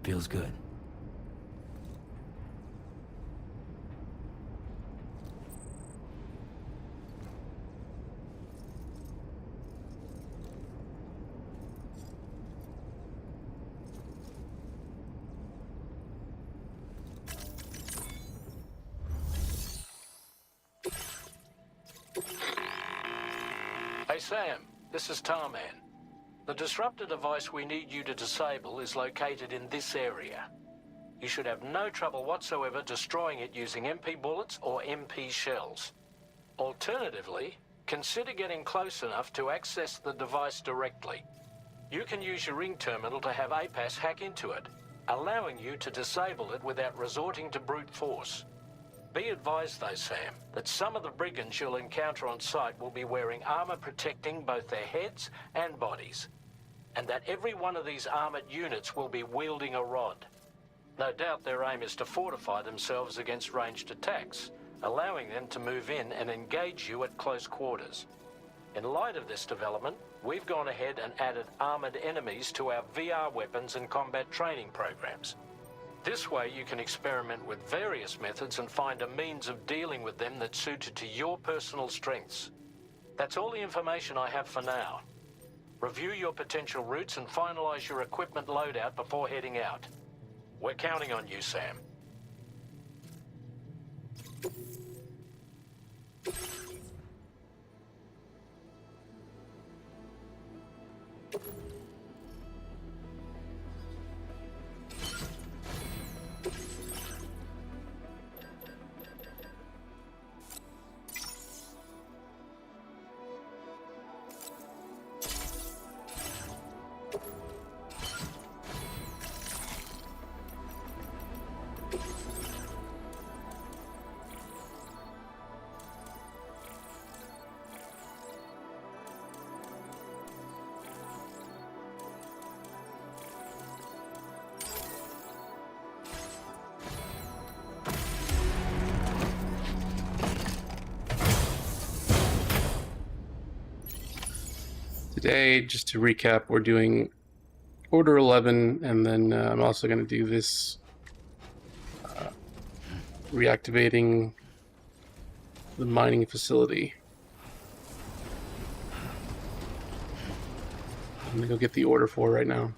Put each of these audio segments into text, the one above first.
Feels good. Hey Sam, this is Tarman. The disruptor device we need you to disable is located in this area. You should have no trouble whatsoever destroying it using MP bullets or MP shells. Alternatively, consider getting close enough to access the device directly. You can use your ring terminal to have APAS hack into it, allowing you to disable it without resorting to brute force. Be advised though, Sam, that some of the brigands you'll encounter on site will be wearing armor protecting both their heads and bodies, and that every one of these armored units will be wielding a rod. No doubt their aim is to fortify themselves against ranged attacks, allowing them to move in and engage you at close quarters. In light of this development, we've gone ahead and added armored enemies to our VR weapons and combat training programs. This way you can experiment with various methods and find a means of dealing with them that's suited to your personal strengths. That's all the information I have for now. Review your potential routes and finalize your equipment loadout before heading out. We're counting on you, Sam. Today, just to recap, we're doing Order 11, and then I'm also going to do this reactivating the mining facility. I'm going to go get the order for right now.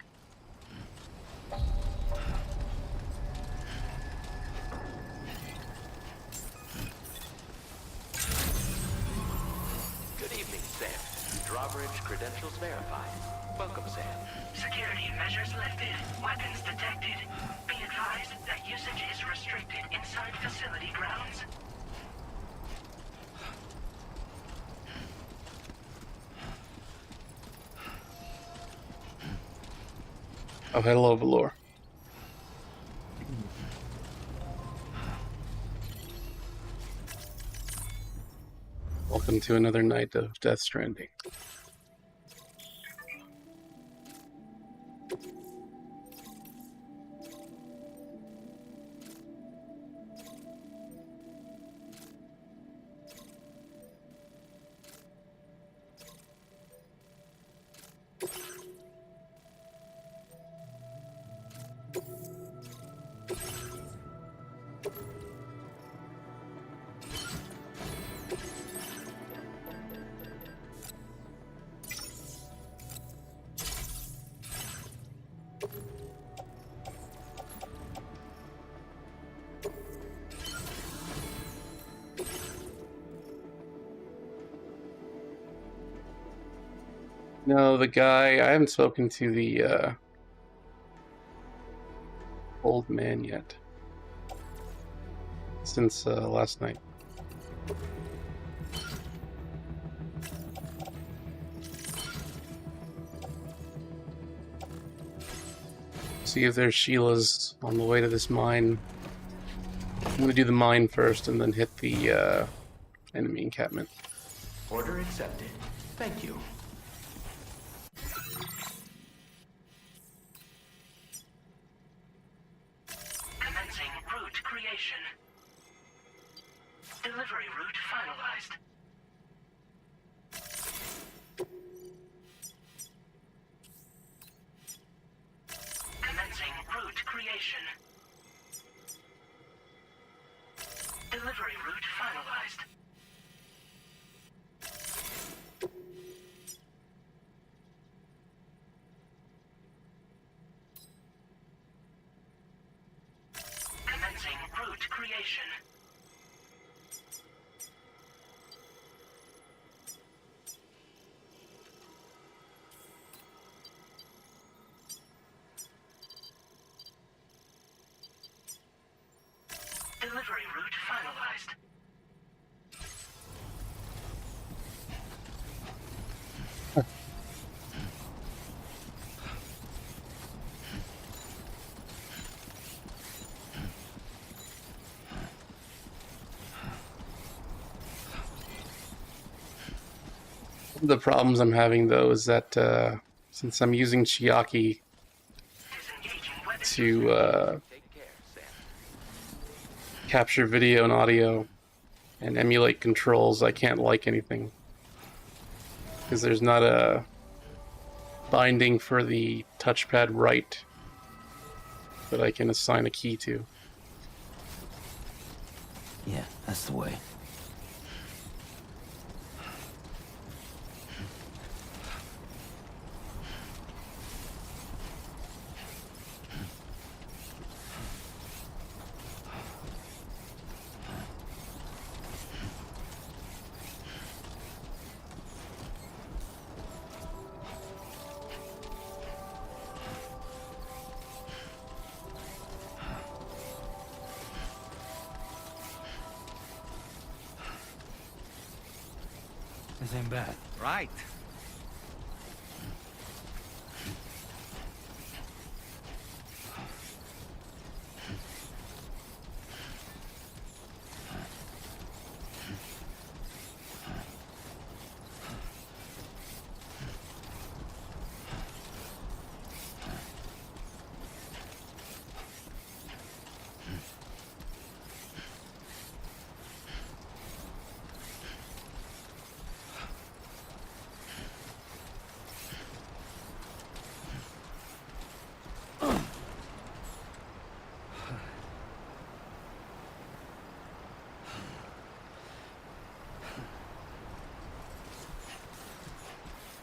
Credentials verified. Welcome, Sam. Security measures lifted. Weapons detected. Be advised that usage is restricted inside facility grounds. Oh, hello, Valor. Welcome to another night of Death Stranding. No, the guy, I haven't spoken to the old man yet since last night. See if there's Sheila's on the way to this mine. I'm gonna do the mine first and then hit the enemy encampment. Order accepted. Thank you. Commencing route creation. Delivery route finalized. Commencing route location. Delivery route finalized. The problems I'm having though is that since I'm using Chiaki Disengaging weapon. to Take care, Sam. capture video and audio and emulate controls, I can't like anything because there's not a binding for the touchpad right that I can assign a key to. Yeah, that's the way. This ain't bad. Right.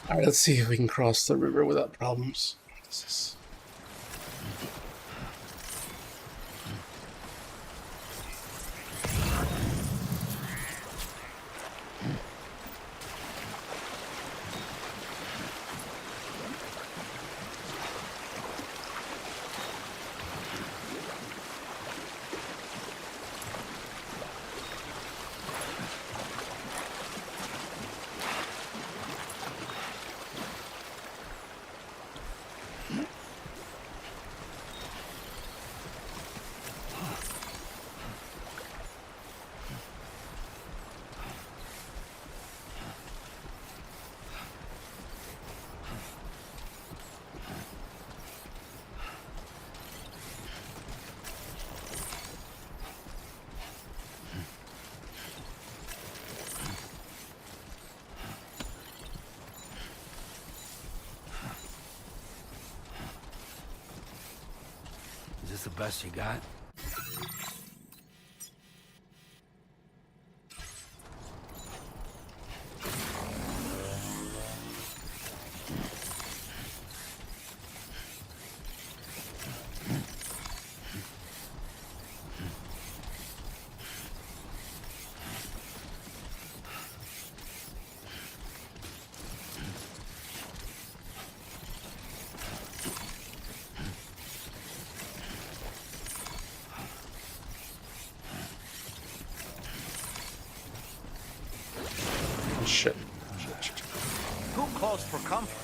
Alright, let's see if we can cross the river without problems. This is... Is this the best you got? Shit. Too close for comfort.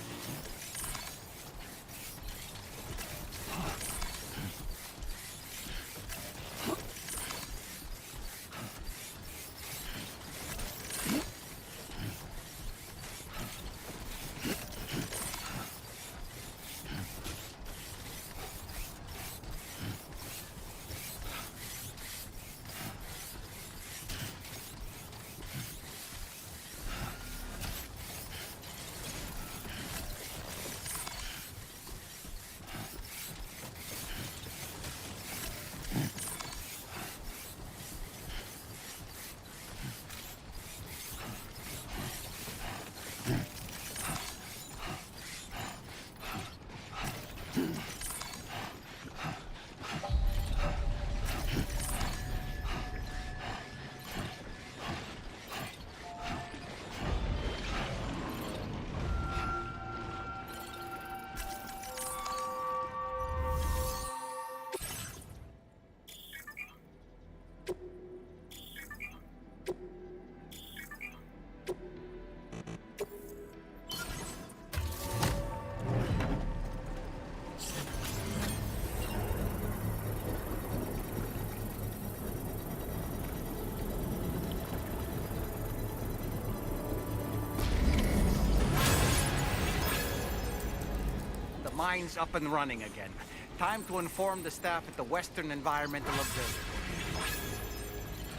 mine's up and running again. Time to inform the staff at the Western Environmental Observatory.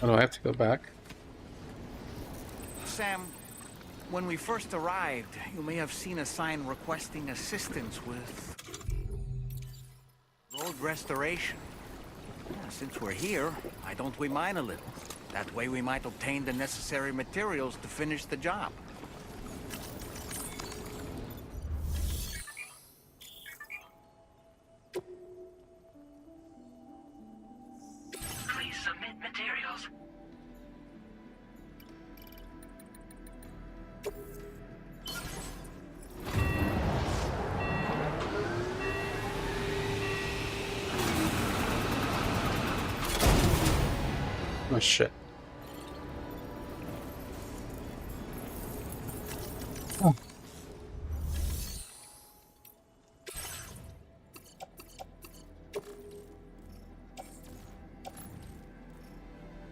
Oh, do I have to go back? Sam, when we first arrived, you may have seen a sign requesting assistance with road restoration. Yeah, since we're here, why don't we mine a little? That way we might obtain the necessary materials to finish the job. Please submit materials. Oh shit. Oh.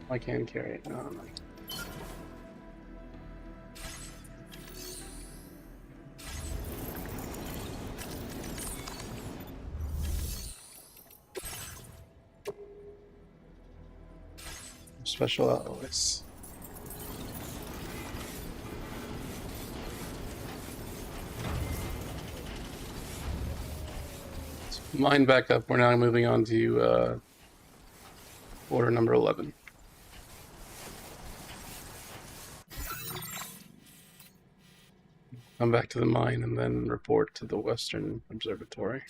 I can carry it. No. Special alloys. Mine back up. We're now moving on to order number 11. Come back to the mine and then report to the Western Observatory.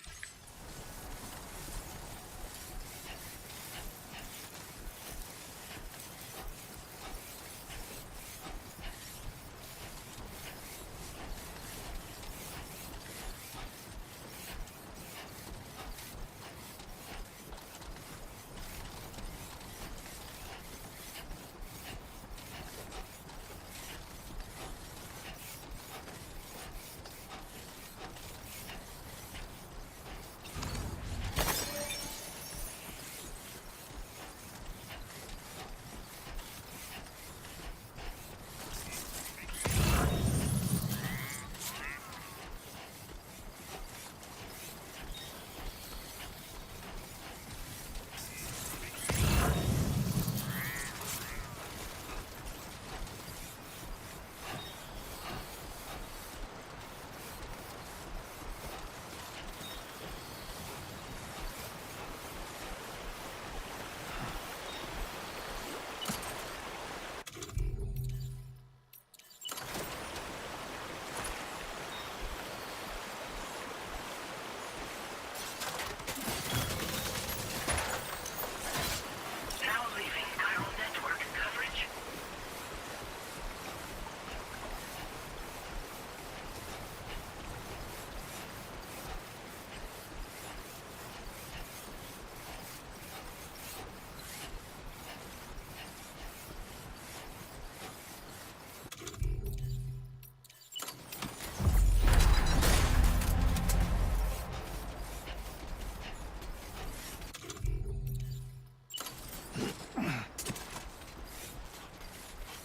Now leaving chiral network coverage.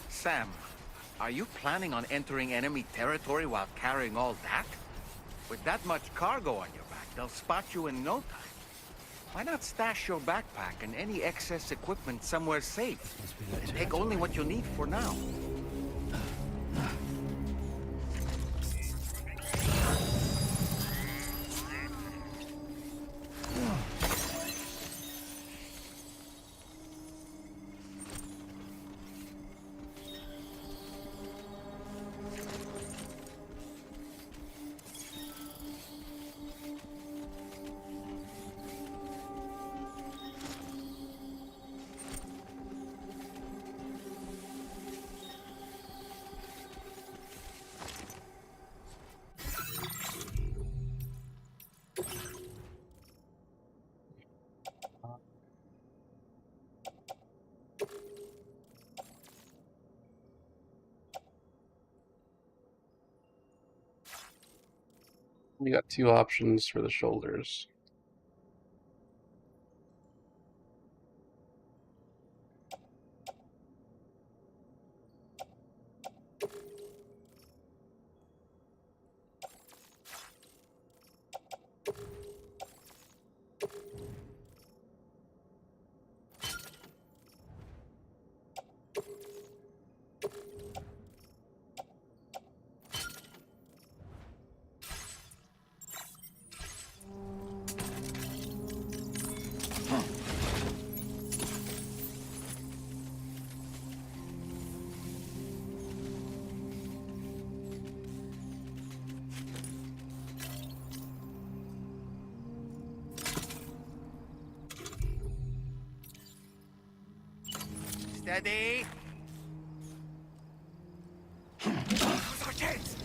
Sam, are you planning on entering enemy territory while carrying all that? With that much cargo on your back, they'll spot you in no time. Why not stash your backpack and any excess equipment somewhere safe? Must be that And take only what you need for now. We got two options for the shoulders. Steady. Now's our chance.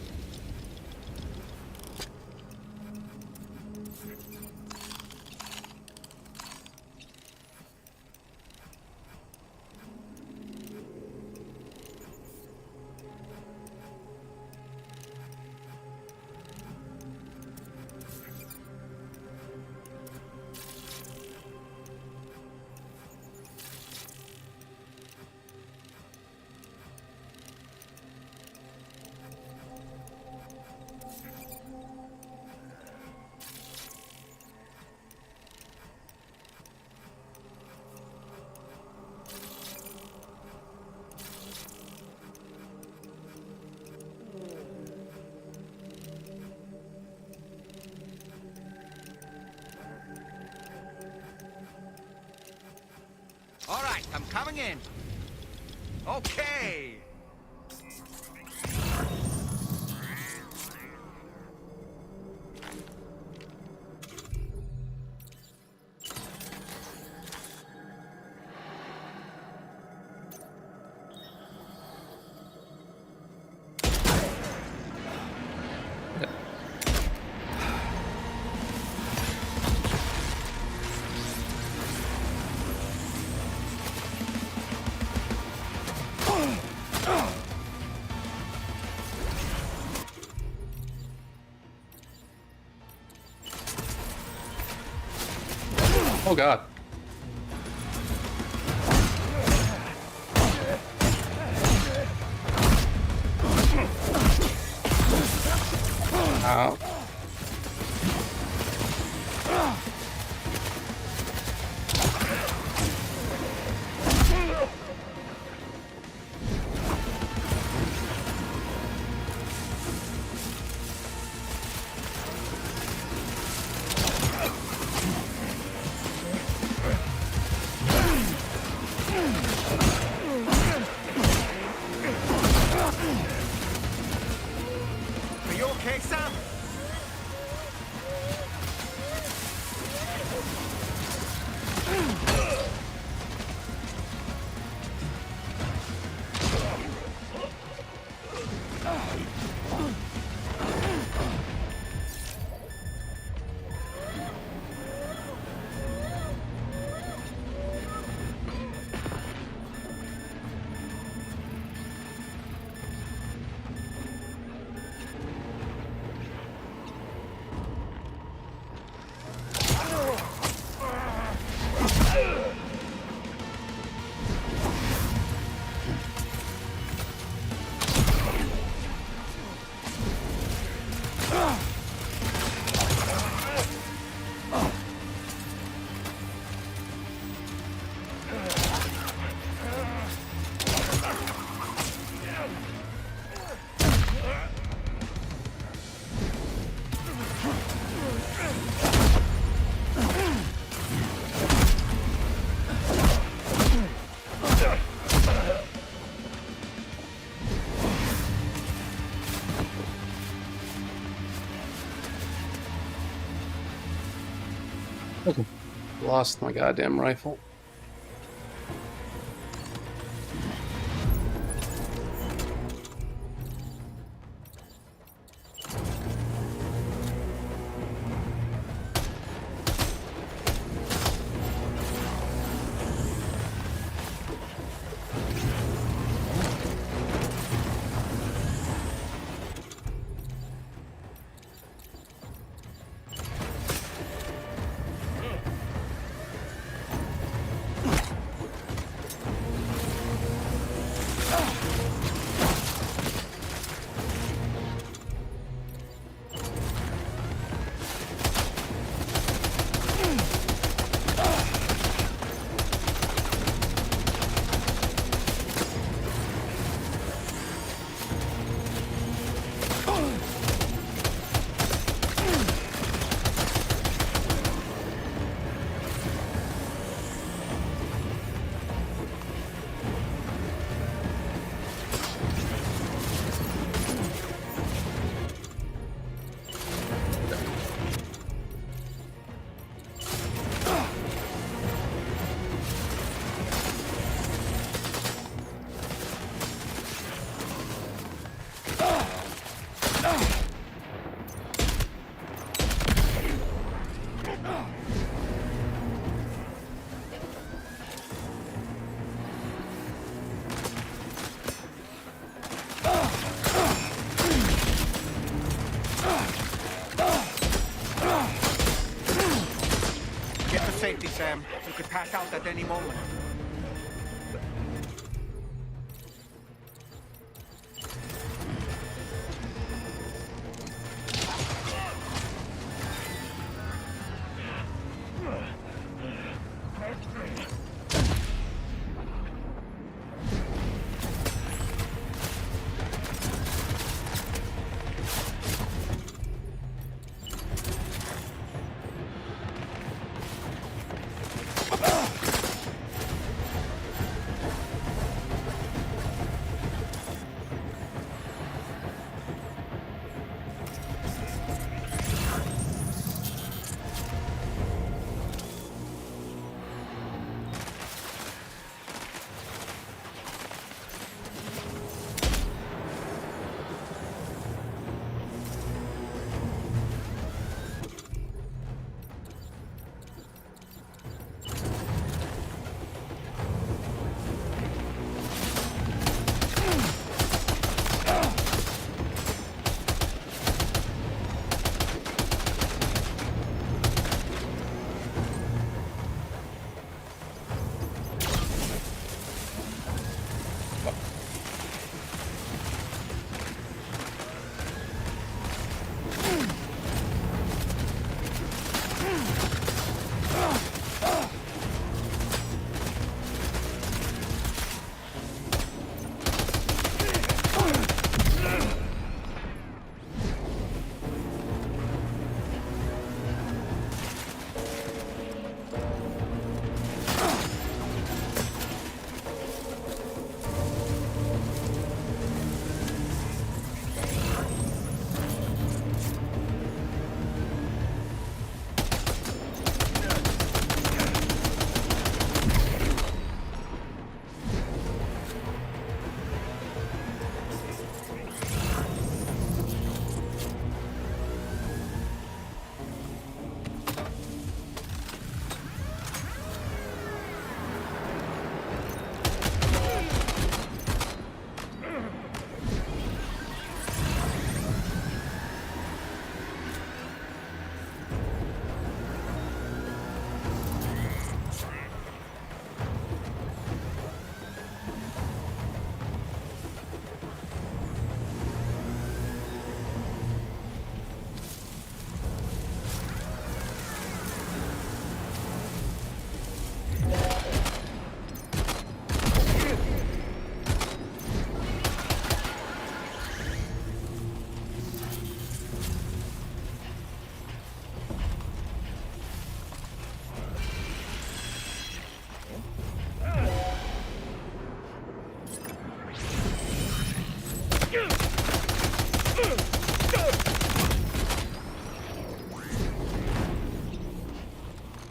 All right, I'm coming in. Okay. Oh god. Ow. Are you okay, Sam? Lost my goddamn rifle. safety, Sam. You could pass out at any moment.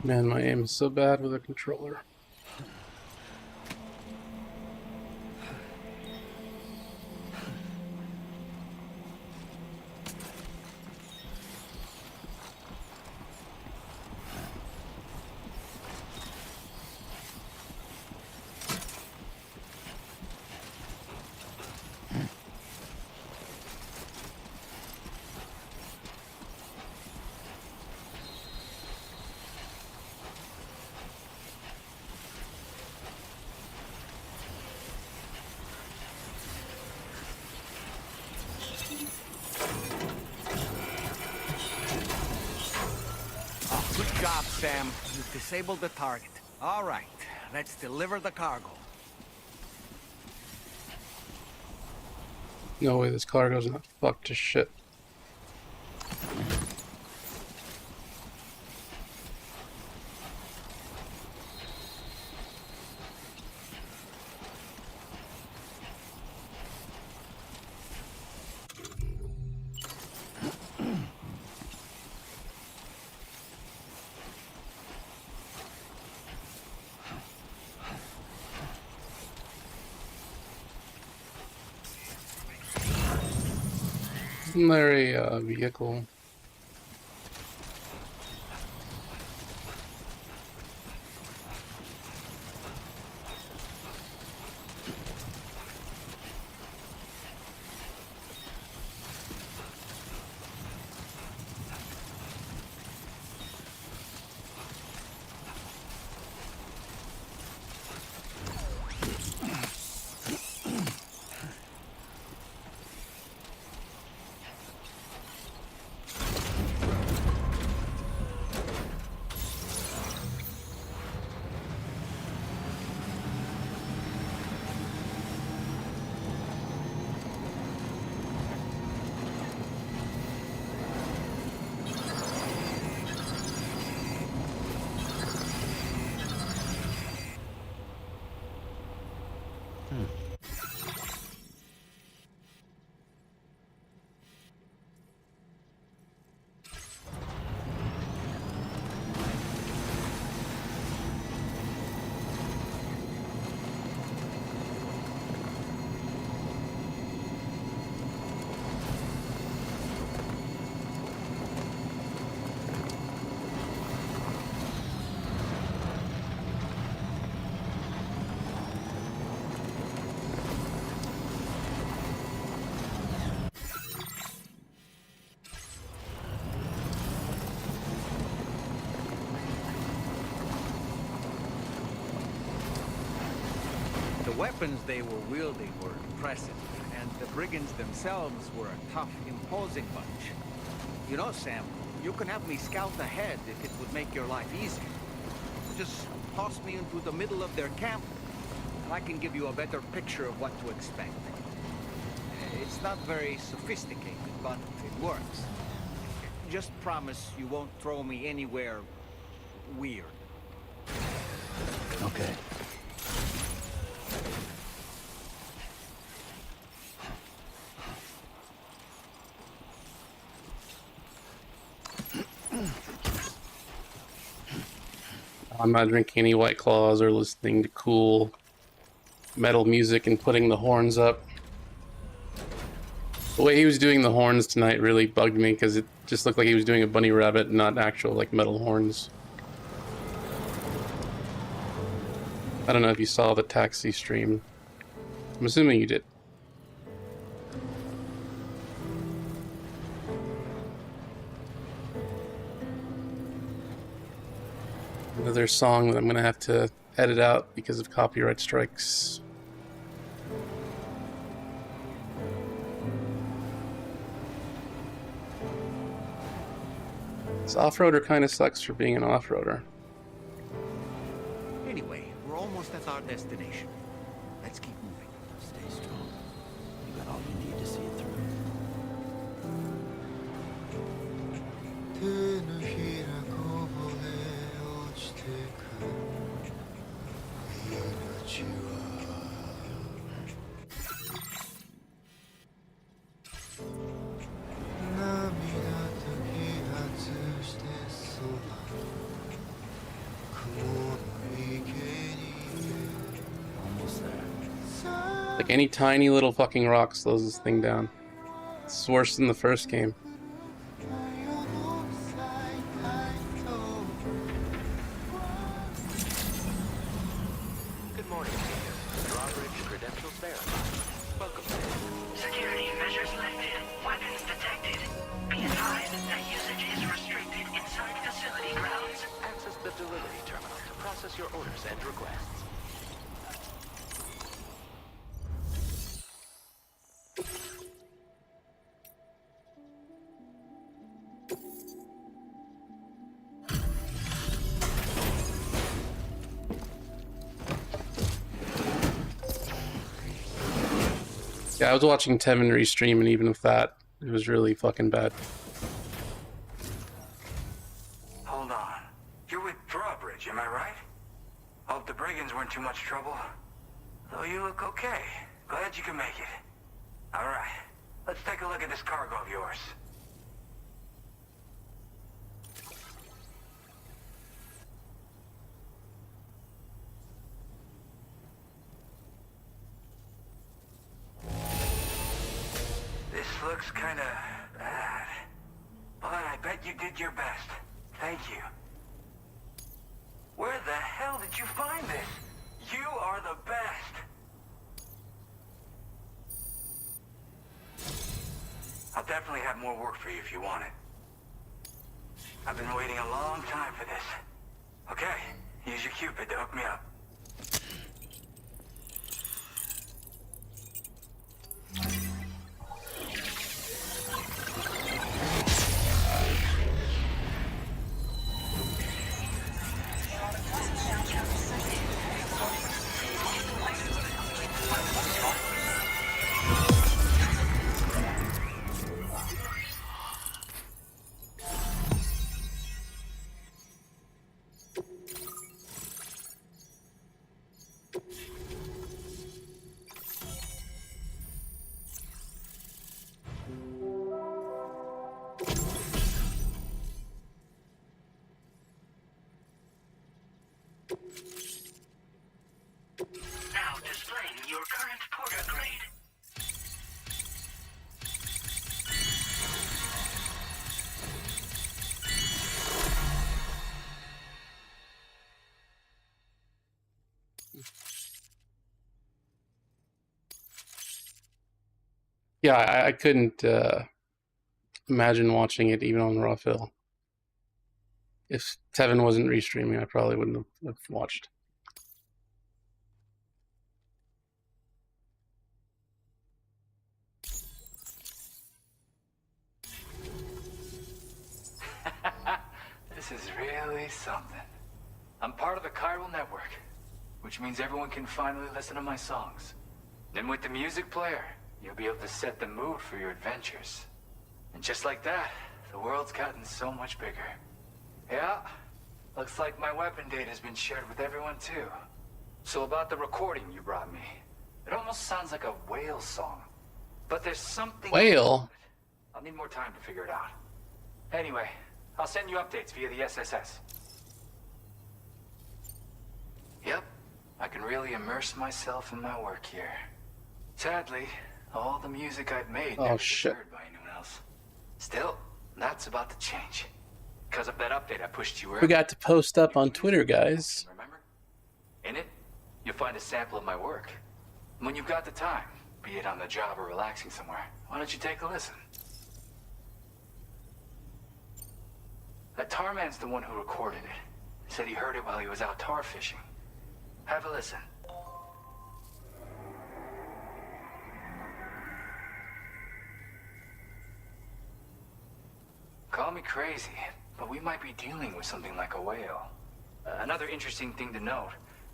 Man, my aim is so bad with a controller. Good job, Sam. You've disabled the target. All right, let's deliver the cargo. No way this cargo's not fucked to shit. Isn't there a vehicle? weapons they were wielding were impressive, and the brigands themselves were a tough, imposing bunch. You know, Sam, you can have me scout ahead if it would make your life easier. Just toss me into the middle of their camp, and I can give you a better picture of what to expect. It's not very sophisticated, but it works. Just promise you won't throw me anywhere weird. Okay. I'm not drinking any White Claws or listening to cool metal music and putting the horns up. The way he was doing the horns tonight really bugged me because it just looked like he was doing a bunny rabbit, not actual like metal horns. I don't know if you saw the taxi stream. I'm assuming you did. Another song that I'm gonna have to edit out because of copyright strikes. This off-roader kind of sucks for being an off-roader. Anyway, we're almost at our destination. Let's keep moving. Stay strong. You got all you need to see it through. 手のひらこぼれ落ちてく命は涙と揮発して空雲の池に Almost there. Like any tiny little fucking rock slows this thing down. It's worse than the first game. Good morning, Senior. Drawbridge credentials verified. Welcome, Sam. Security measures lifted. Weapons detected. Be advised that usage is restricted inside facility grounds. Access the delivery terminal to process your orders and requests. Yeah, I was watching Tevin restream, and even with that, it was really fucking bad. Hold on. You're with Drawbridge, am I right? Hope the brigands weren't too much trouble. Though you look okay. Glad you can make it. Alright. Let's take a look at this cargo of yours. This looks kinda bad. But I bet you did your best. Thank you. Where the hell did you find this? You are the best. I'll definitely have more work for you if you want it. I've been waiting a long time for this. Okay, use your Cupid to hook me up. Now displaying your current porter grade. Yeah, I couldn't imagine watching it even on Raw Phil. If Tevin wasn't restreaming, I probably wouldn't have watched. really something. I'm part of the chiral network, which means everyone can finally listen to my songs. And with the music player, you'll be able to set the mood for your adventures. And just like that, the world's gotten so much bigger. Yeah, looks like my weapon data has been shared with everyone too. So about the recording you brought me, it almost sounds like a whale song. But there's something... Whale? I'll need more time to figure it out. Anyway, I'll send you updates via the SSS. Yep, I can really immerse myself in my work here. Sadly, all the music I've made never gets heard by anyone else. Still, that's about to change. Because of that update I pushed you earlier. Forgot to post up on Twitter, guys. Remember? In it, you'll find a sample of my work. And when you've got the time, be it on the job or relaxing somewhere, why don't you take a listen? That tar man's the one who recorded it. Said he heard it while he was out tar fishing. Have a listen. Call me crazy, but we might be dealing with something like a whale. Another interesting thing to note,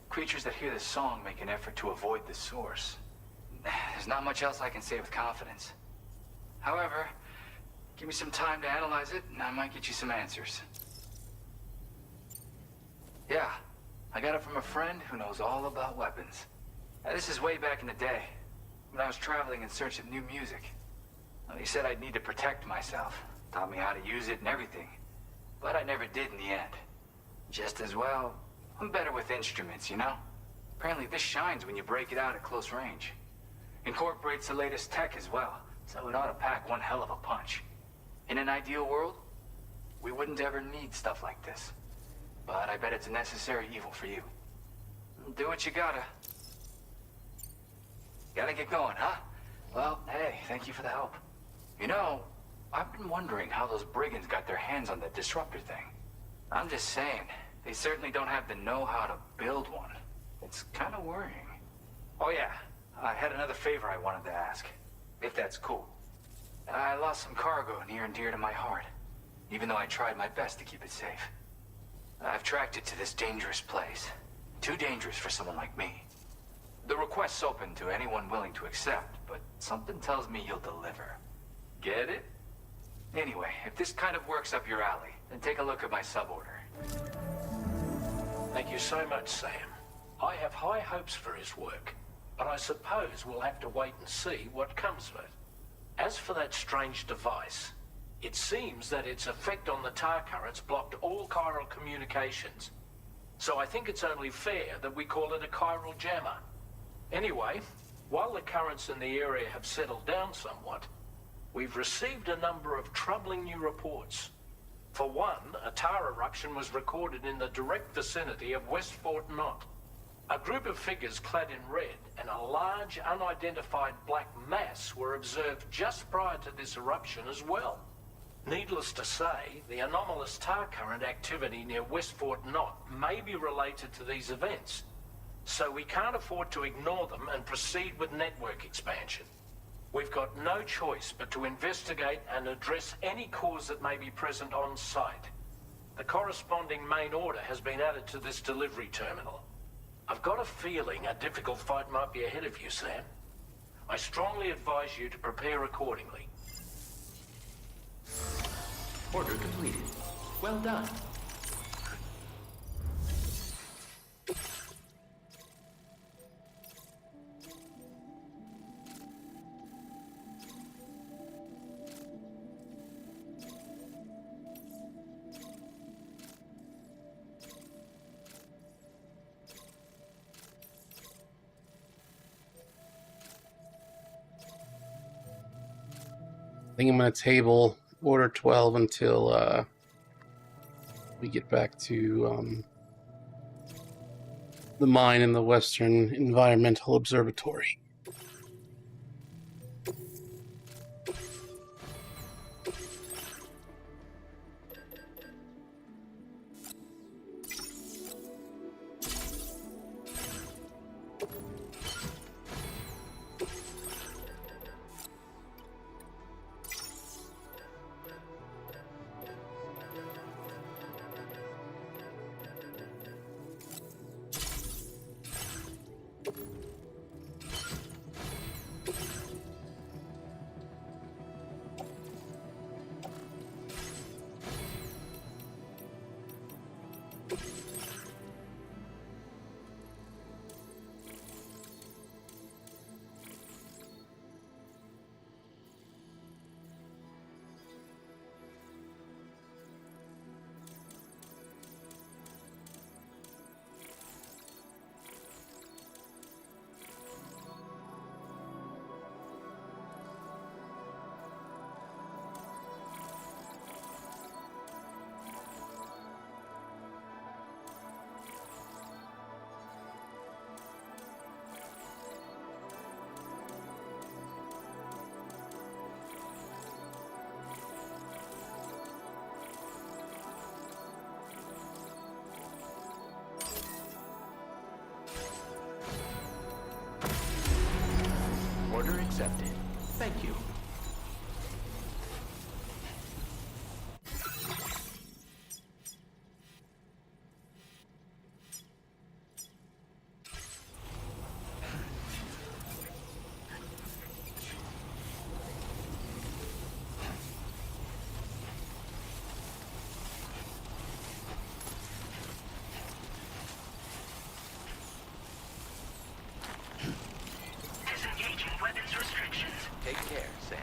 creatures that hear this song make an effort to avoid the source. There's not much else I can say with confidence. However, give me some time to analyze it, and I might get you some answers. Yeah, I got it from a friend who knows all about weapons. This is way back in the day, when I was traveling in search of new music. He said I'd need to protect myself, taught me how to use it and everything. But I never did in the end. Just as well, I'm better with instruments, you know? Apparently this shines when you break it out at close range. Incorporates the latest tech as well, so it ought to pack one hell of a punch. In an ideal world, we wouldn't ever need stuff like this. But I bet it's a necessary evil for you. Do what you gotta. Gotta get going, huh? Well, hey, thank you for the help. You know, I've been wondering how those brigands got their hands on that disruptor thing. I'm just saying, they certainly don't have the know-how to build one. It's kind of worrying. Oh yeah, I had another favor I wanted to ask, if that's cool. I lost some cargo near and dear to my heart, even though I tried my best to keep it safe. I've tracked it to this dangerous place. Too dangerous for someone like me. The request's open to anyone willing to accept, but something tells me you'll deliver. Get it? Anyway, if this kind of works up your alley, then take a look at my suborder. Thank you so much, Sam. I have high hopes for his work, but I suppose we'll have to wait and see what comes of it. As for that strange device, it seems that its effect on the tar currents blocked all chiral communications. So I think it's only fair that we call it a chiral jammer. Anyway, while the currents in the area have settled down somewhat, we've received a number of troubling new reports. For one, a tar eruption was recorded in the direct vicinity of West Fort Knot. A group of figures clad in red and a large unidentified black mass were observed just prior to this eruption as well. Needless to say, the anomalous tar current activity near West Fort Knot may be related to these events, so we can't afford to ignore them and proceed with network expansion. We've got no choice but to investigate and address any cause that may be present on site. The corresponding main order has been added to this delivery terminal. I've got a feeling a difficult fight might be ahead of you, Sam. I strongly advise you to prepare accordingly. Order completed. Well done. I think I'm going to table Order 12 until we get back to the mine in the Western Environmental Observatory. Order accepted. Thank you. Disengaging weapons restrictions. Take care, Sam.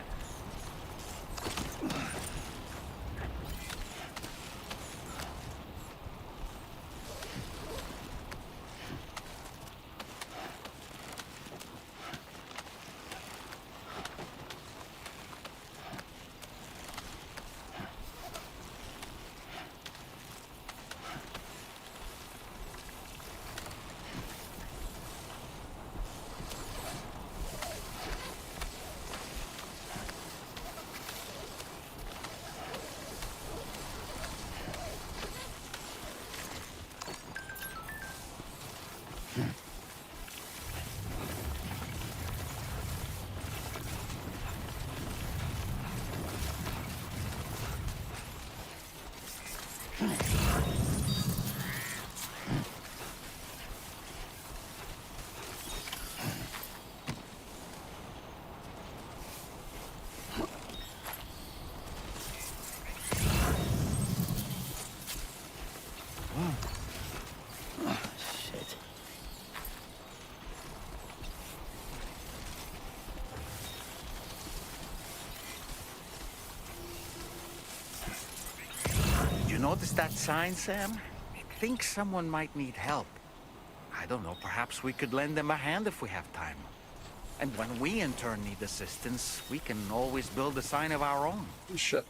Shit. Did you notice that sign, Sam? It thinks someone might need help. I don't know, perhaps we could lend them a hand if we have time. And when we in turn need assistance, we can always build a sign of our own. Shit.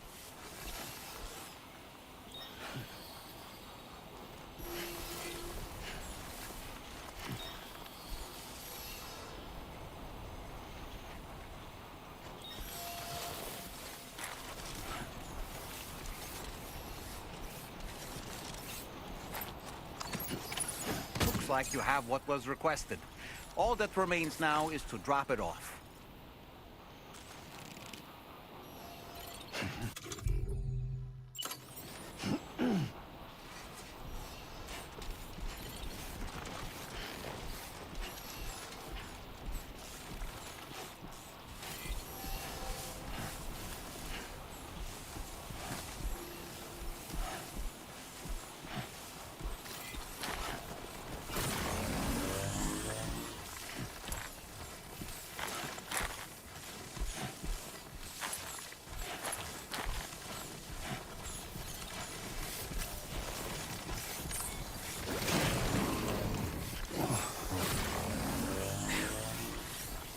Looks like you have what was requested. All that remains now is to drop it off.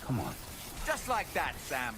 Come on. Just like that, Sam.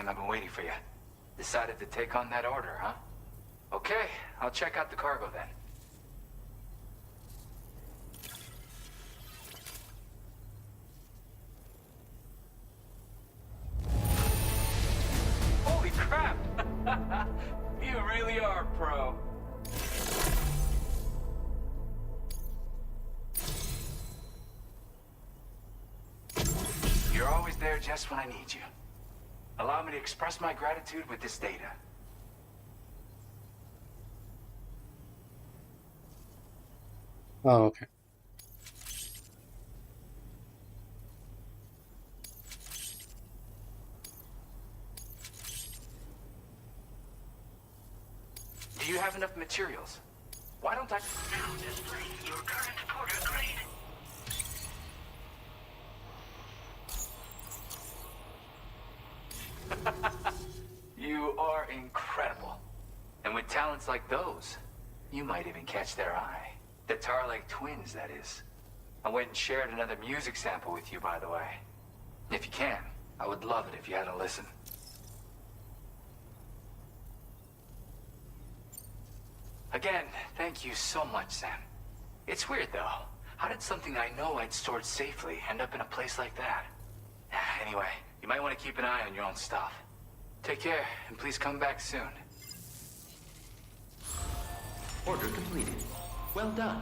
Sam. I've been waiting for you. Decided to take on that order, huh? Okay, I'll check out the cargo then. Holy crap! You really are a pro. You're always there just when I need you. Allow me to express my gratitude with this data. Oh, okay. Do you have enough materials? Why don't I... Now display your current porter grade. You are incredible. And with talents like those, you might even catch their eye. The Tarlake twins, that is. I went and shared another music sample with you, by the way. If you can, I would love it if you had a listen. Again, thank you so much, Sam. It's weird, though. How did something I know I'd stored safely end up in a place like that? Anyway, you might want to keep an eye on your own stuff. Take care, and please come back soon. Order completed. Well done.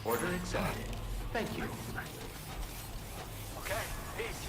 Order accepted. Thank you. Okay, peace.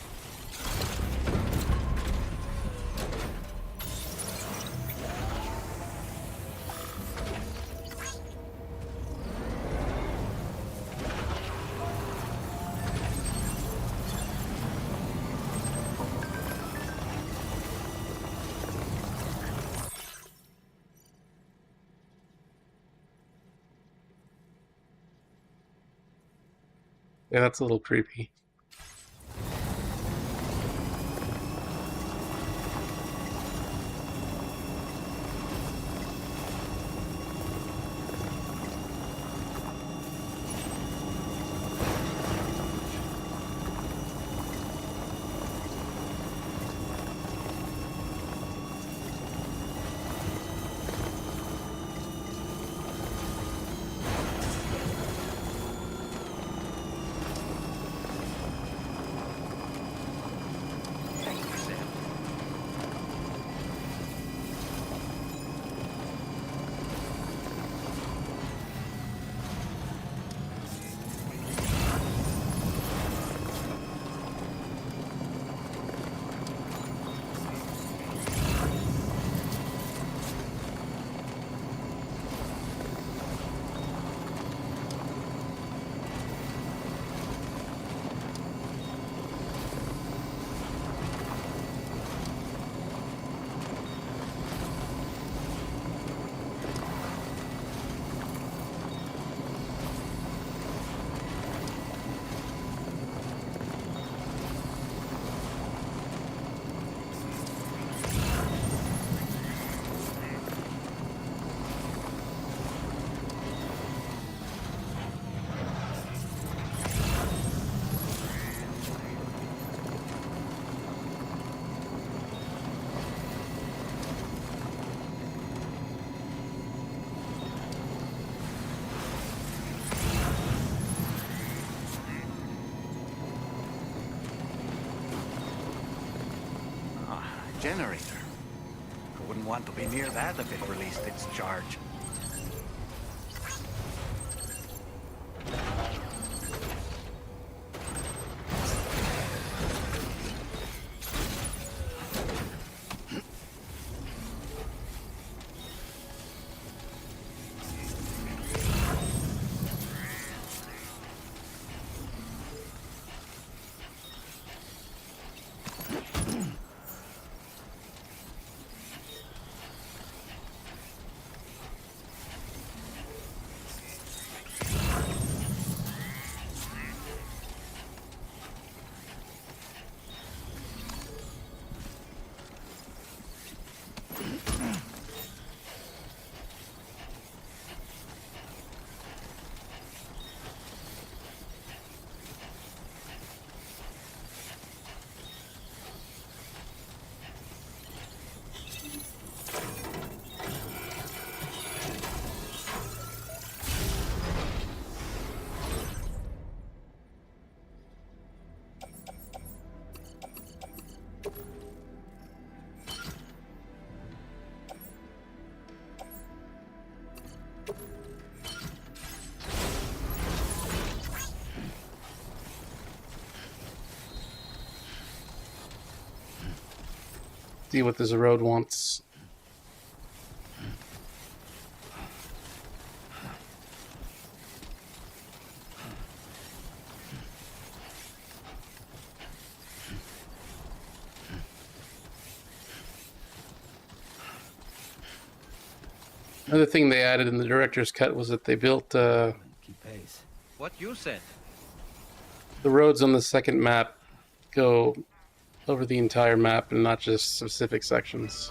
Yeah, that's a little creepy. Thank you, Sam. Generator. I wouldn't want to be near that if it released its charge. See what this road wants. Another thing they added in the director's cut was that they built Keep pace. What you said? the roads on the second map go over the entire map and not just specific sections.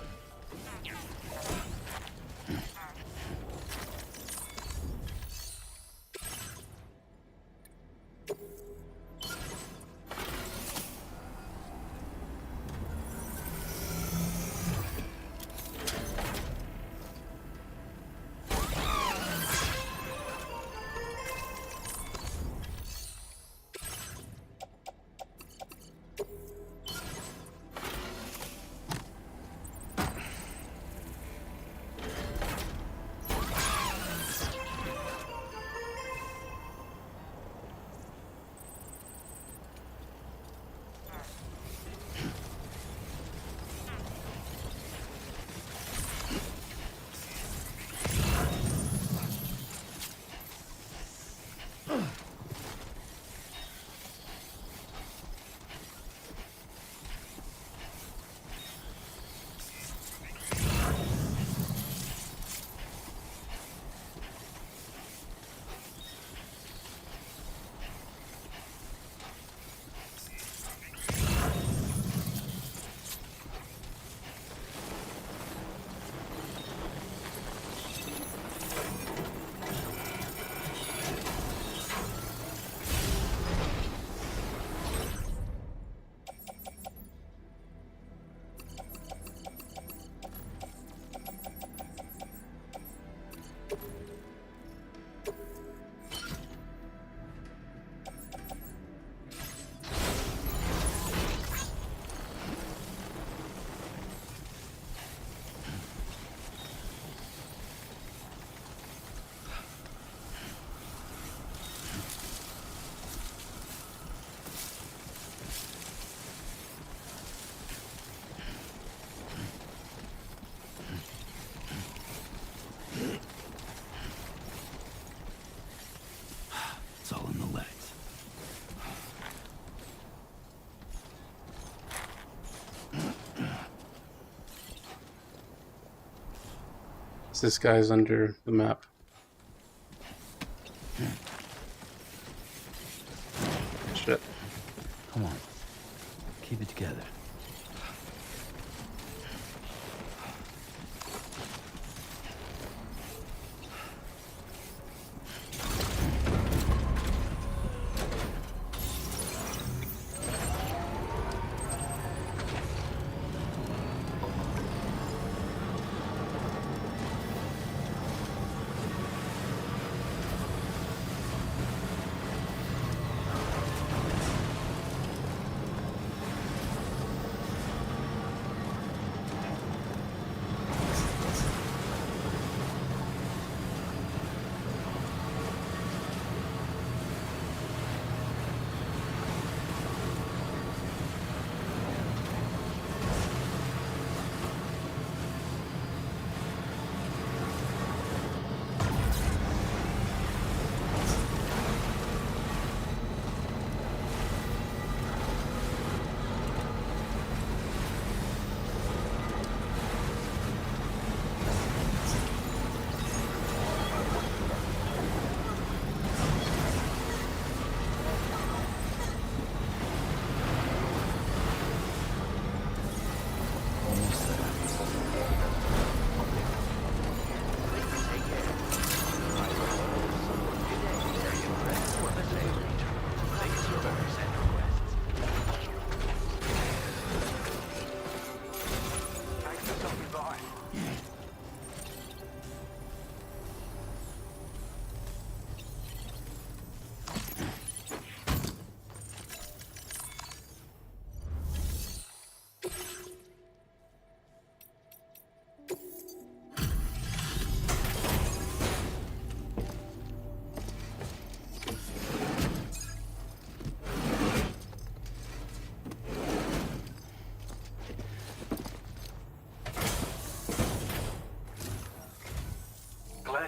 It's all in the legs. This guy's under the map. Shit. Come on. Keep it together.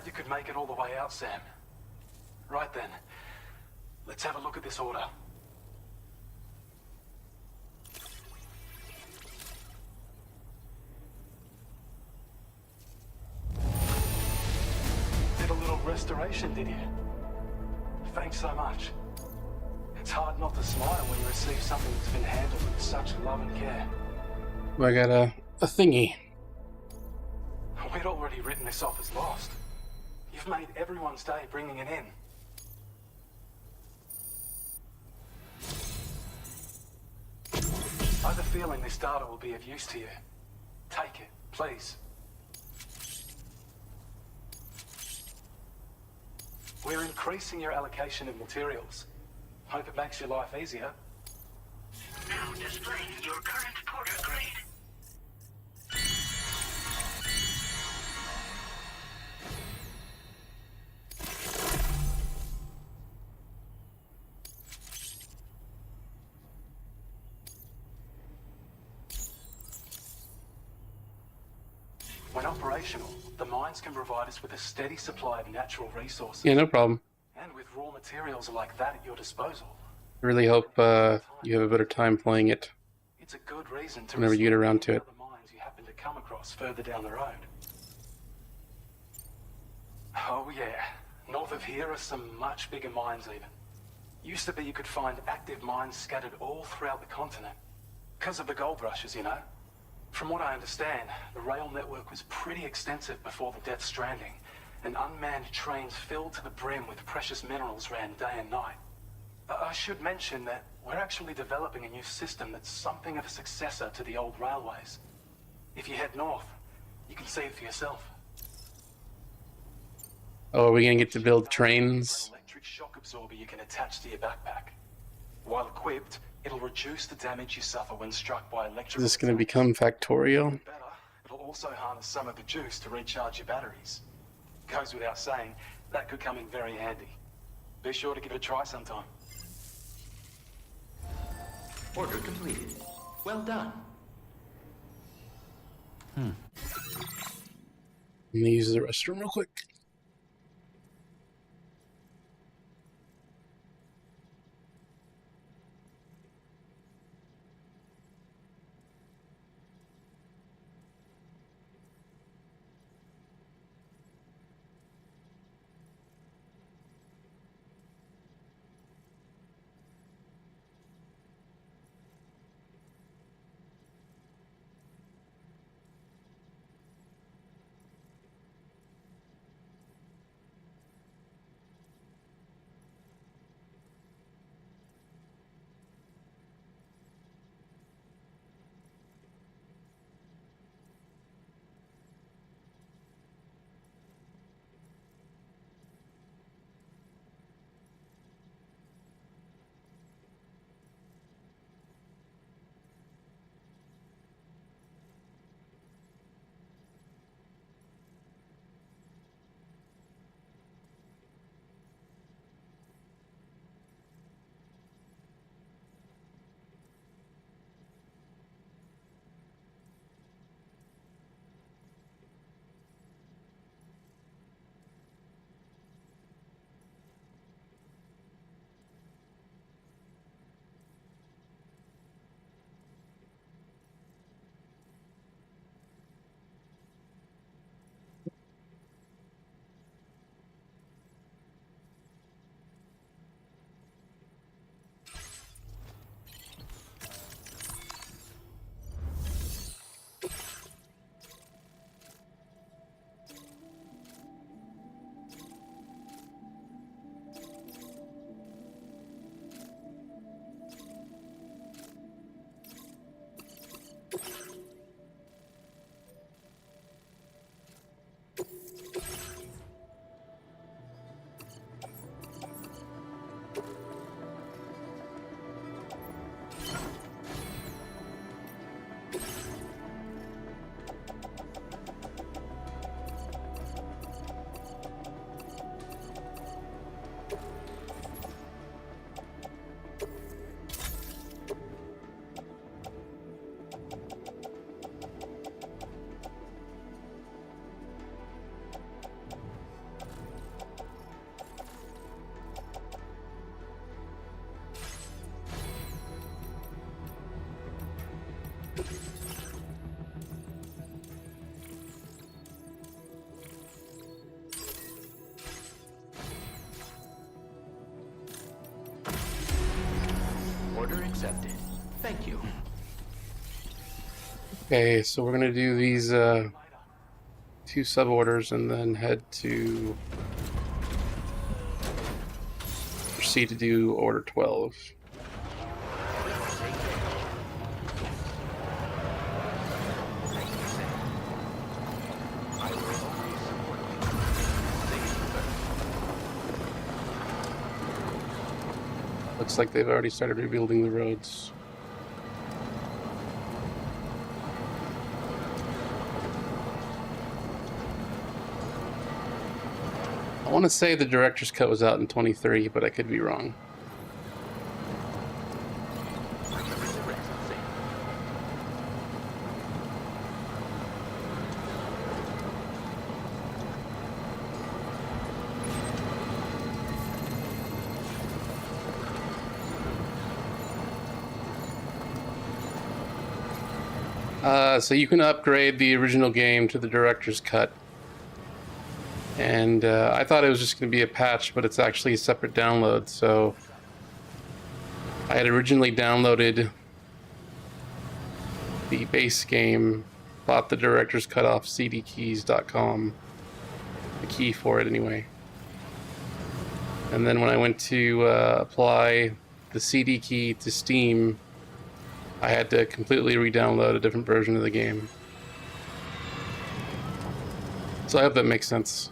glad you could make it all the way out, Sam. Right then, let's have a look at this order. Did a little restoration, did you? Thanks so much. It's hard not to smile when you receive something that's been handled with such love and care. I got a thingy. We'd already written this off as lost. You've made everyone's day bringing it in. I have a feeling this data will be of use to you. Take it, please. We're increasing your allocation of materials. Hope it makes your life easier. Now displaying your current porter grade. When operational, the mines can provide us with a steady supply of natural resources. Yeah, no problem. And with raw materials like that at your disposal, I really hope you have a better time playing it it's a good reason to whenever you get around to it. the mines you happen to come across further down the road. Oh yeah, north of here are some much bigger mines even. Used to be you could find active mines scattered all throughout the continent. Because of the gold rushes, you know. From what I understand, the rail network was pretty extensive before the Death Stranding, and unmanned trains filled to the brim with precious minerals ran day and night. I should mention that we're actually developing a new system that's something of a successor to the old railways. If you head north, you can see it for yourself. Oh, are we gonna get to build trains? An electric shock absorber you can attach to your backpack. While equipped, it'll reduce the damage you suffer when struck by electrical. Is this gonna attacks. become Factorial? Better, it'll also harness some of the juice to recharge your batteries. Goes without saying, that could come in very handy. Be sure to give it a try sometime. Order completed. Well done. I'm gonna use the restroom real quick. accepted. Thank you. Okay, so we're gonna do these 2 sub orders and then head to proceed to do order 12. Looks like they've already started rebuilding the roads. I want to say the director's cut was out in 23, but I could be wrong. So you can upgrade the original game to the director's cut. And I thought it was just going to be a patch, but it's actually a separate download. So I had originally downloaded the base game, bought the director's cut off cdkeys.com, the key for it anyway. And then when I went to apply the CD key to Steam, I had to completely re-download a different version of the game. So I hope that makes sense.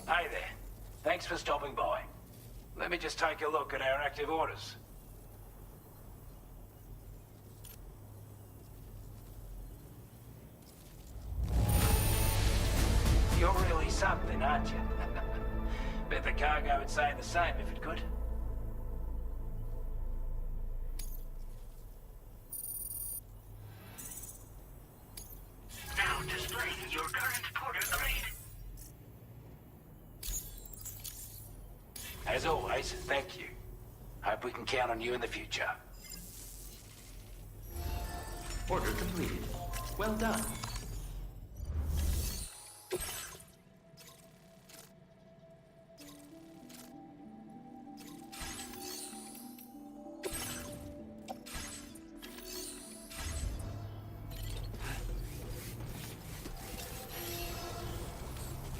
Hey there. Thanks for stopping by. Let me just take a look at our active orders. You're really something, aren't you? Bet the cargo would say the same if it could. Now displaying your current porter grade. As always, thank you. Hope we can count on you in the future. Order completed. Well done.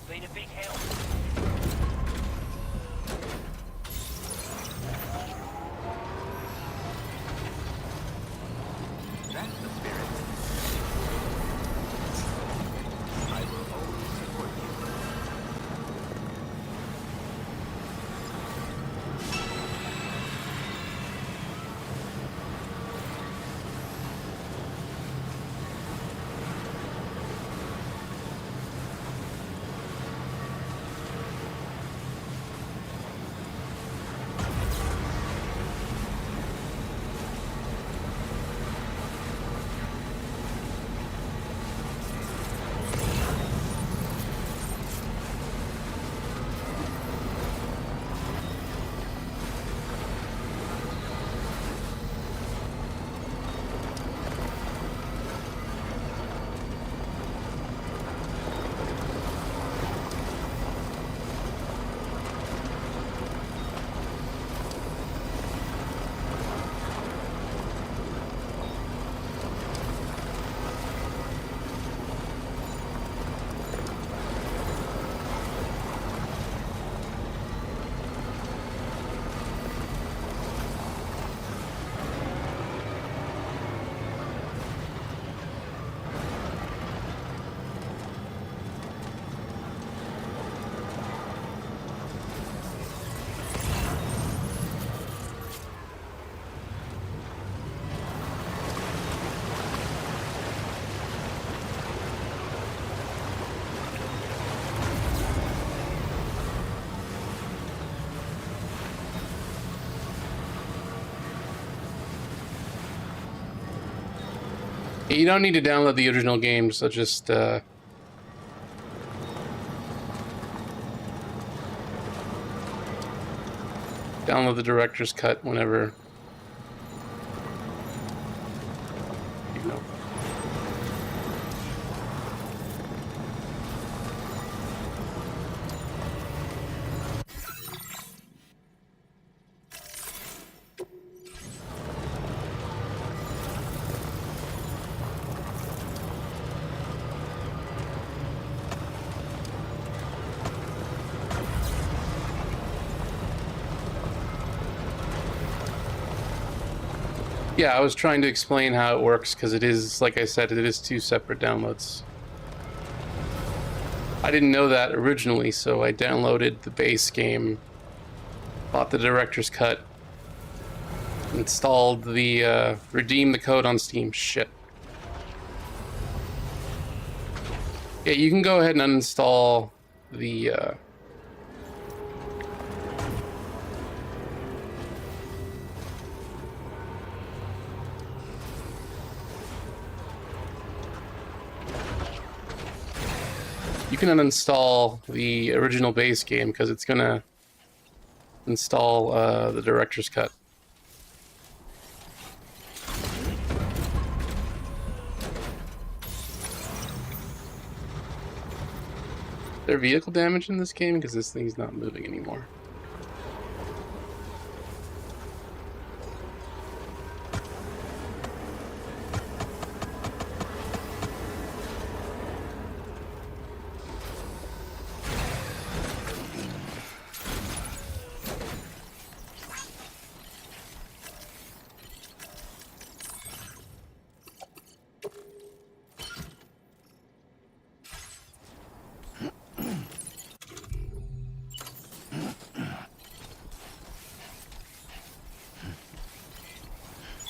Been a big help. That's the spirit. I will always support you. Yeah, you don't need to download the original game, so just download the director's cut whenever. You know. Yeah, I was trying to explain how it works because it is, like I said, it is 2 separate downloads. I didn't know that originally, so I downloaded the base game, bought the director's cut, installed the, redeemed the code on Steam. Shit. Yeah, you can go ahead and uninstall the, you can uninstall the original base game because it's gonna install the director's cut. Is there vehicle damage in this game? Because this thing's not moving anymore.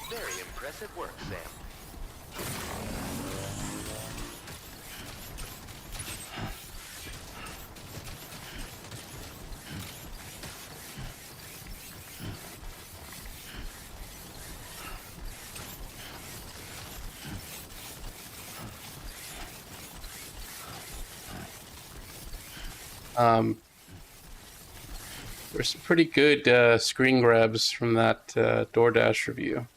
Very impressive work, Sam. There's some pretty good screen grabs from that DoorDash review.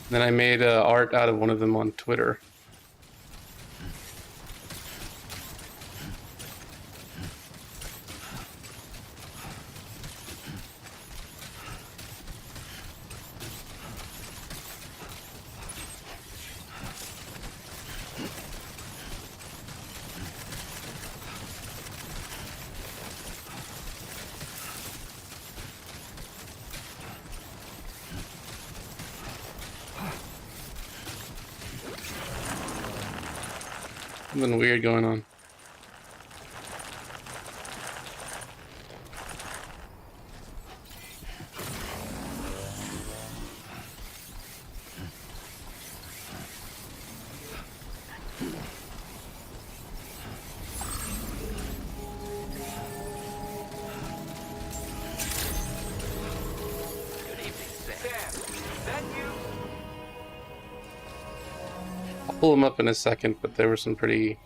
Then I made art out of one of them on Twitter. Something weird going on. Good evening, Sam. Sam, that you? I'll pull them up in a second, but there were some pretty...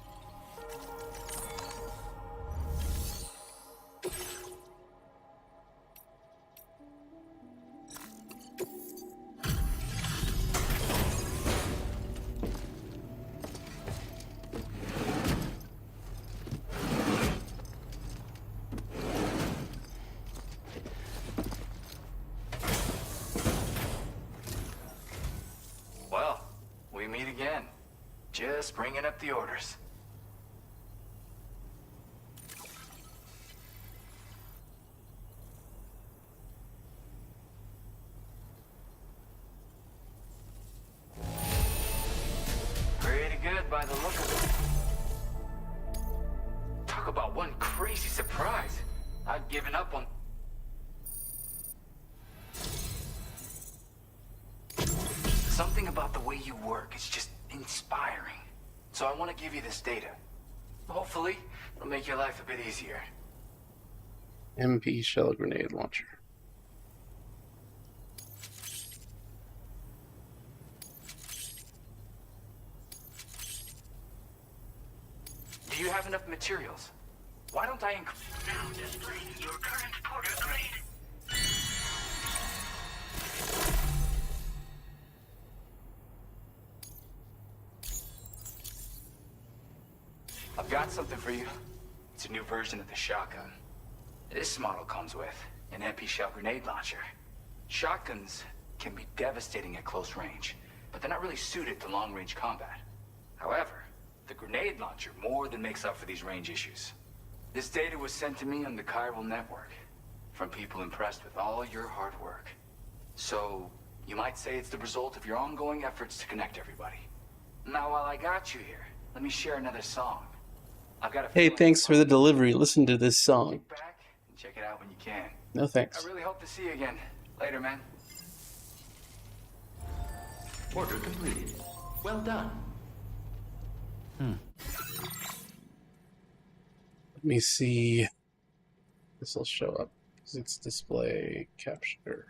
Well, we meet again. Just bringing up the orders. Pretty good by the look of it. Talk about one crazy surprise. I'd given up on... Something about the way you work is just inspiring. So I want to give you this data. Hopefully, it'll make your life a bit easier. MP shell grenade launcher. Do you have enough materials? Why don't I Now displaying your current porter grade. I've got something for you. It's a new version of the shotgun. This model comes with an MP shell grenade launcher. Shotguns can be devastating at close range, but they're not really suited to long-range combat. However, the grenade launcher more than makes up for these range issues. This data was sent to me on the chiral network from people impressed with all your hard work. So, you might say it's the result of your ongoing efforts to connect everybody. Now, while I got you here, let me share another song. I've got a Hey, feeling thanks for the delivery. Listen to this song. Kick back and check it out when you can. No thanks. I really hope to see you again. Later, man. Order completed. Well done. Let me see. This will show up because it's display capture.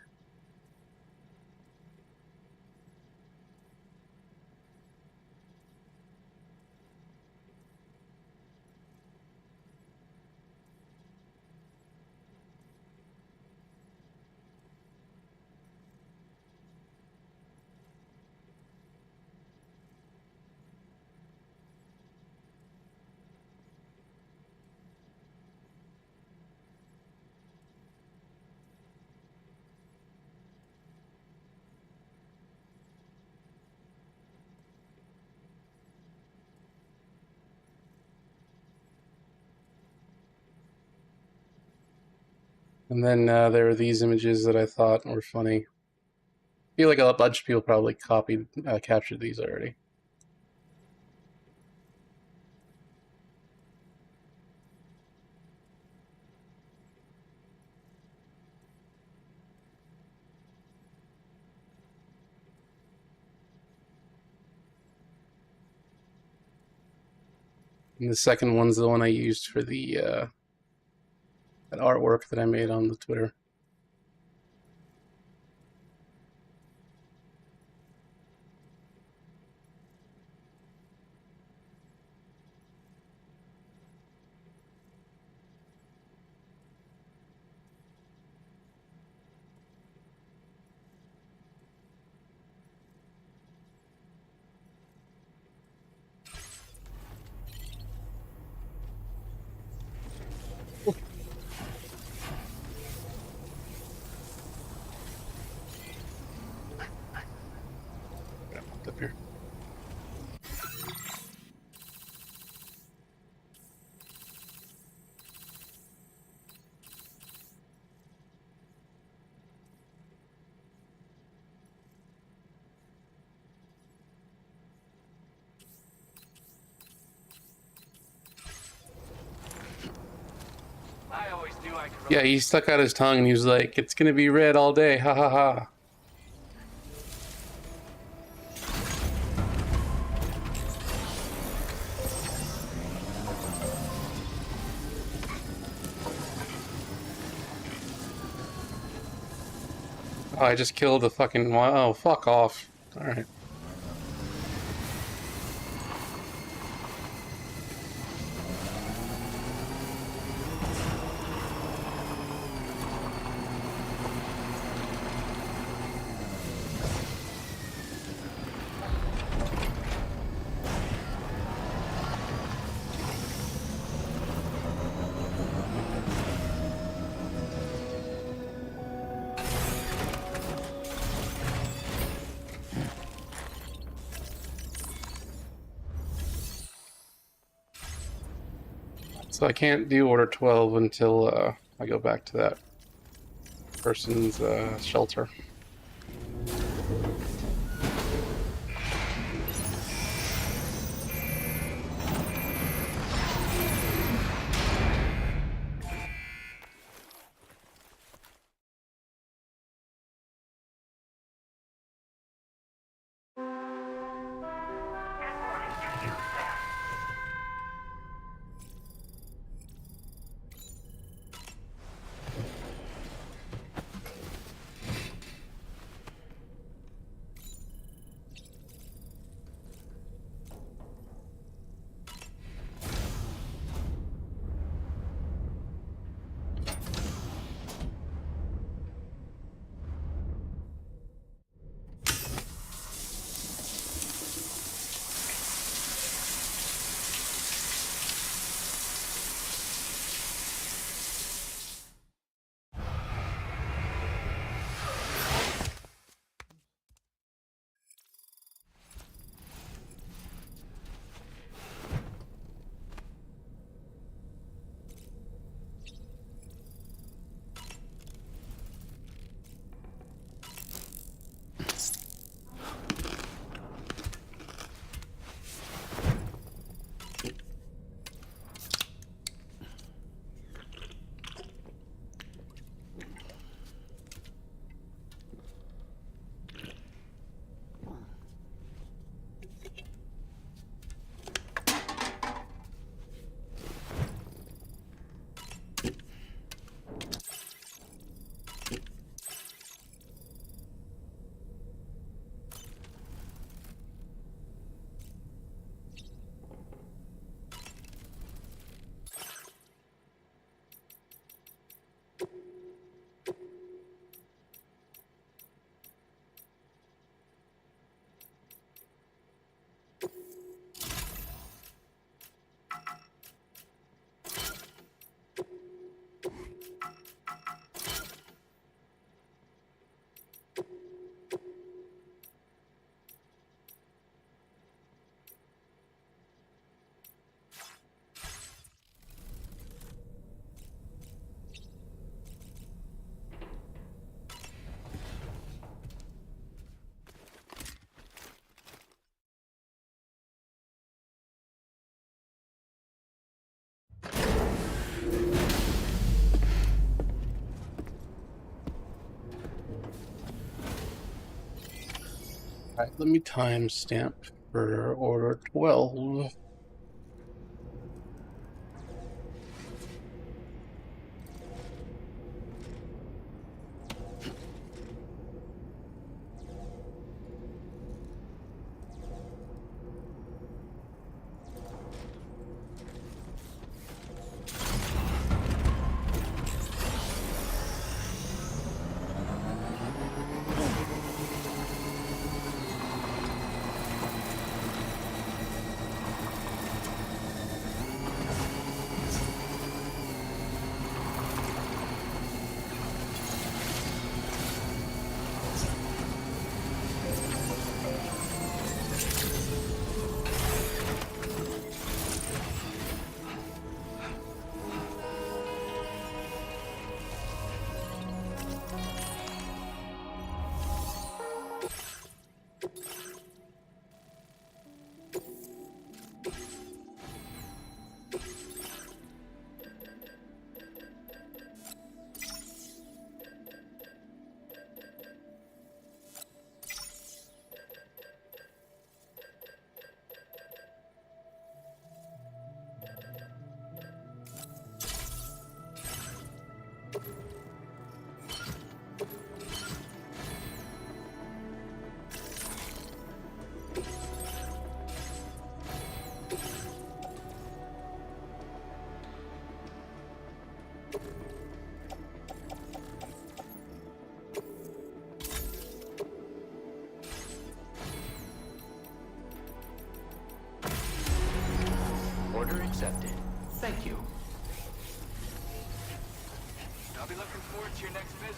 And then there are these images that I thought were funny. I feel like a bunch of people probably captured these already. And the second one's the one I used for the that artwork that I made on the Twitter. Up here. I always knew I could. Yeah, he stuck out his tongue and he was like, "It's gonna be red all day, ha ha ha." Oh, I just killed the fucking... Oh, fuck off. Alright. So I can't do Order 12 until I go back to that person's shelter. Alright, let me timestamp for order 12. Order accepted. Thank you. I'll be looking forward to your next visit.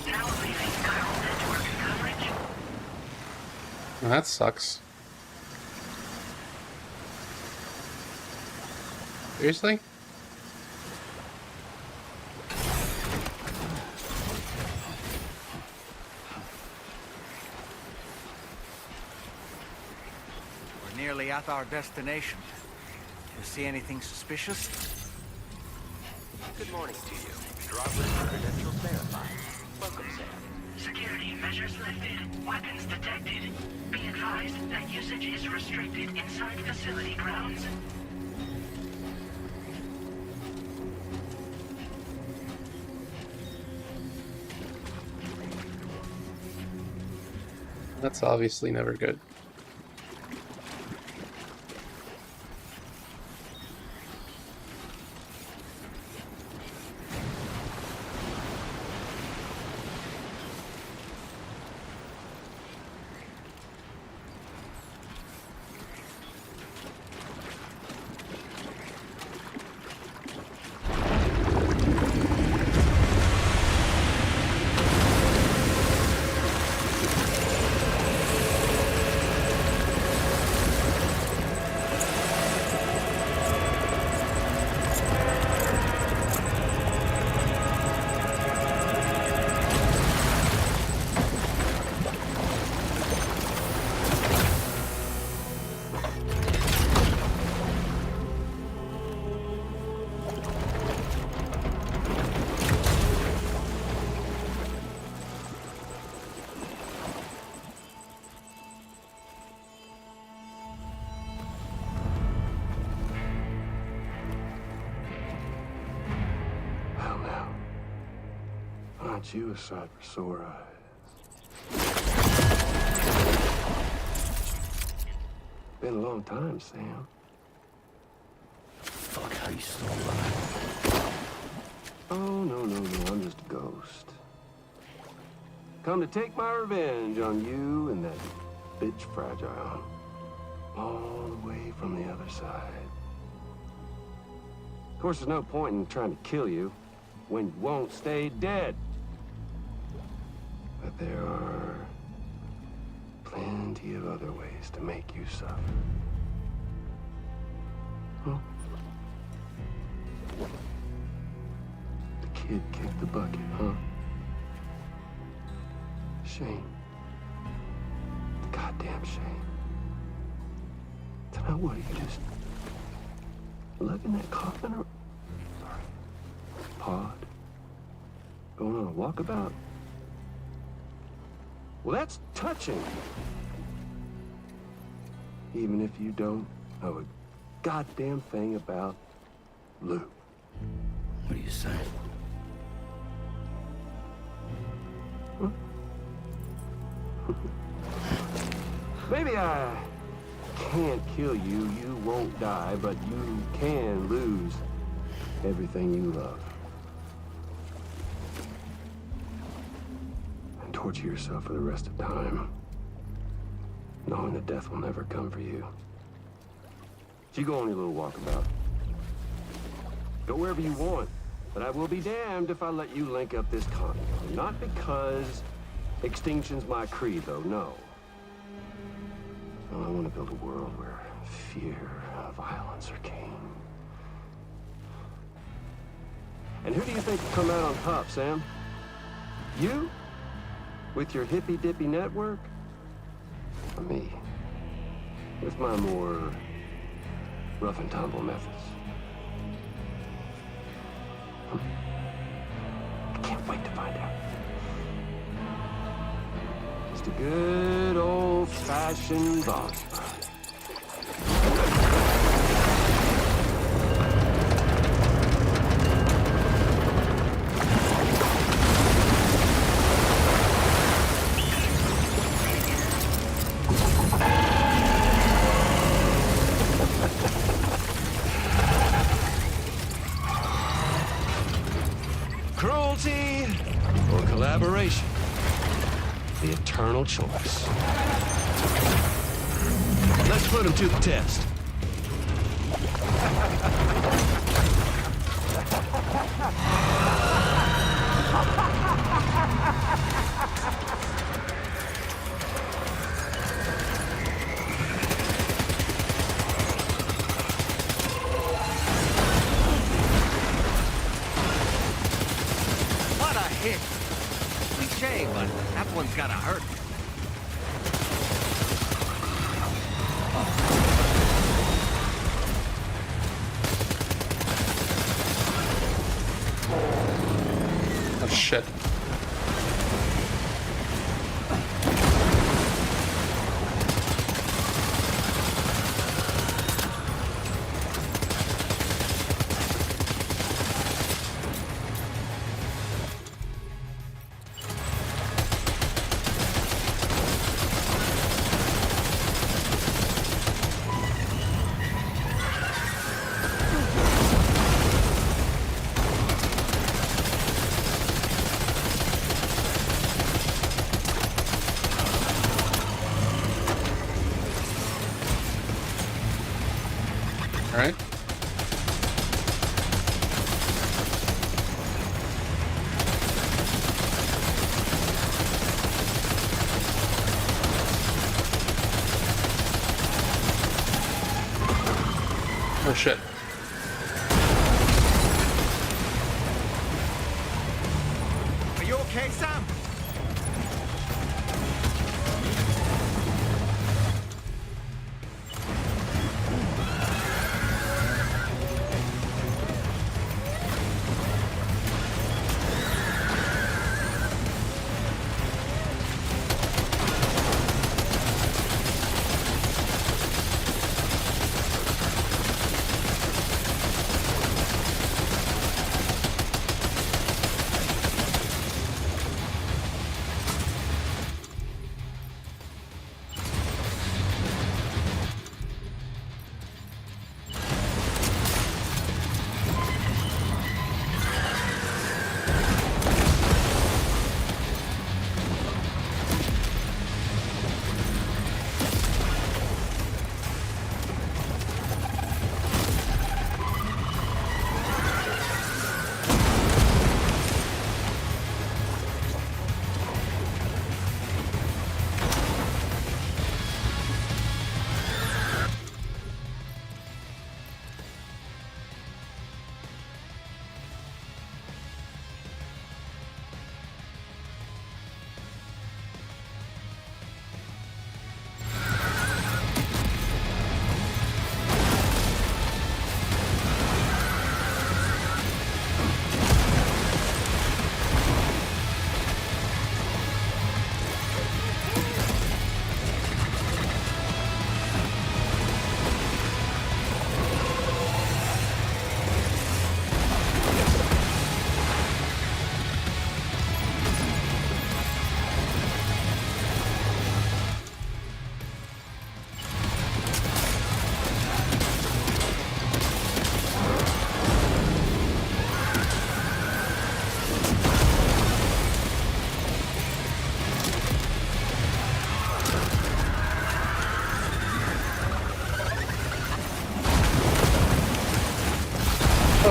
Now leaving chiral network coverage. Well, that sucks. Seriously? We're nearly at our destination. You see anything suspicious? Good morning to you. Drawbridge credentials verified. Welcome, Sam. Security measures lifted. Weapons detected. Be advised that usage is restricted inside facility grounds. That's obviously never good. get you a sight for sore eyes. Been a long time, Sam. Fuck, how you still alive? Oh, no, I'm just a ghost. Come to take my revenge on you and that bitch Fragile. All the way from the other side. Of course, there's no point in trying to kill you when you won't stay dead. But there are plenty of other ways to make you suffer. Huh? The kid kicked the bucket, huh? Shame. Goddamn shame. Tonight, what, you just lug in that coffin or... Sorry. Pod? Going on a walkabout? Well, that's touching. Even if you don't know a goddamn thing about Lou. What are you saying? Huh? Maybe I can't kill you, you won't die, but you can lose everything you love. And torture yourself for the rest of time, knowing that death will never come for you. So you go on your little walkabout. Go wherever you want, but I will be damned if I let you link up this continent. Not because extinction's my creed, though, no. No, I want to build a world where fear and violence are king. And who do you think will come out on top, Sam? You? With your hippy-dippy network? Or me? With my more rough and tumble methods? I can't wait to find out. Just a good old-fashioned boss fight. Cruelty or collaboration? The eternal choice. Let's put him to the test. What a hit! Cliche, but that one's gotta hurt. Oh shit. All right. Oh shit. Are you okay, Sam?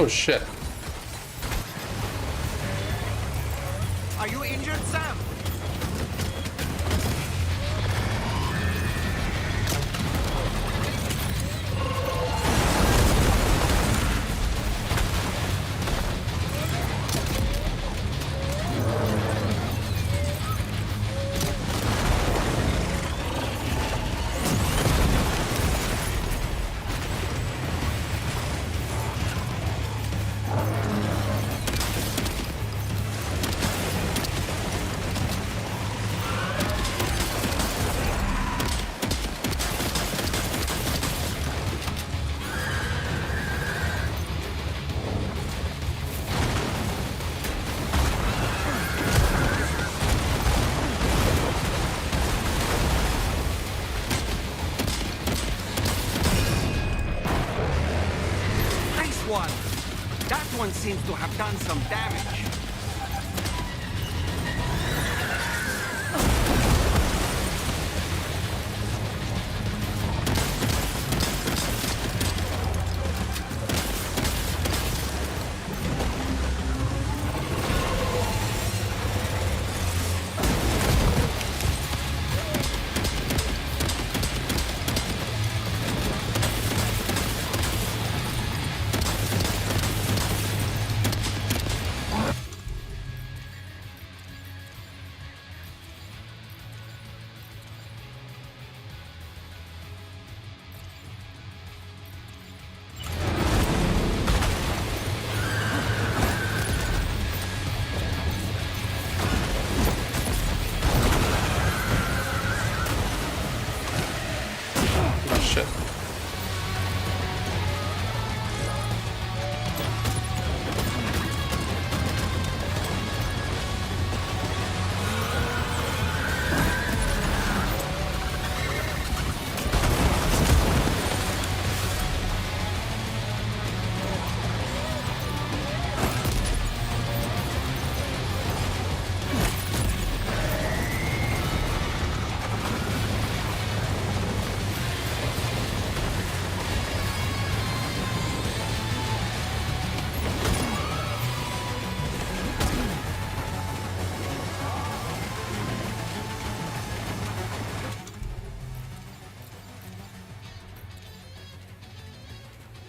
Oh shit. Are you injured, Sam? That one seems to have done some damage. Shit.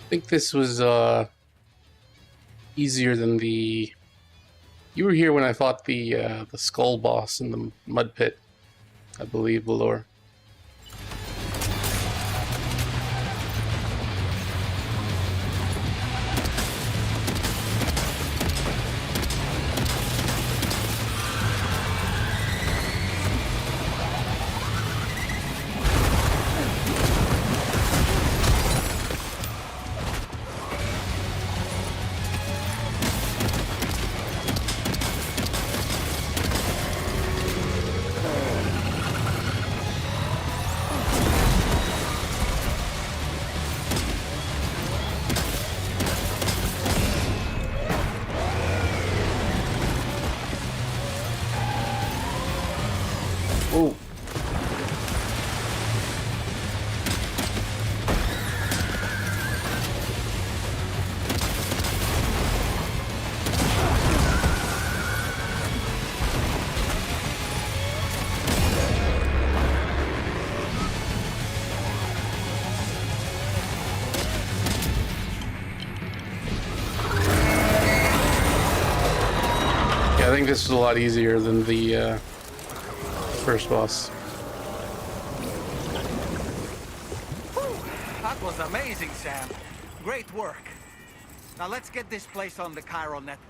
I think this was easier than the. You were here when I fought the skull boss in the mud pit, I believe, Valor. Oh. Yeah, I think this is a lot easier than the first boss. That was amazing, Sam. Great work. Now let's get this place on the Cairo network.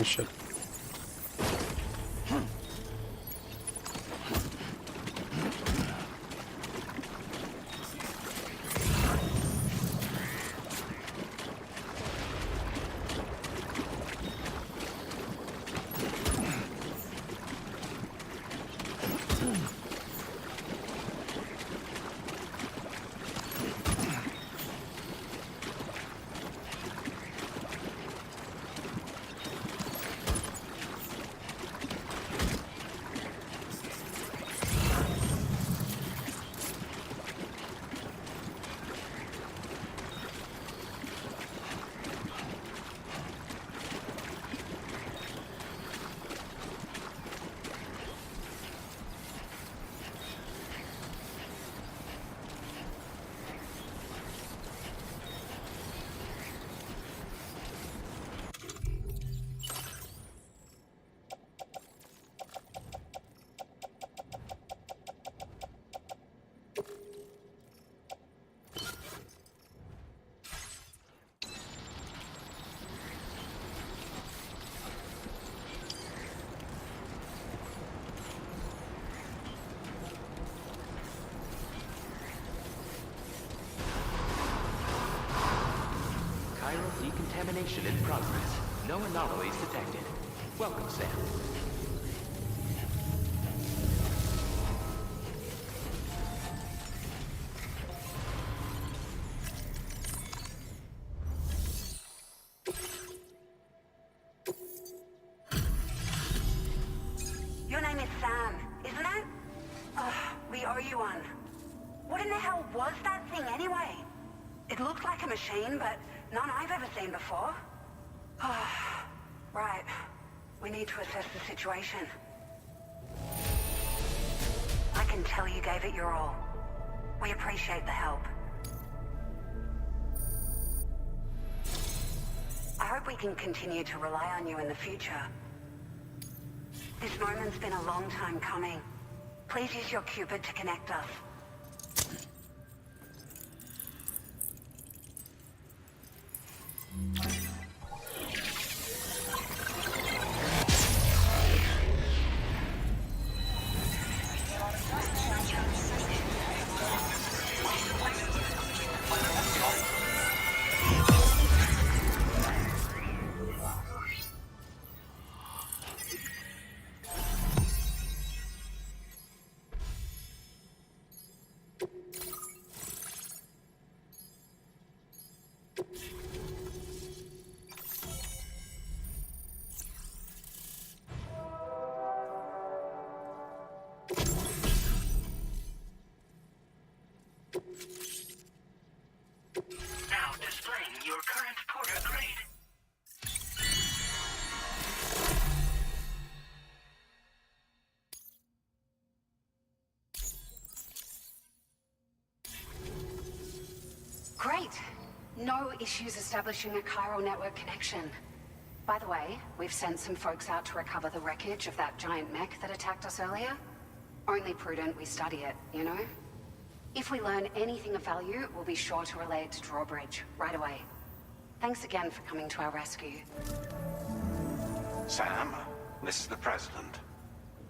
Oh shit. Chiral decontamination in progress. No anomalies detected. Welcome, Sam. Your name is Sam, isn't it? We owe you one. What in the hell was that thing anyway? It looked like a machine, but none I've ever seen before. Right. We need to assess the situation. I can tell you gave it your all. We appreciate the help. I hope we can continue to rely on you in the future. This moment's been a long time coming. Please use your Cupid to connect us. Now displaying your current porter grade. Great. No issues establishing a chiral network connection. By the way, we've sent some folks out to recover the wreckage of that giant mech that attacked us earlier. Only prudent we study it, you know? If we learn anything of value, we'll be sure to relay it to Drawbridge right away. Thanks again for coming to our rescue. Sam, this is the President.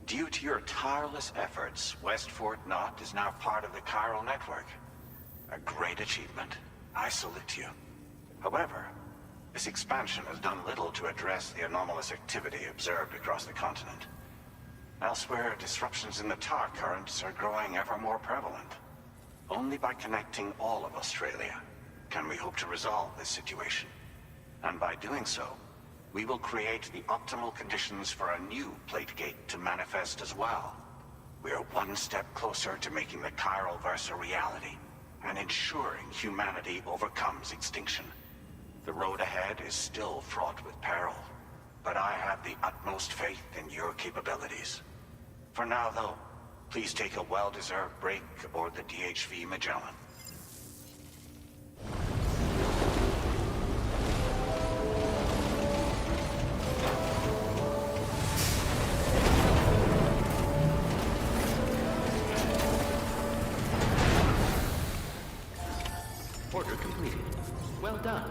Due to your tireless efforts, West Fort Knot is now part of the chiral network. A great achievement. I salute you. However, this expansion has done little to address the anomalous activity observed across the continent. Elsewhere, disruptions in the tar currents are growing ever more prevalent. Only by connecting all of Australia can we hope to resolve this situation. And by doing so, we will create the optimal conditions for a new Plategate to manifest as well. We are one step closer to making the chiral verse a reality, and ensuring humanity overcomes extinction. The road ahead is still fraught with peril, but I have the utmost faith in your capabilities. For now, though, please take a well-deserved break aboard the DHV Magellan. Order completed. Well done.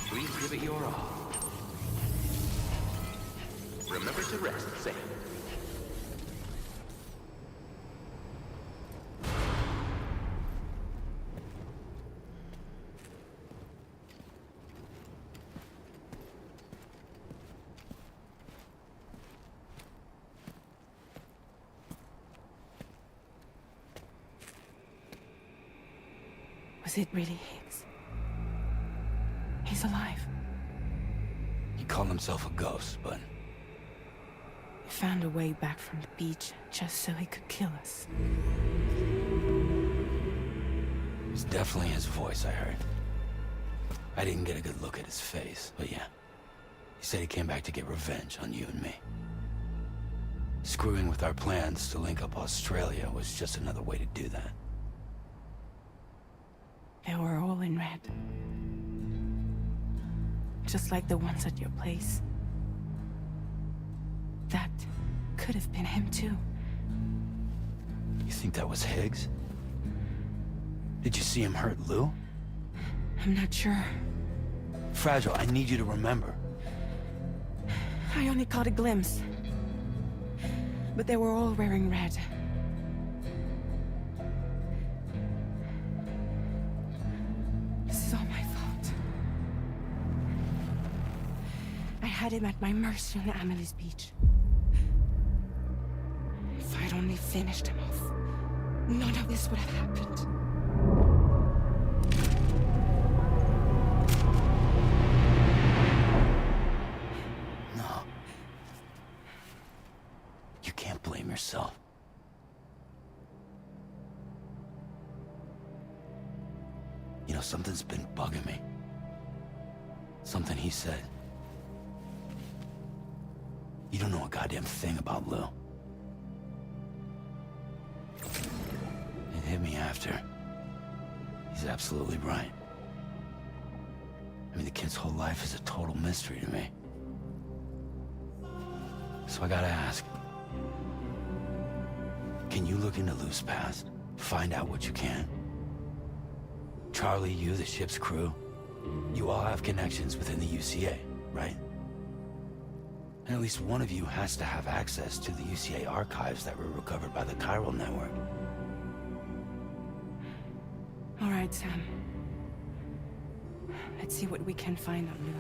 Please give it your all. Remember to rest, Sam. Was it really Higgs? He's alive. He called himself a ghost, but He found a way back from the beach just so he could kill us. it's definitely his voice I heard. I didn't get a good look at his face, but yeah. He said he came back to get revenge on you and me. Screwing with our plans to link up Australia was just another way to do that. They were all in red. Just like the ones at your place. That could have been him too. You think that was Higgs? Did you see him hurt Lou? I'm not sure. Fragile, I need you to remember. I only caught a glimpse. But they were all wearing red. This is all my fault. I had him at my mercy on Amelie's beach. If I'd only finished him off, none of this would have happened. No. You can't blame yourself. You know, something's been bugging me. Something he said. You don't know a goddamn thing about Lou. It hit me after. He's absolutely right. I mean, the kid's whole life is a total mystery to me. So I gotta ask. Can you look into Lou's past? Find out what you can? Charlie, you, the ship's crew, you all have connections within the UCA, right? And at least one of you has to have access to the UCA archives that were recovered by the Chiral Network. All right, Sam. Let's see what we can find on Lou.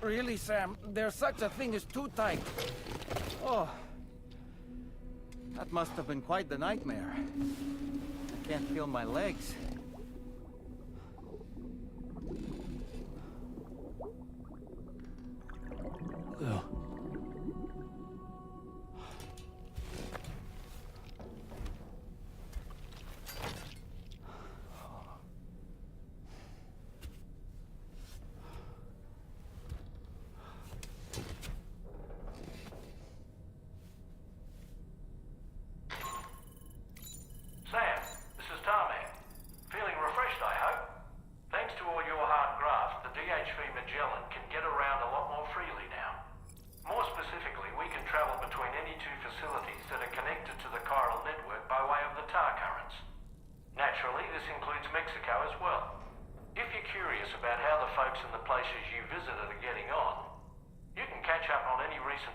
Really, Sam? There's such a thing as too tight. Oh. That must have been quite the nightmare. I can't feel my legs. Lou. Sam, this is Tom here.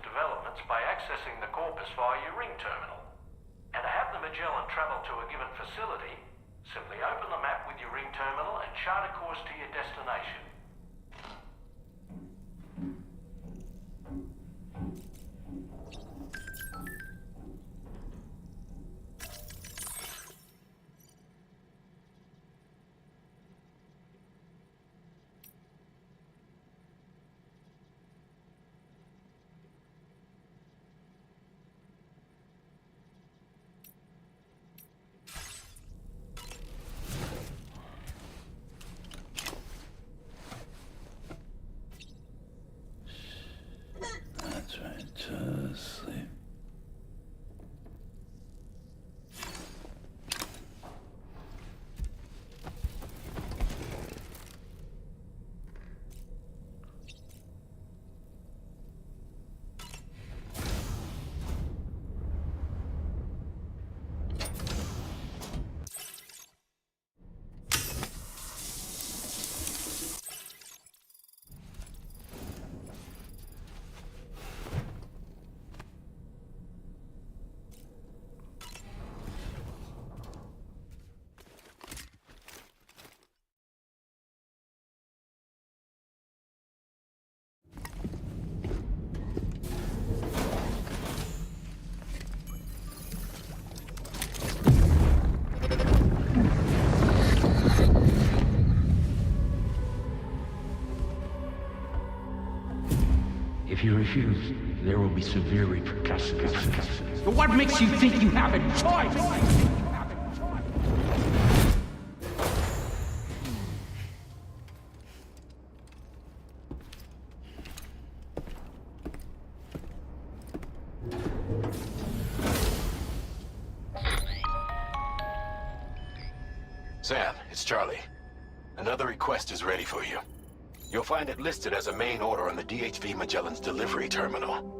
developments by accessing the corpus via your ring terminal. And to have the Magellan travel to a given facility, simply open the map with your ring terminal and chart a course to your destination. That's right, just sleep. If you refuse, there will be severe repercussions. But what makes you think you have a choice? Sam, it's Charlie. Another request is ready for you. You'll find it listed as a main order on the DHV Magellan's delivery terminal.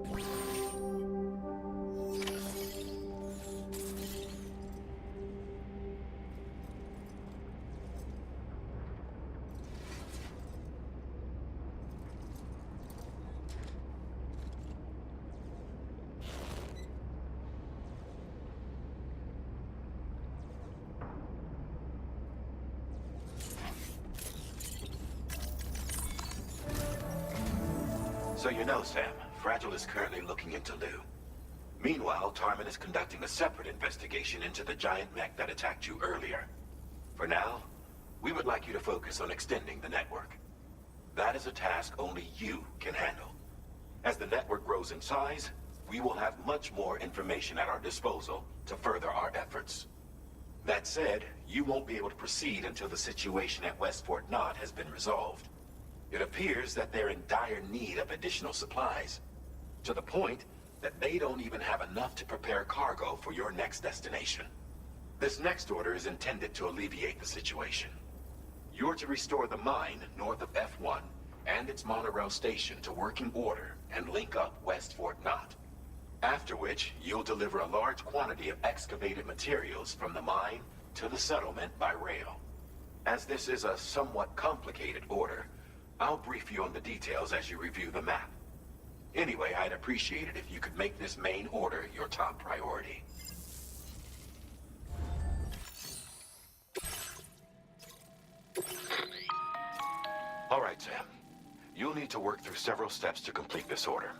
So you know, Sam, Fragile is currently looking into Lou. Meanwhile, Tarman is conducting a separate investigation into the giant mech that attacked you earlier. For now, we would like you to focus on extending the network. That is a task only you can handle. As the network grows in size, we will have much more information at our disposal to further our efforts. That said, you won't be able to proceed until the situation at West Fort Knott has been resolved. It appears that they're in dire need of additional supplies, to the point that they don't even have enough to prepare cargo for your next destination. This next order is intended to alleviate the situation. You're to restore the mine north of F1 and its monorail station to working order and link up West Fort Knott. After which, you'll deliver a large quantity of excavated materials from the mine to the settlement by rail. As this is a somewhat complicated order, I'll brief you on the details as you review the map. Anyway, I'd appreciate it if you could make this main order your top priority. All right, Sam. You'll need to work through several steps to complete this order.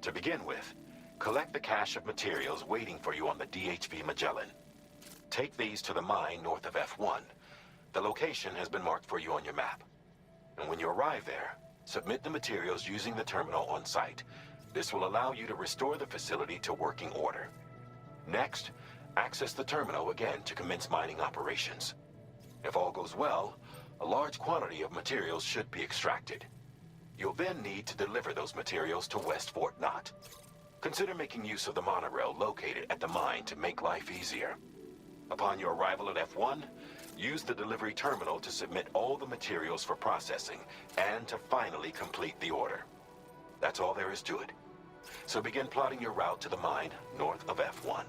To begin with, collect the cache of materials waiting for you on the DHV Magellan. Take these to the mine north of F1. The location has been marked for you on your map. And when you arrive there, submit the materials using the terminal on site. This will allow you to restore the facility to working order. Next, access the terminal again to commence mining operations. If all goes well, a large quantity of materials should be extracted. You'll then need to deliver those materials to West Fort Knott. Consider making use of the monorail located at the mine to make life easier. Upon your arrival at F1, use the delivery terminal to submit all the materials for processing and to finally complete the order. That's all there is to it. So begin plotting your route to the mine north of F1.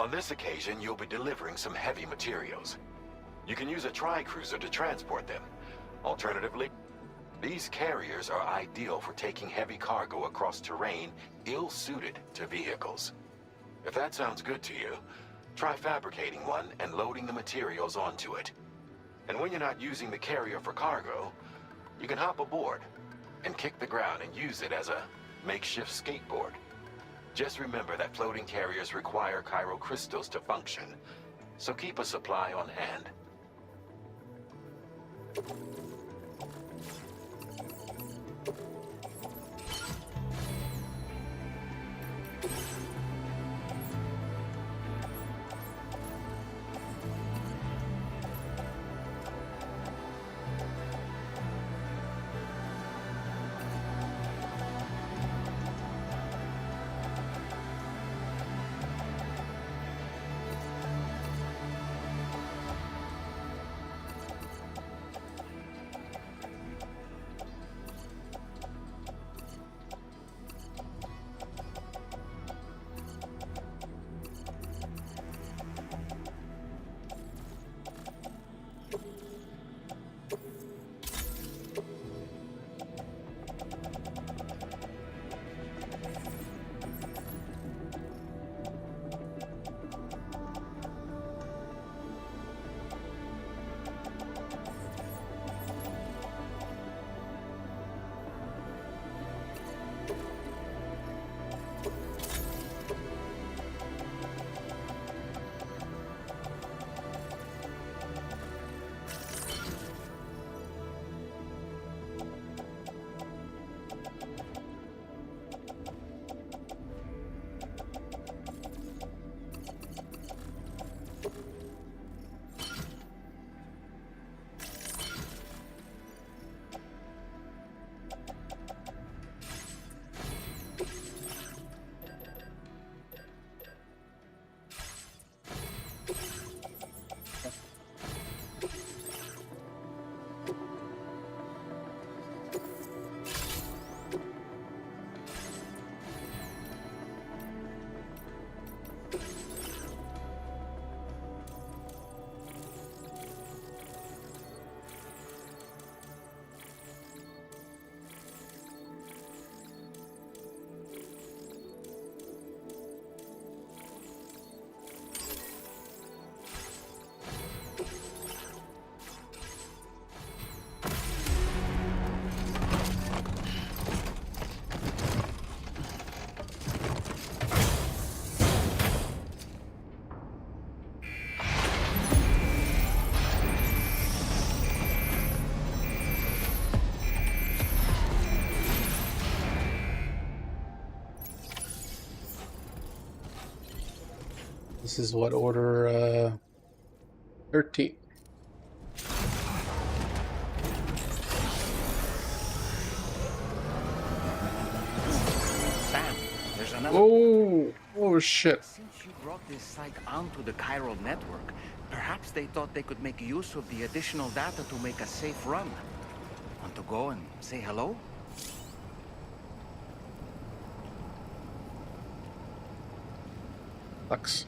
On this occasion, you'll be delivering some heavy materials. You can use a tri-cruiser to transport them. Alternatively, these carriers are ideal for taking heavy cargo across terrain ill-suited to vehicles. If that sounds good to you, try fabricating one and loading the materials onto it. And when you're not using the carrier for cargo, you can hop aboard and kick the ground and use it as a makeshift skateboard. Just remember that floating carriers require chiral crystals to function, so keep a supply on hand. This is what, order 13. Sam, there's another. Oh shit. Since you brought this site onto the chiral network, perhaps they thought they could make use of the additional data to make a safe run. Want to go and say hello? Lux.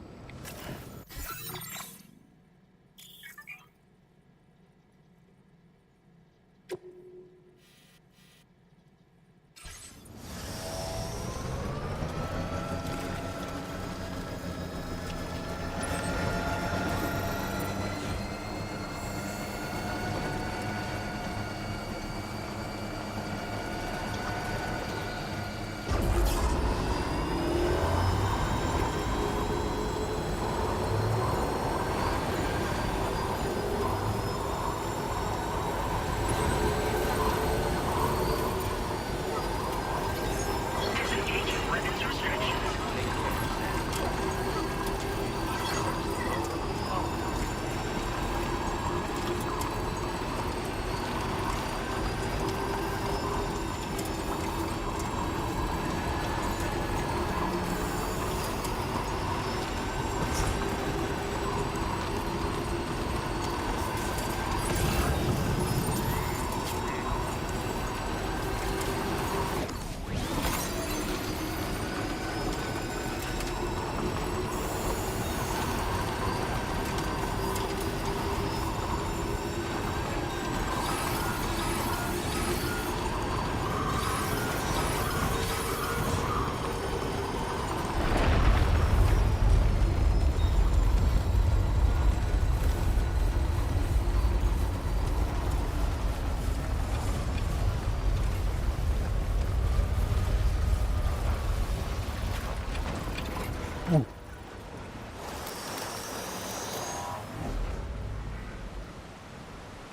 That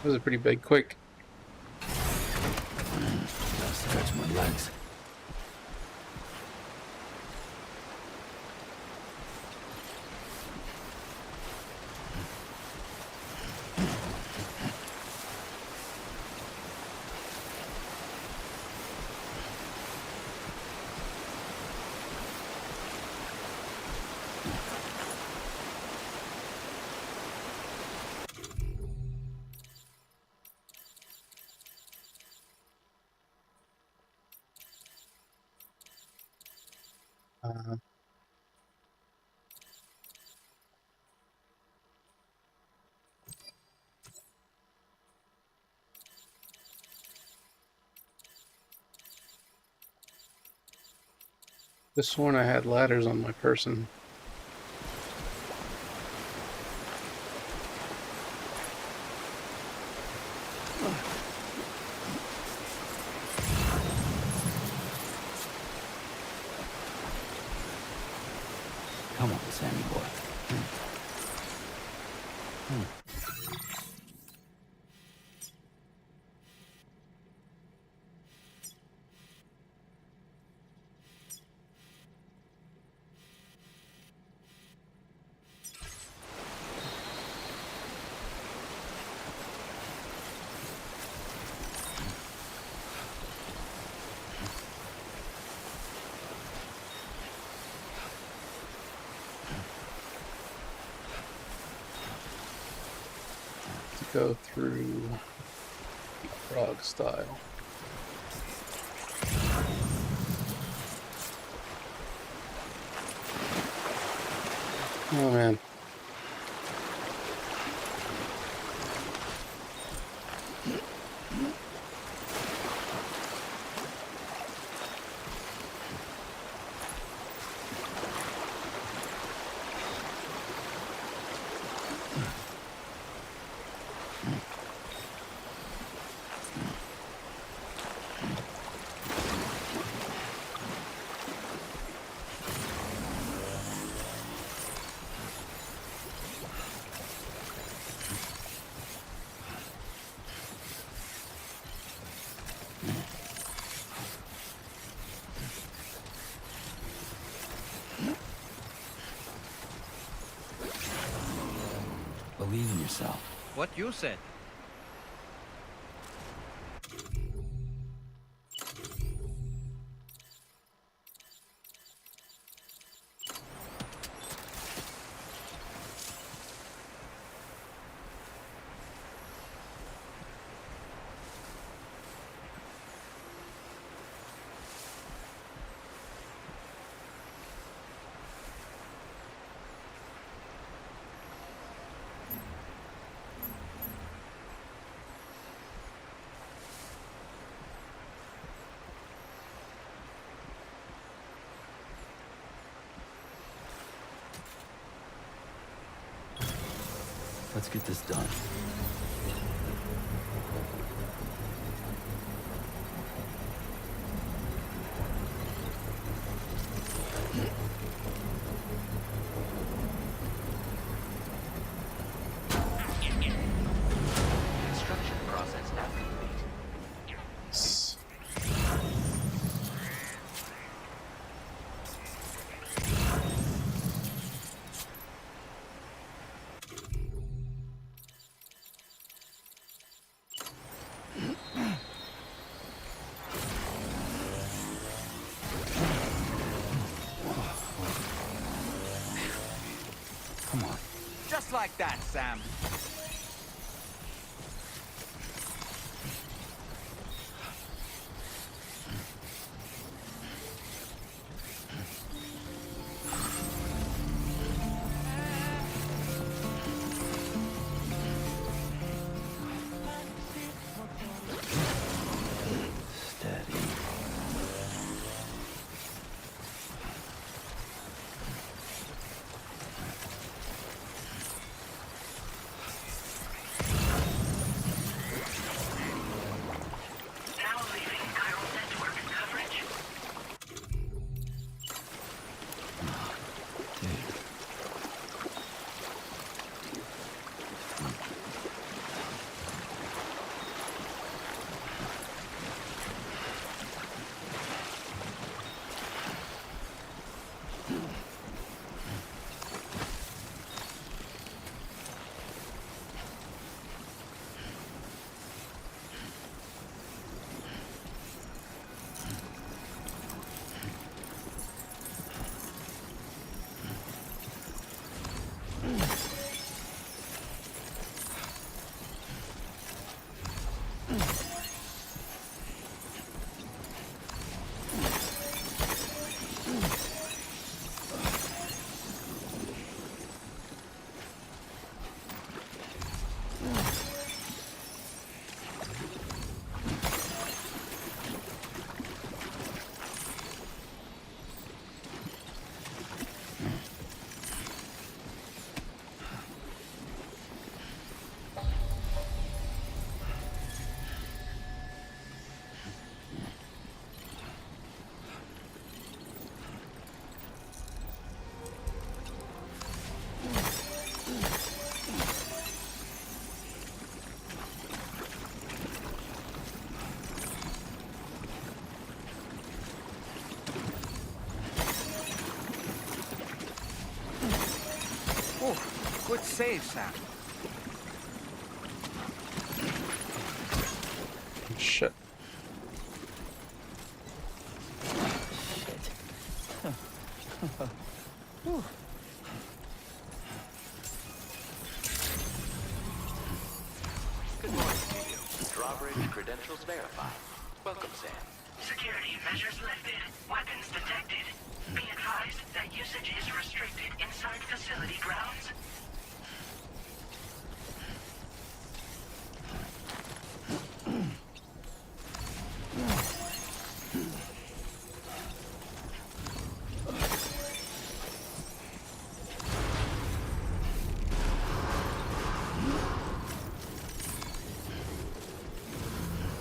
was a pretty big quick. Gotta stretch my legs. This one I had ladders on my person. Come on, Sammy boy. Go through frog style. Oh man. Believe in yourself. What you said. Let's get this done. Construction process now complete. Come on. Just like that, Sam. Steady. Good save, Sam. Shit. Good morning to you. Drawbridge credentials verified. Welcome, Sam. Security measures lifted. Weapons detected. Be advised that usage is restricted inside facility grounds.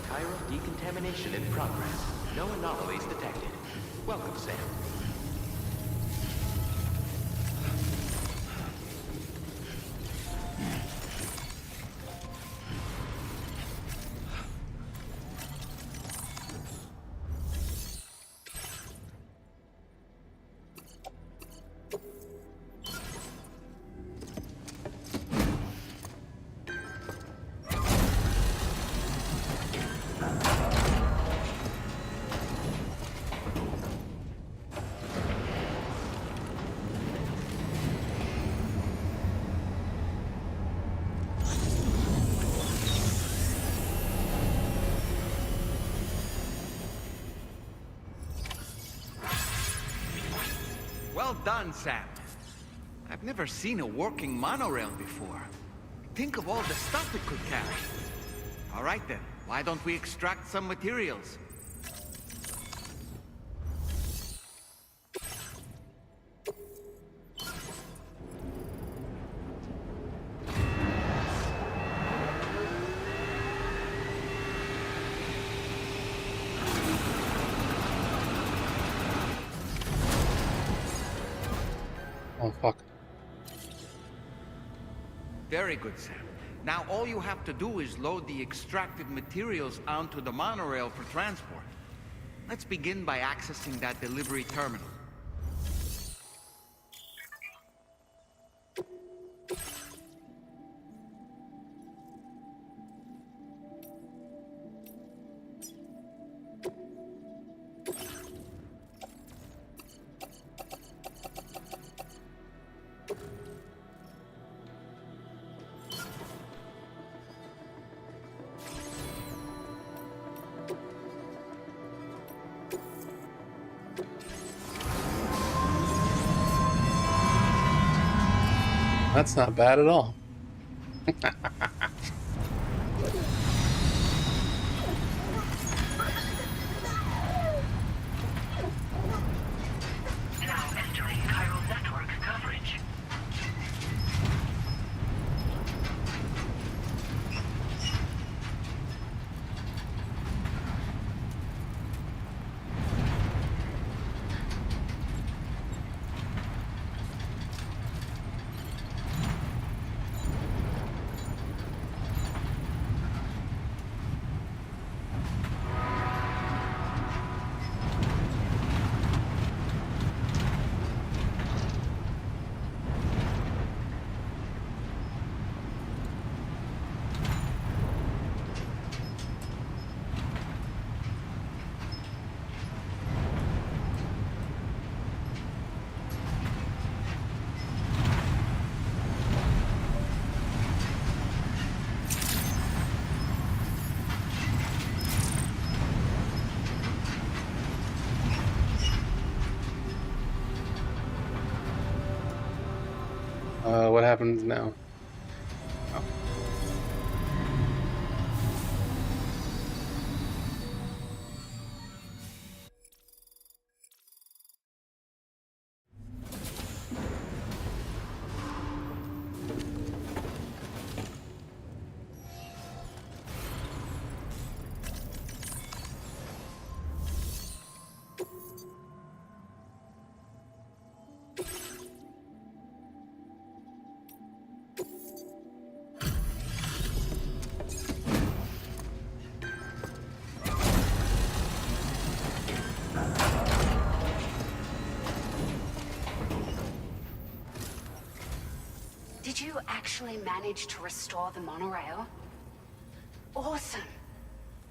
Chiral decontamination in progress. No anomalies detected. Welcome, Sam. Well done, Sam. I've never seen a working monorail before. Think of all the stuff it could carry. All right then, why don't we extract some materials? Oh, fuck. Very good, Sam. Now all you have to do is load the extracted materials onto the monorail for transport. Let's begin by accessing that delivery terminal. That's not bad at all. Now entering chiral network coverage. What happens now? Oh. Did you actually manage to restore the monorail? Awesome.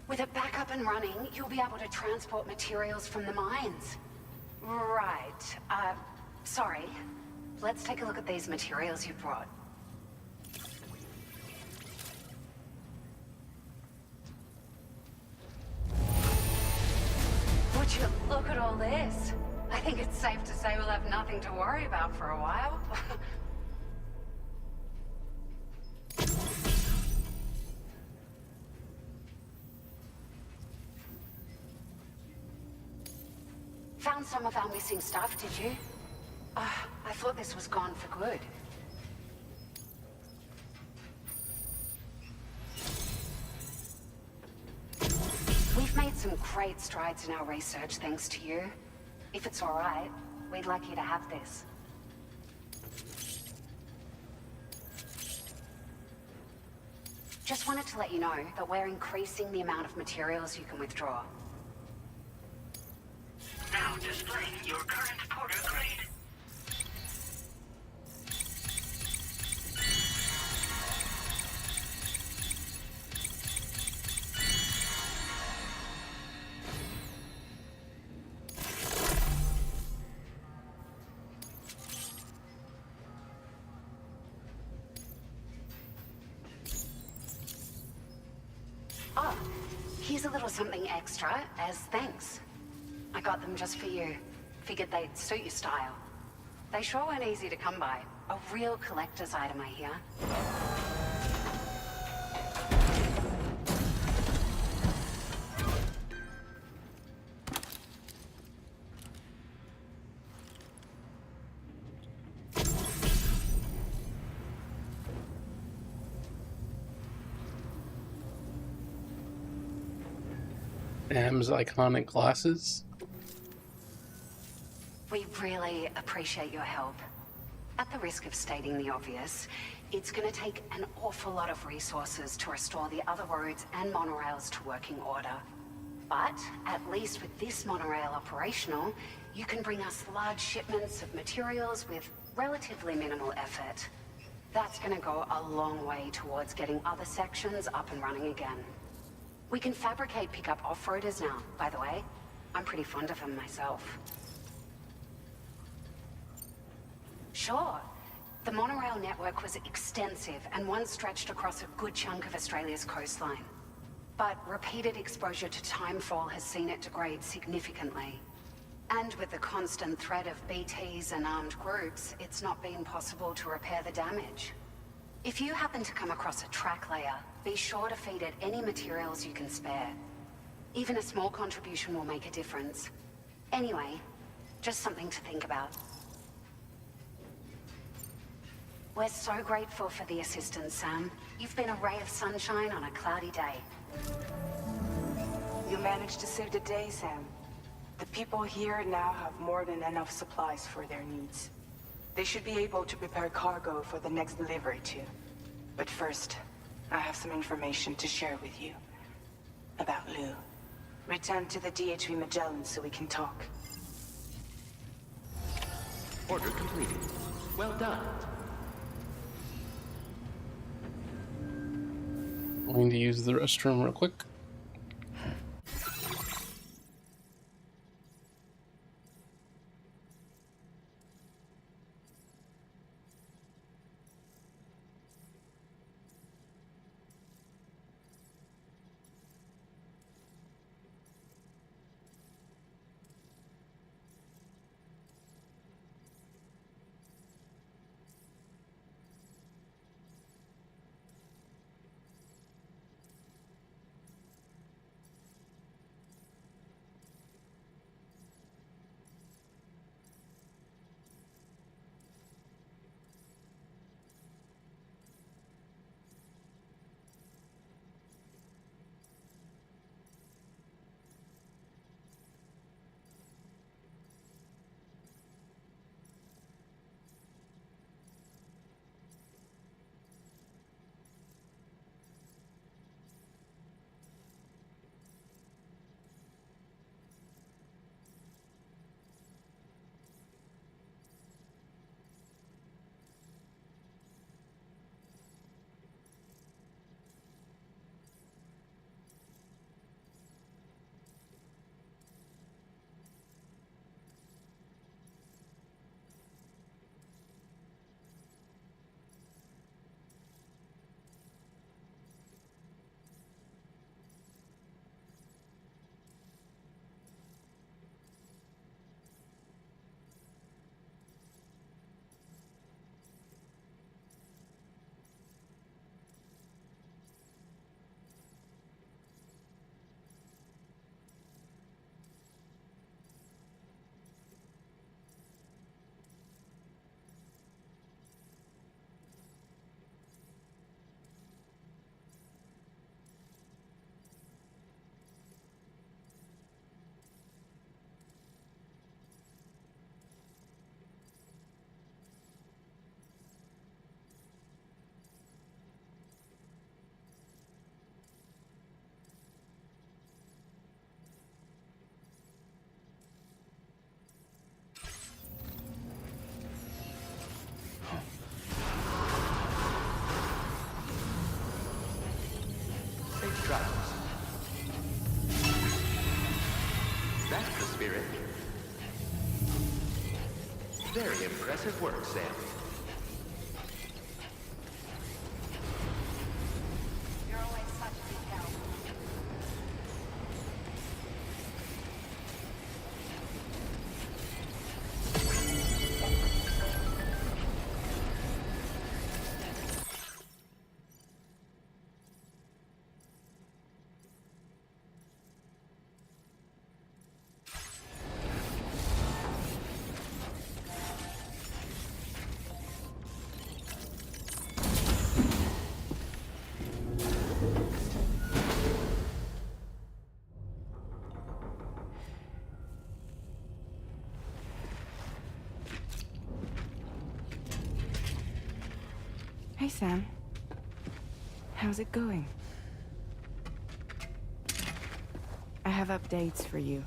With it back up and running, you'll be able to transport materials from the mines. Right. Sorry. Let's take a look at these materials you brought. Would you look at all this? I think it's safe to say we'll have nothing to worry about for a while. Found some of our missing stuff, did you? I thought this was gone for good. We've made some great strides in our research thanks to you. If it's all right, we'd like you to have this. Just wanted to let you know that we're increasing the amount of materials you can withdraw. Now displaying your current porter grade. Oh, here's a little something extra as thanks. I got them just for you. Figured they'd suit your style. They sure weren't easy to come by. A real collector's item, I hear. Am's iconic glasses. We really appreciate your help. At the risk of stating the obvious, it's going to take an awful lot of resources to restore the other roads and monorails to working order. But at least with this monorail operational, you can bring us large shipments of materials with relatively minimal effort. That's going to go a long way towards getting other sections up and running again. We can fabricate pickup off-roaders now, by the way. I'm pretty fond of them myself. Sure. The monorail network was extensive and once stretched across a good chunk of Australia's coastline. But repeated exposure to timefall has seen it degrade significantly. And with the constant threat of BTs and armed groups, it's not been possible to repair the damage. If you happen to come across a track layer, be sure to feed it any materials you can spare. Even a small contribution will make a difference. Anyway, just something to think about. We're so grateful for the assistance, Sam. You've been a ray of sunshine on a cloudy day. You managed to save the day, Sam. The people here now have more than enough supplies for their needs. They should be able to prepare cargo for the next delivery too. But first, I have some information to share with you. About Lou. Return to the DHV Magellan so we can talk. Order completed. Well done. Going to use the restroom real quick. work, Sam. You're always such a big help. Hey, Sam. How's it going? I have updates for you,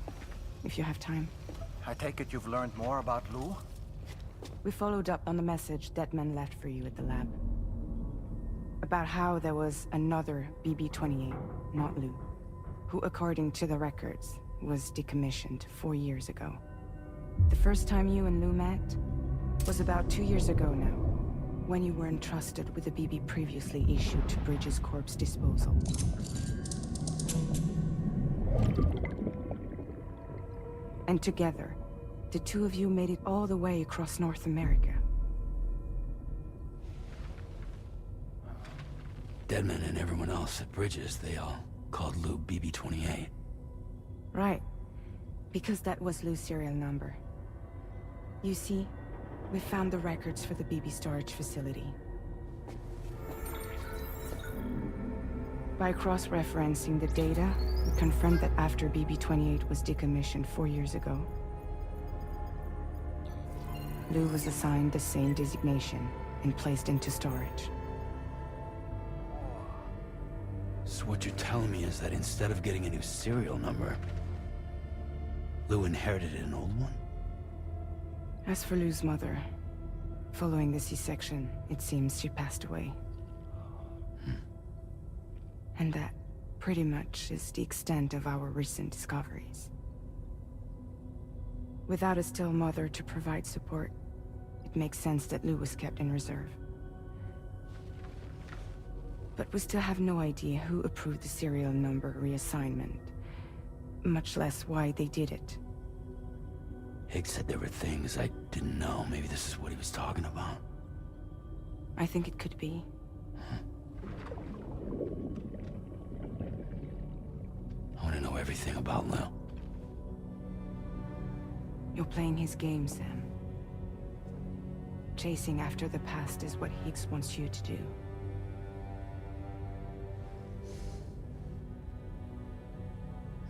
if you have time. I take it you've learned more about Lou? We followed up on the message Deadman left for you at the lab. About how there was another BB-28, not Lou, who, according to the records, was decommissioned 4 years ago. The first time you and Lou met was about 2 years ago now, when you were entrusted with the BB previously issued to Bridges Corp's disposal. And together, the two of you made it all the way across North America. Deadman and everyone else at Bridges, they all called Lou BB-28. Right. Because that was Lou's serial number. You see, we found the records for the BB storage facility. By cross-referencing the data, we confirmed that after BB-28 was decommissioned 4 years ago, Lou was assigned the same designation and placed into storage. So what you're telling me is that instead of getting a new serial number, Lou inherited an old one? As for Lou's mother, following the C-section, it seems she passed away. And that, pretty much, is the extent of our recent discoveries. Without a still mother to provide support, it makes sense that Lou was kept in reserve. But we still have no idea who approved the serial number reassignment, much less why they did it. Higgs said there were things I didn't know. Maybe this is what he was talking about. I think it could be. I want to know everything about Lou. You're playing his game, Sam. Chasing after the past is what Higgs wants you to do.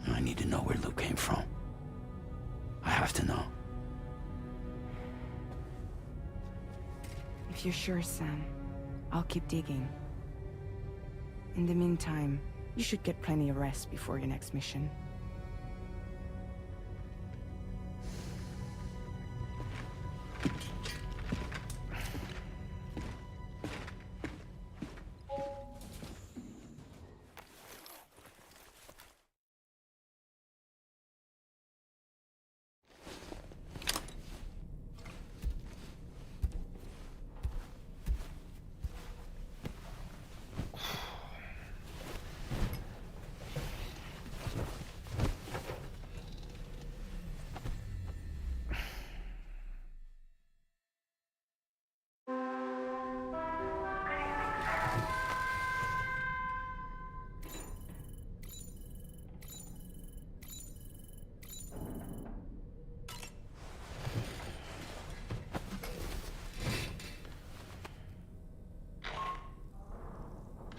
I need to know where Lou came from. I have to know. If you're sure, Sam, I'll keep digging. In the meantime, you should get plenty of rest before your next mission.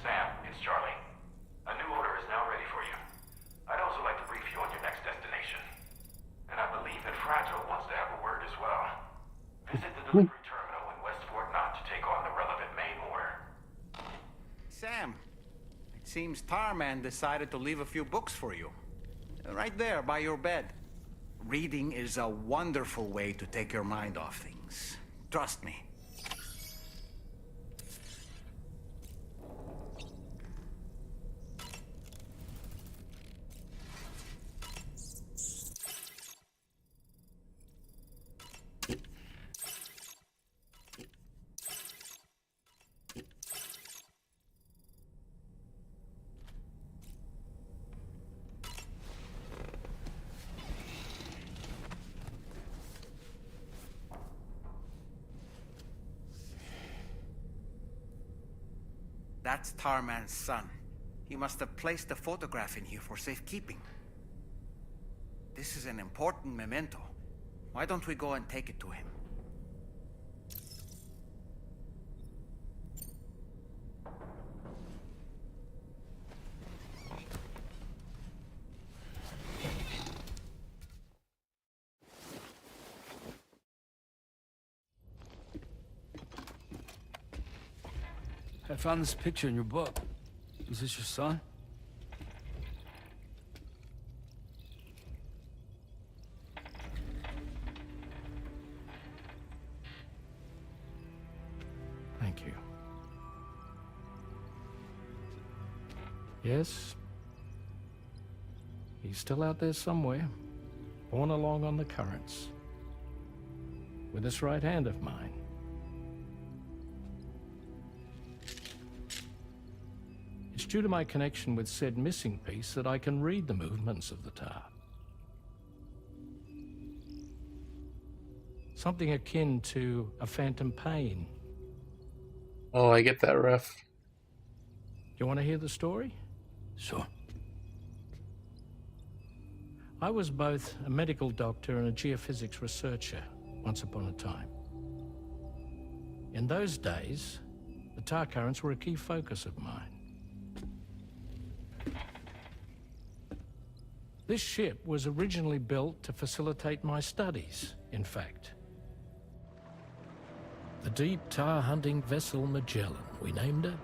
Sam, it's Charlie. A new order is now ready for you. I'd also like to brief you on your next destination. And I believe that Fragile wants to have a word as well. Visit the delivery terminal in West Fort Knott to take on the relevant main order. Sam, it seems Tarman decided to leave a few books for you. Right there, by your bed. Reading is a wonderful way to take your mind off things. Trust me. That's Tarman's son. He must have placed the photograph in here for safekeeping. This is an important memento. Why don't we go and take it to him? I found this picture in your book. Is this your son? Thank you. Yes. He's still out there somewhere, borne along on the currents. With this right hand of mine. It's due to my connection with said missing piece that I can read the movements of the tar. Something akin to a phantom pain. Oh, I get that ref. You want to hear the story? Sure. I was both a medical doctor and a geophysics researcher once upon a time. In those days, the tar currents were a key focus of mine. This ship was originally built to facilitate my studies, in fact. The deep tar hunting vessel Magellan, we named it.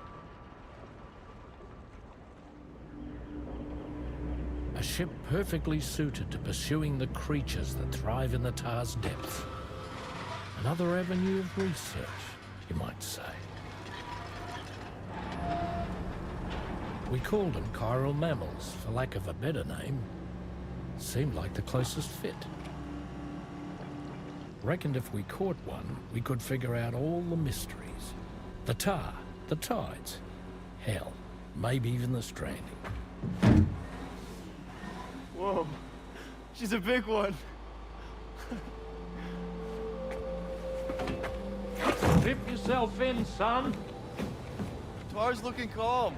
A ship perfectly suited to pursuing the creatures that thrive in the tar's depths. Another avenue of research, you might say. We called them chiral mammals, for lack of a better name. Seemed like the closest fit. Reckoned if we caught one, we could figure out all the mysteries. The tar, the tides, hell, maybe even the stranding. Whoa, she's a big one. Dip yourself in, son. Tar's looking calm.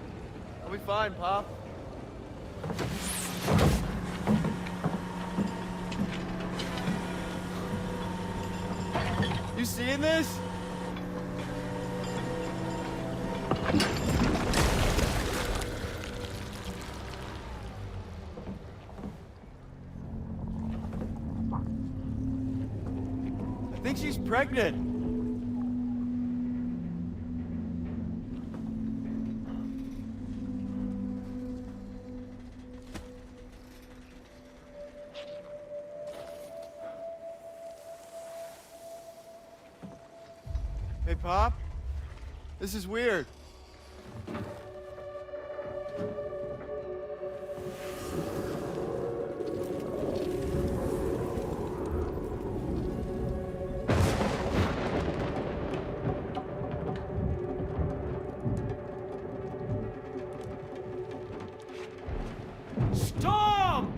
I'll be fine, Pop. You seeing this? I think she's pregnant. Hey, Pop. This is weird. Storm!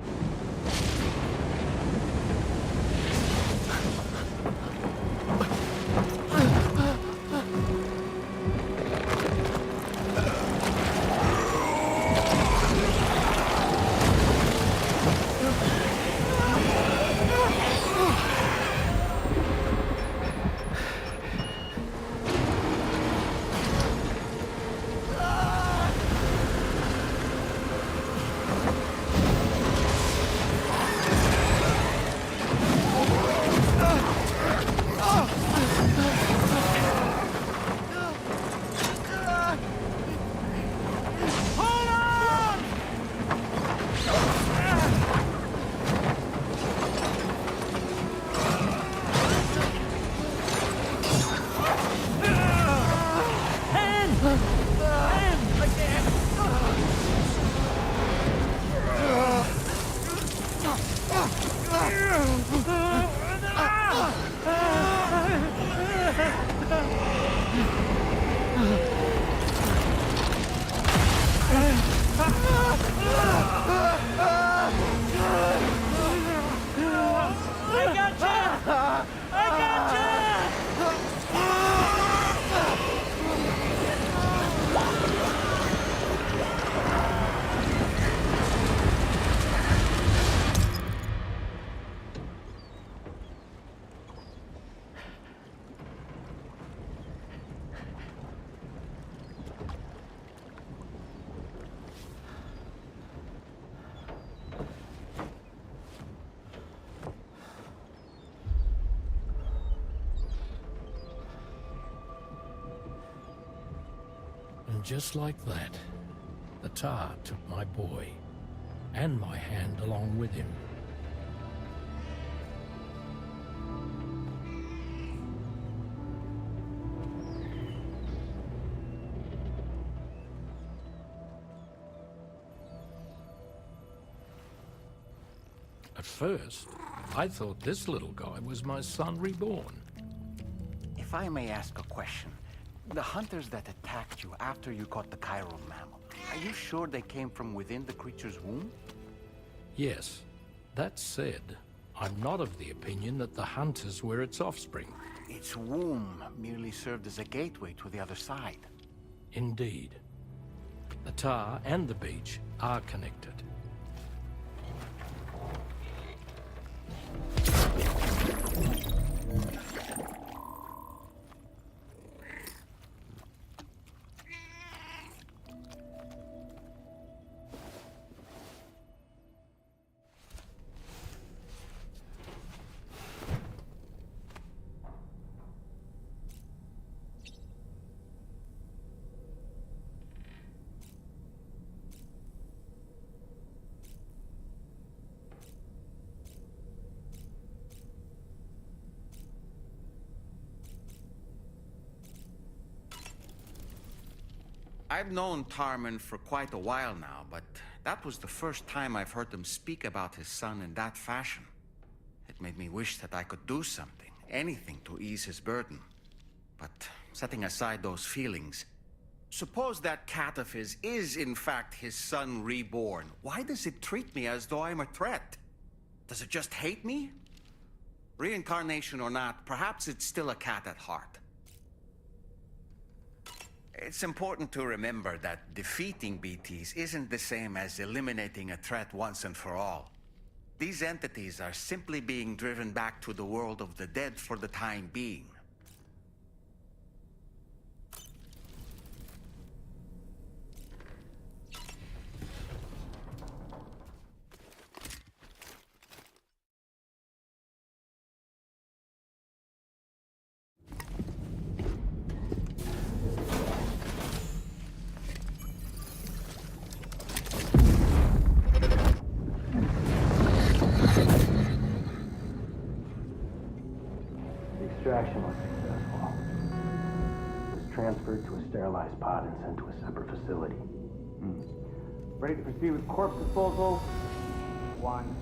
And just like that, the tar took my boy, and my hand along with him. At first, I thought this little guy was my son reborn. If I may ask a question, the hunters that attacked you after you caught the chiral mammal, are you sure they came from within the creature's womb? Yes. That said, I'm not of the opinion that the hunters were its offspring. Its womb merely served as a gateway to the other side. Indeed. The tar and the beach are connected. I've known Tarman for quite a while now, but that was the first time I've heard him speak about his son in that fashion. It made me wish that I could do something, anything to ease his burden. But setting aside those feelings, suppose that cat of his is in fact his son reborn. Why does it treat me as though I'm a threat? Does it just hate me? Reincarnation or not, perhaps it's still a cat at heart. It's important to remember that defeating BTs isn't the same as eliminating a threat once and for all. These entities are simply being driven back to the world of the dead for the time being. Extraction was successful. It was transferred to a sterilized pod and sent to a separate facility. Ready to proceed with corpse disposal? 1.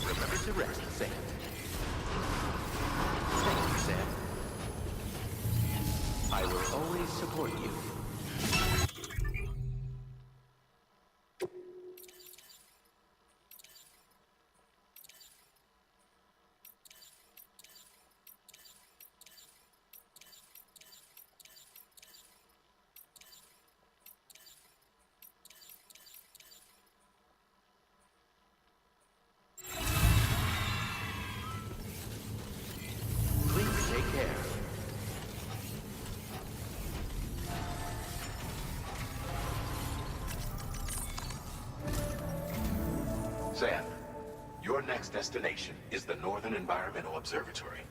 Remember to rest, Sam. Thank you, Sam. I will always support you. Please take care. Sam, your next destination is the Northern Environmental Observatory.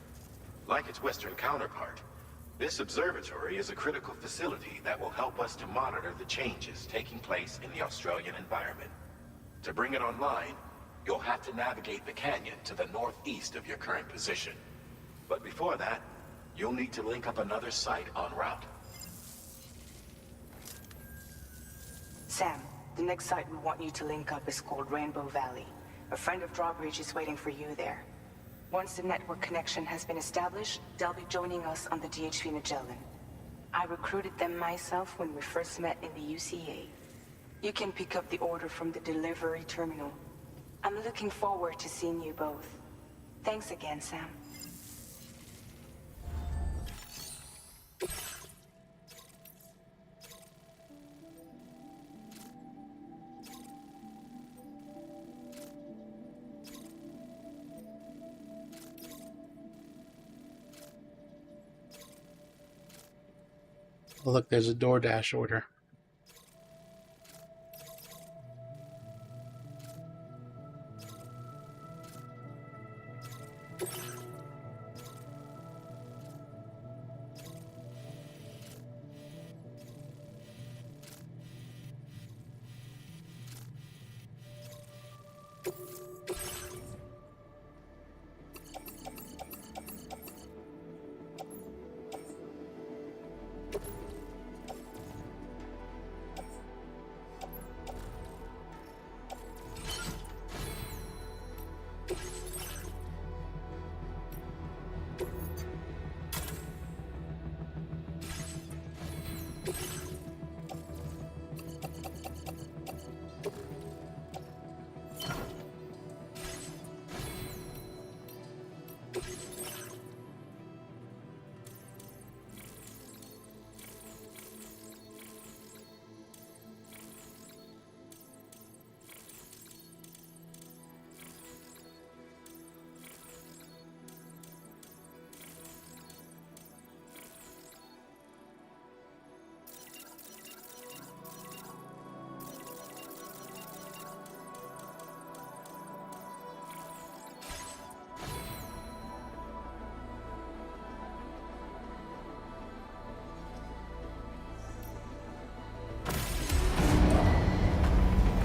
Like its Western counterpart, this observatory is a critical facility that will help us to monitor the changes taking place in the Australian environment. To bring it online, you'll have to navigate the canyon to the northeast of your current position. But before that, you'll need to link up another site en route. Sam, the next site we want you to link up is called Rainbow Valley. A friend of Drawbridge is waiting for you there. Once the network connection has been established, they'll be joining us on the DHV Magellan. I recruited them myself when we first met in the UCA. You can pick up the order from the delivery terminal. I'm looking forward to seeing you both. Thanks again, Sam. Oh, look, there's a DoorDash order.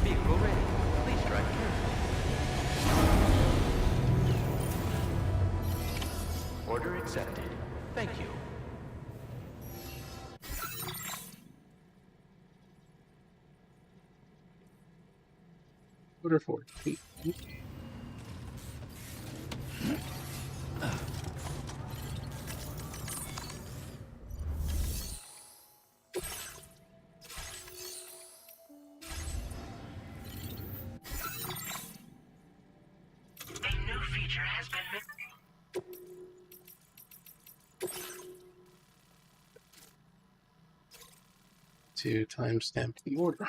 Vehicle ready. Please drive carefully. Order accepted. Thank you. Order for it. A new feature has been made. To timestamp the order.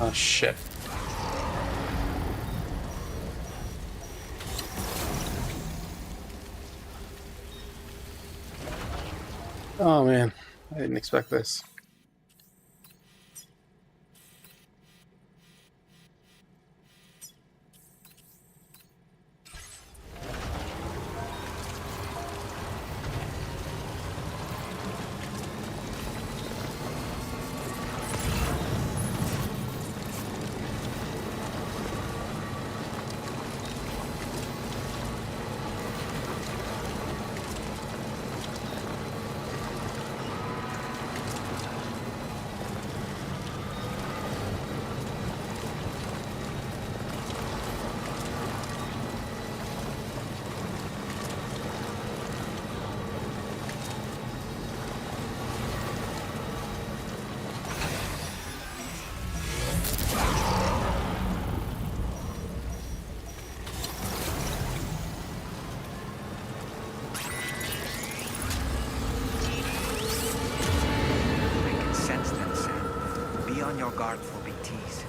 Oh shit. Oh man, I didn't expect this. on your guard for BTs.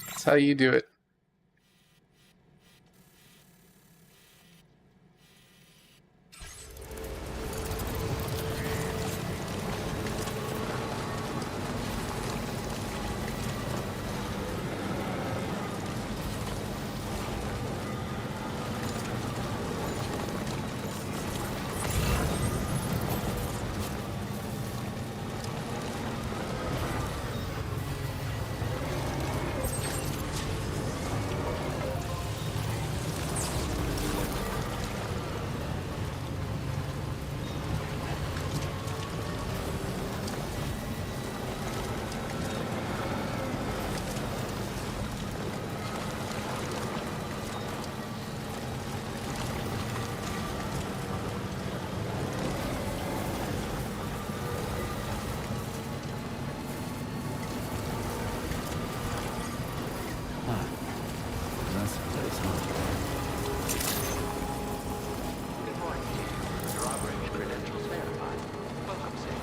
That's how you do it. That's the place, huh? Good morning. Drawbridge credentials verified. Welcome, Sam.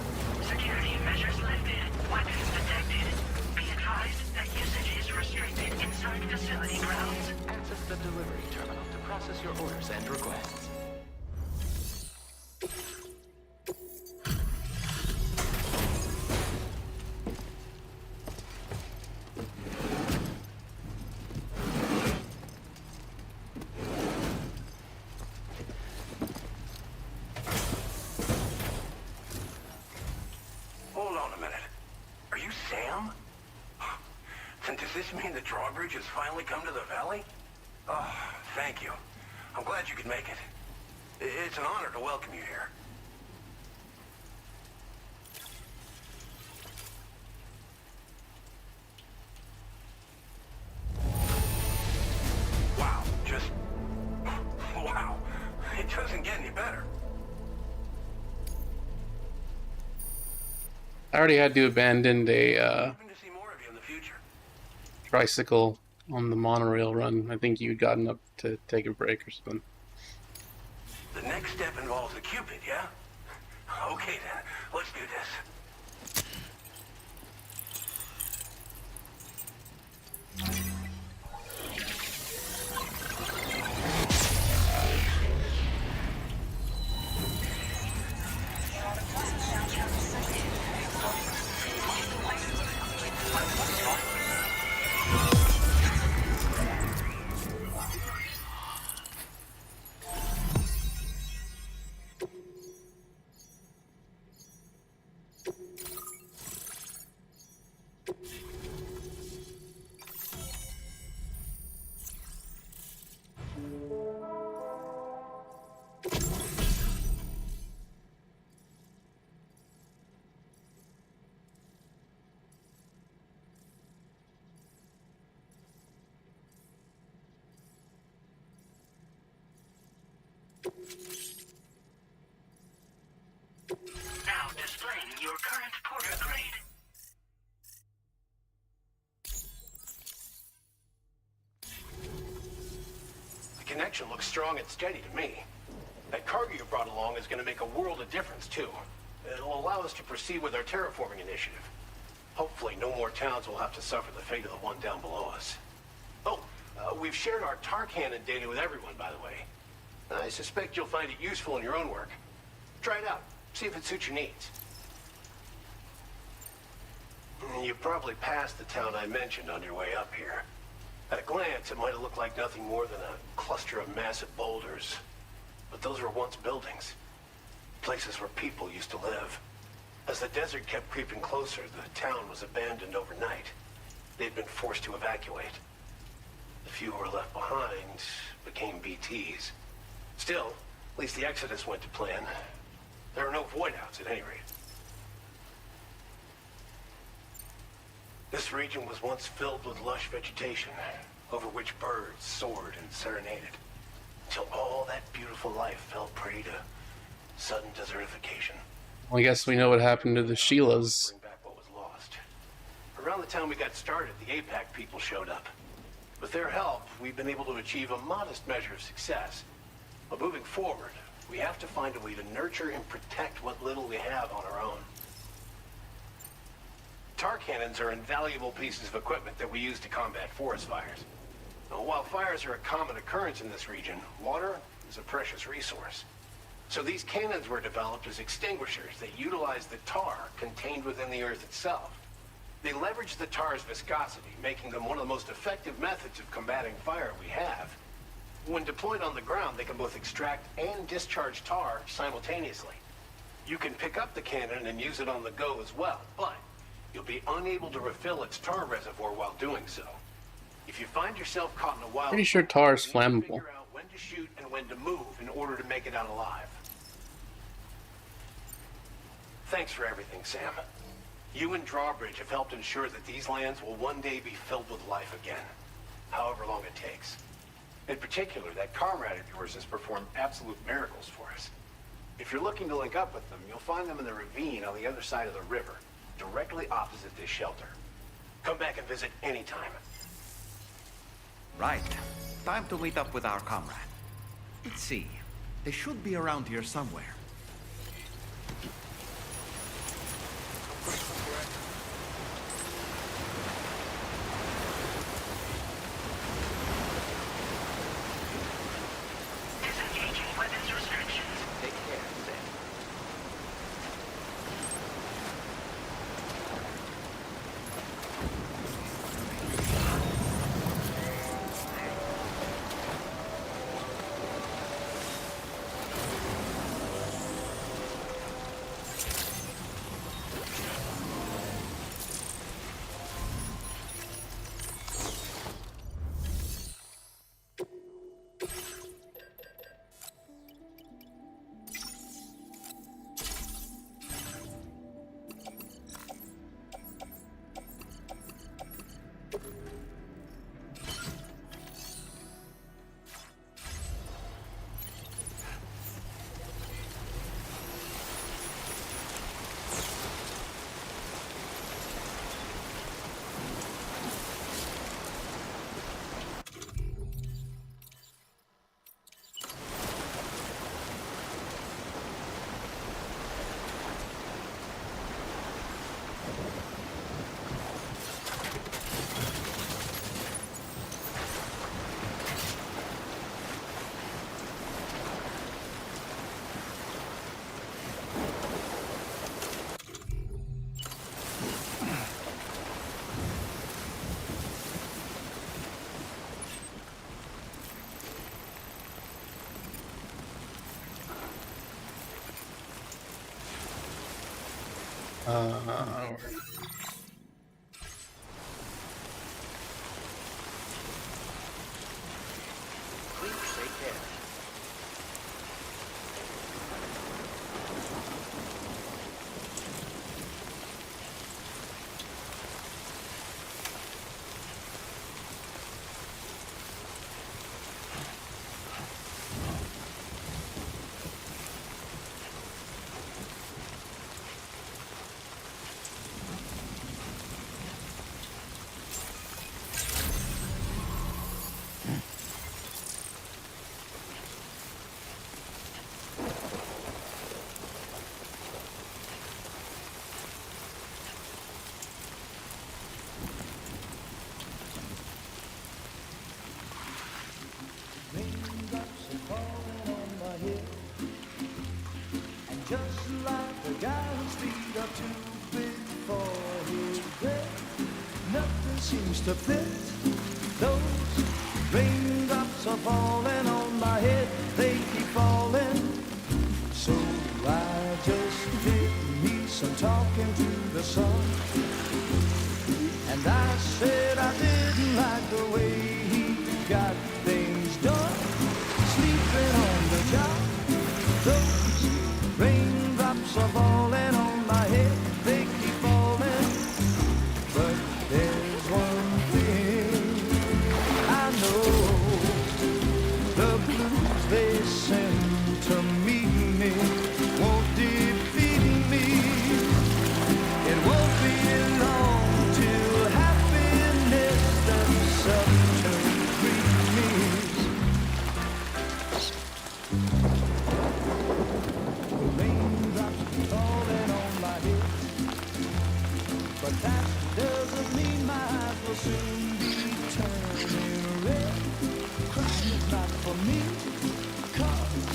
Security measures lifted. Weapons detected. Be advised that usage is restricted inside facility grounds. Access the delivery terminal to process your orders and requests. Hold on a minute. Are you Sam? Then does this mean the drawbridge has finally come to the valley? Oh, thank you. I'm glad you could make it. It's an honor to welcome you here. Wow, just... wow. It doesn't get any better. I already had to abandon a Hoping to see more of you in the future. tricycle on the monorail run. I think you'd gotten up to take a break or something. The next step involves the Cupid, yeah? Okay then, let's do this. Now displaying your current porter grade. The connection looks strong and steady to me. That cargo you brought along is going to make a world of difference, too. It'll allow us to proceed with our terraforming initiative. Hopefully, no more towns will have to suffer the fate of the one down below us. Oh, we've shared our tar cannon data with everyone, by the way. I suspect you'll find it useful in your own work. Try it out. See if it suits your needs. You probably passed the town I mentioned on your way up here. At a glance, it might have looked like nothing more than a cluster of massive boulders. But those were once buildings. Places where people used to live. As the desert kept creeping closer, the town was abandoned overnight. They'd been forced to evacuate. The few who were left behind became BTs. Still, at least the exodus went to plan. There are no void outs at any rate. This region was once filled with lush vegetation, over which birds soared and serenaded, until all that beautiful life fell prey to sudden desertification. Well, I guess we know what happened to the Sheilas. Bring back what was lost. Around the time we got started, the APAC people showed up. With their help, we've been able to achieve a modest measure of success. But moving forward, we have to find a way to nurture and protect what little we have on our own. Tar cannons are invaluable pieces of equipment that we use to combat forest fires. Now, while fires are a common occurrence in this region, water is a precious resource. So these cannons were developed as extinguishers that utilize the tar contained within the earth itself. They leverage the tar's viscosity, making them one of the most effective methods of combating fire we have. When deployed on the ground, they can both extract and discharge tar simultaneously. You can pick up the cannon and use it on the go as well, but you'll be unable to refill its tar reservoir while doing so. If you find yourself caught in a wild... Pretty sure tar is you need to flammable. figure out when to shoot and when to move in order to make it out alive. Thanks for everything, Sam. You and Drawbridge have helped ensure that these lands will one day be filled with life again, however long it takes. In particular, that comrade of yours has performed absolute miracles for us. If you're looking to link up with them, you'll find them in the ravine on the other side of the river, directly opposite this shelter. Come back and visit anytime. Right. Time to meet up with our comrade. Let's see. They should be around here somewhere. Disengaging weapons restrictions. Take care, Sam. Please take care. Raindrops are falling on my head, and just like the guy whose feet are too big for his bed, nothing seems to fit. Those raindrops are falling on my head, they keep falling. So I just did me some talking to the sun, and I said I didn't like the way he got things done. Sleeping on the job, those raindrops are falling on my head, they keep falling. But there doesn't mean my eyes will soon be turning red. Crying is not for me, 'cause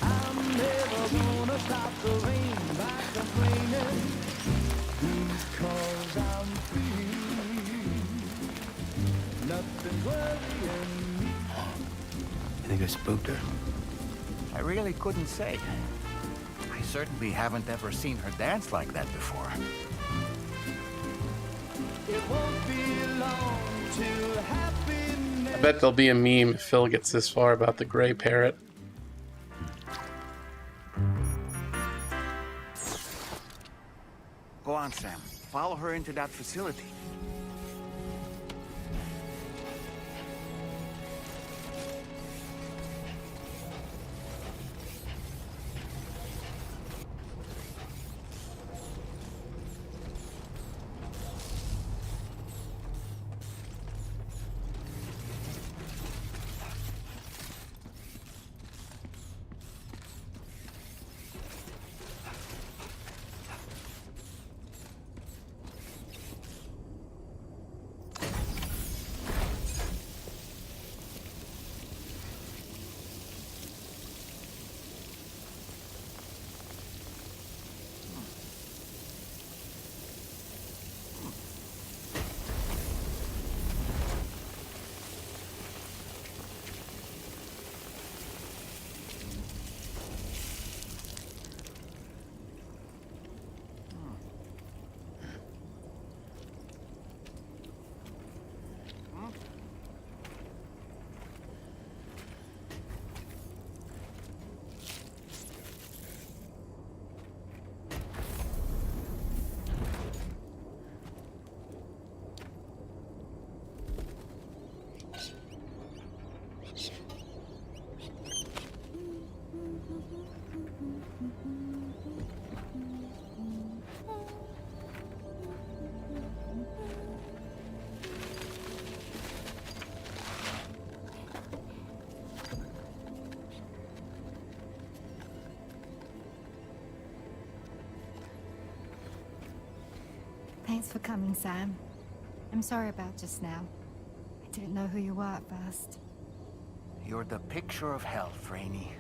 I'm never gonna stop the rain by complaining, because I'm free. Nothing's worrying me. You think I spooked her? I really couldn't say. I certainly haven't ever seen her dance like that before. It won't be long till happiness. I bet there'll be a meme if Phil gets this far about the gray parrot. Go on, Sam. Follow her into that facility. Thanks for coming, Sam. I'm sorry about just now. I didn't know who you were at first. You're the picture of health, Rainey.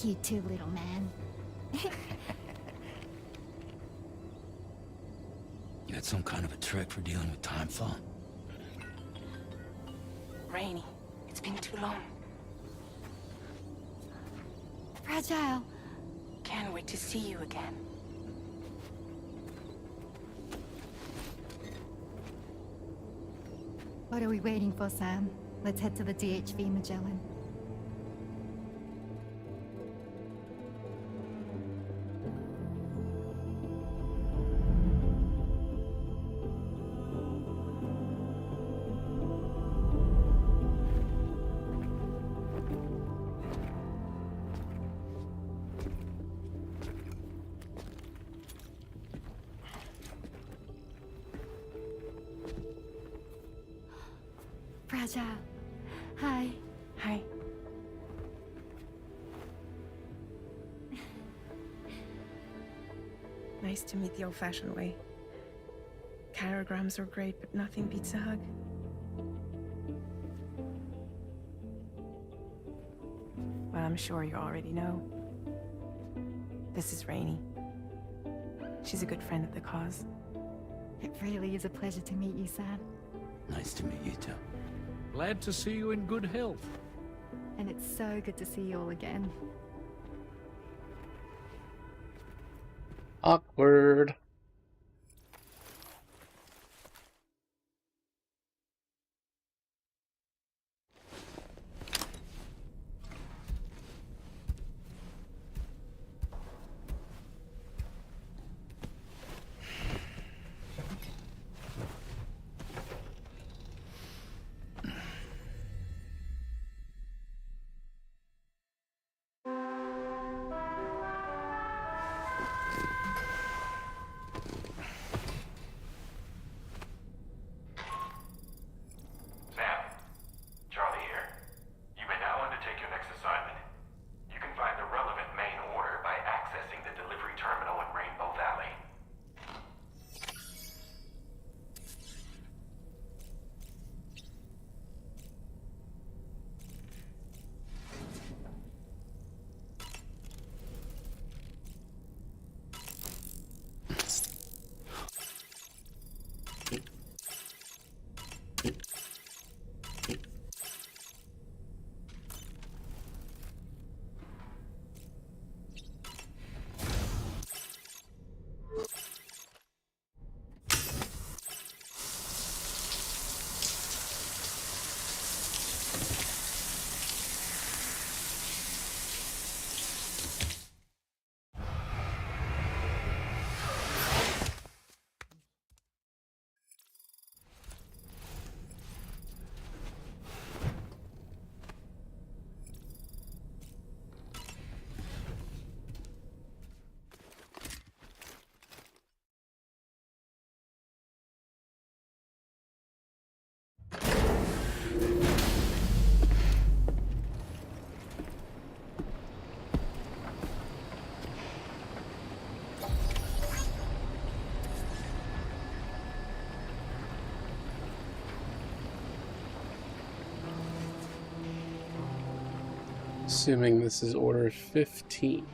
You too, little man. You had some kind of a trick for dealing with time fall? Rainey, it's been too long. Fragile. Can't wait to see you again. What are we waiting for, Sam? Let's head to the DHV Magellan. Fragile. Hi. Hi. Nice to meet the old-fashioned way. Chirograms are great, but nothing beats a hug. Well, I'm sure you already know. This is Rainey. She's a good friend of the cause. It really is a pleasure to meet you, Sam. Nice to meet you too. Glad to see you in good health. And it's so good to see you all again. Awkward. assuming this is order 15.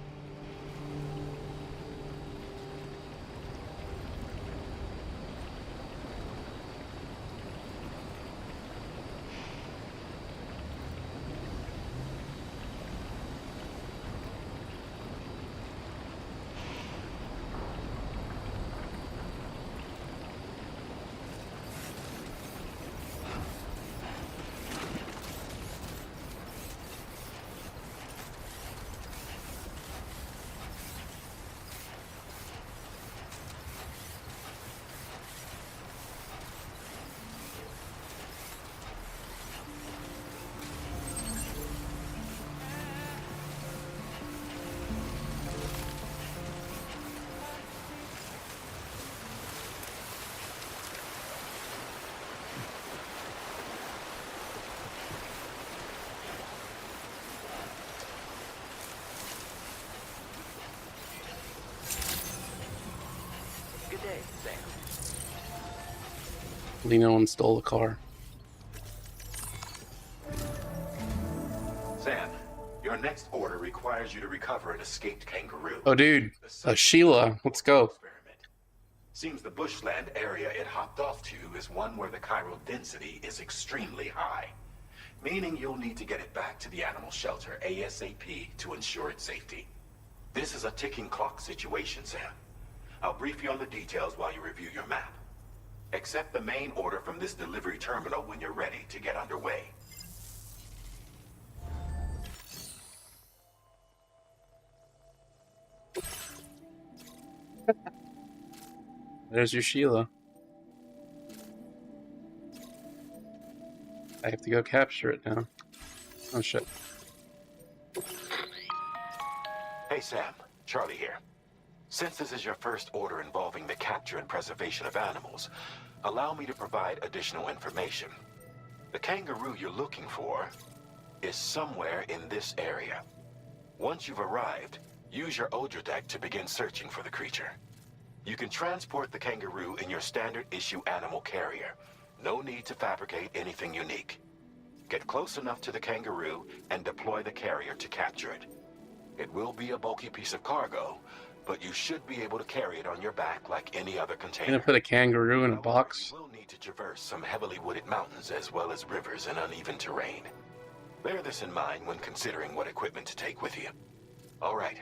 Good day, Sam. No one stole the car. Sam, your next order requires you to recover an escaped kangaroo. Oh, dude. Sheila. Let's go. Seems the bushland area it hopped off to is one where the chiral density is extremely high, meaning you'll need to get it back to the animal shelter ASAP to ensure its safety. This is a ticking clock situation, Sam. I'll brief you on the details while you review your map. Accept the main order from this delivery terminal when you're ready to get underway. There's your Sheila. I have to go capture it now. Oh shit. Hey Sam, Charlie here. Since this is your first order involving the capture and preservation of animals, allow me to provide additional information. The kangaroo you're looking for is somewhere in this area. Once you've arrived, use your Odradek to begin searching for the creature. You can transport the kangaroo in your standard issue animal carrier. No need to fabricate anything unique. Get close enough to the kangaroo and deploy the carrier to capture it. It will be a bulky piece of cargo, but you should be able to carry it on your back like any other container. Gonna put a kangaroo in a box. You will need to traverse some heavily wooded mountains as well as rivers and uneven terrain. Bear this in mind when considering what equipment to take with you. All right,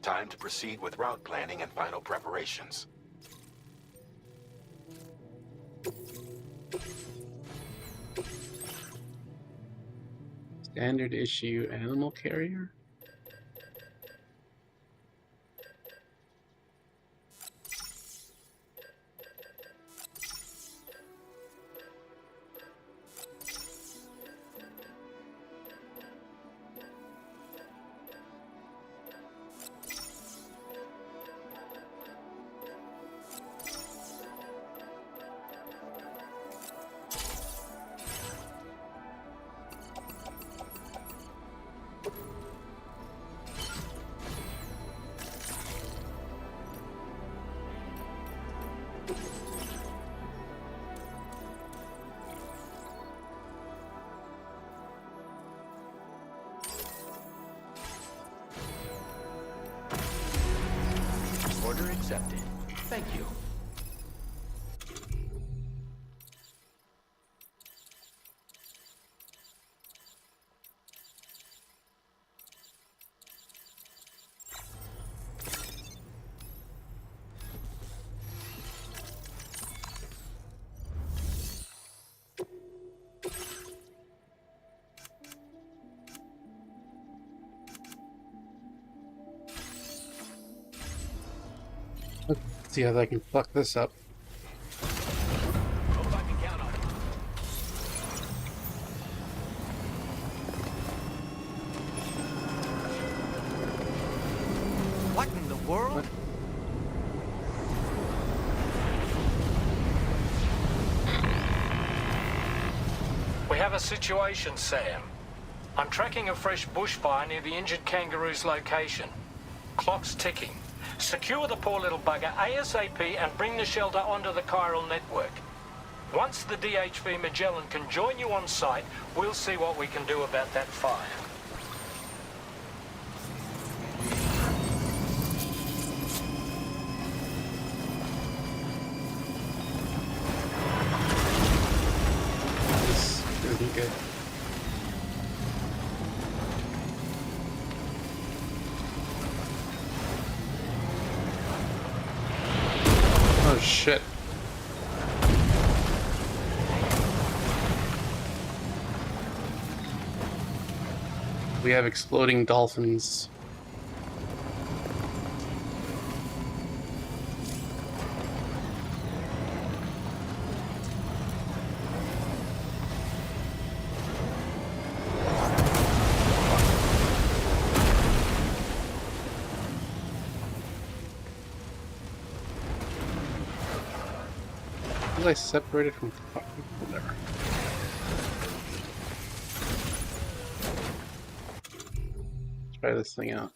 time to proceed with route planning and final preparations. Standard issue animal carrier? Order accepted. Thank you. Let's see how I can fuck this up. What in the world? We have a situation, Sam. I'm tracking a fresh bushfire near the injured kangaroo's location. Clock's ticking. Secure the poor little bugger ASAP and bring the shelter onto the chiral network. Once the DHV Magellan can join you on site, we'll see what we can do about that fire. good. Oh shit. We have exploding dolphins. Was I separated from fucking whatever? Let's try this thing out.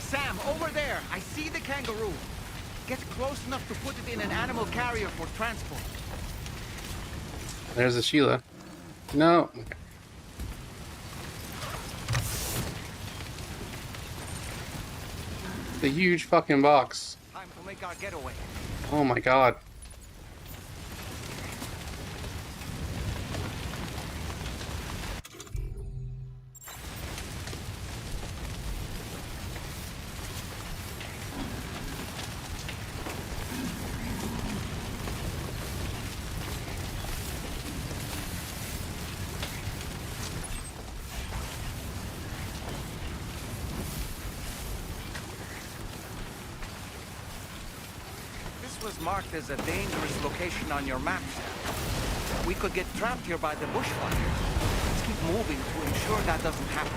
Sam, over there! I see the kangaroo! Get close enough to put it in an animal carrier for transport. There's a Sheila. No. Okay. The huge fucking box. Time to make our getaway. Oh my god. Was marked as a dangerous location on your map. We could get trapped here by the bushfires. Let's keep moving to ensure that doesn't happen.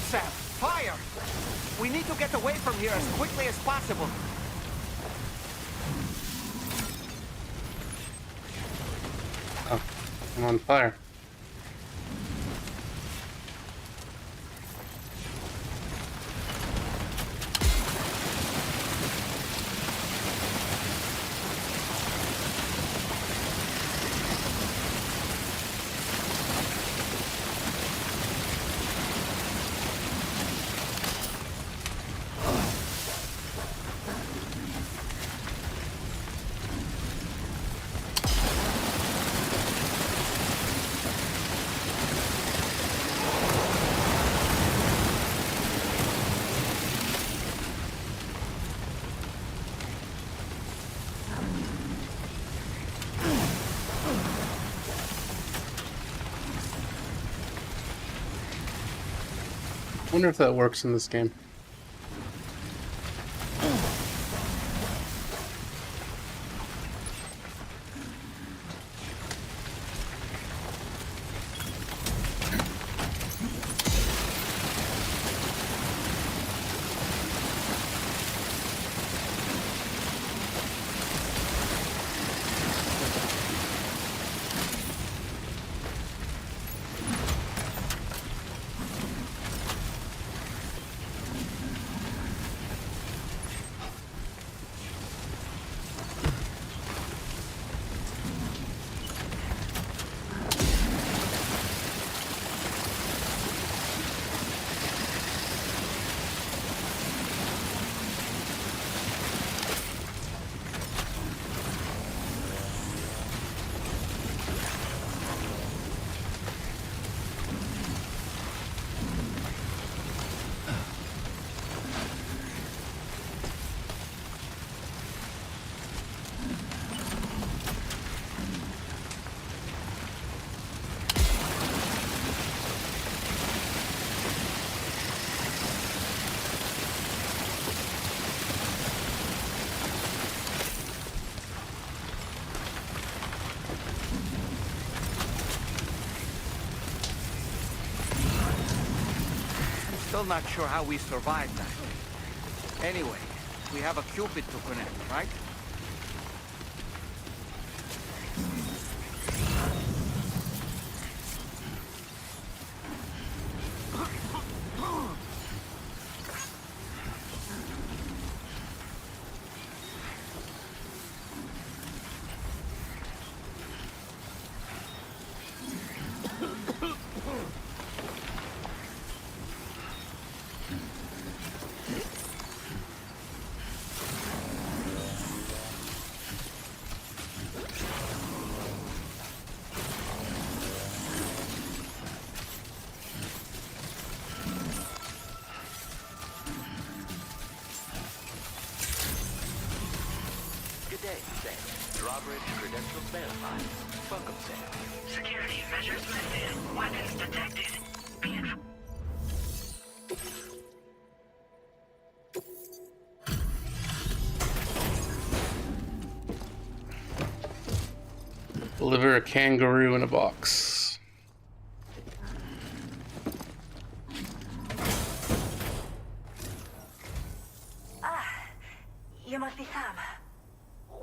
Sam, fire! We need to get away from here as quickly as possible. Oh, I'm on fire. Wonder if that works in this game. Still not sure how we survived that. Anyway, we have a Cupid to connect, right? Good day, Sam. Drawbridge credentials verified. Welcome, Sam. Security measures lifted. Weapons detected. Be advised. Deliver a kangaroo in a box. You must be Sam.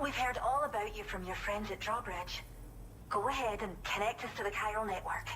We've heard all about you from your friends at Drawbridge. Go ahead and connect us to the chiral network.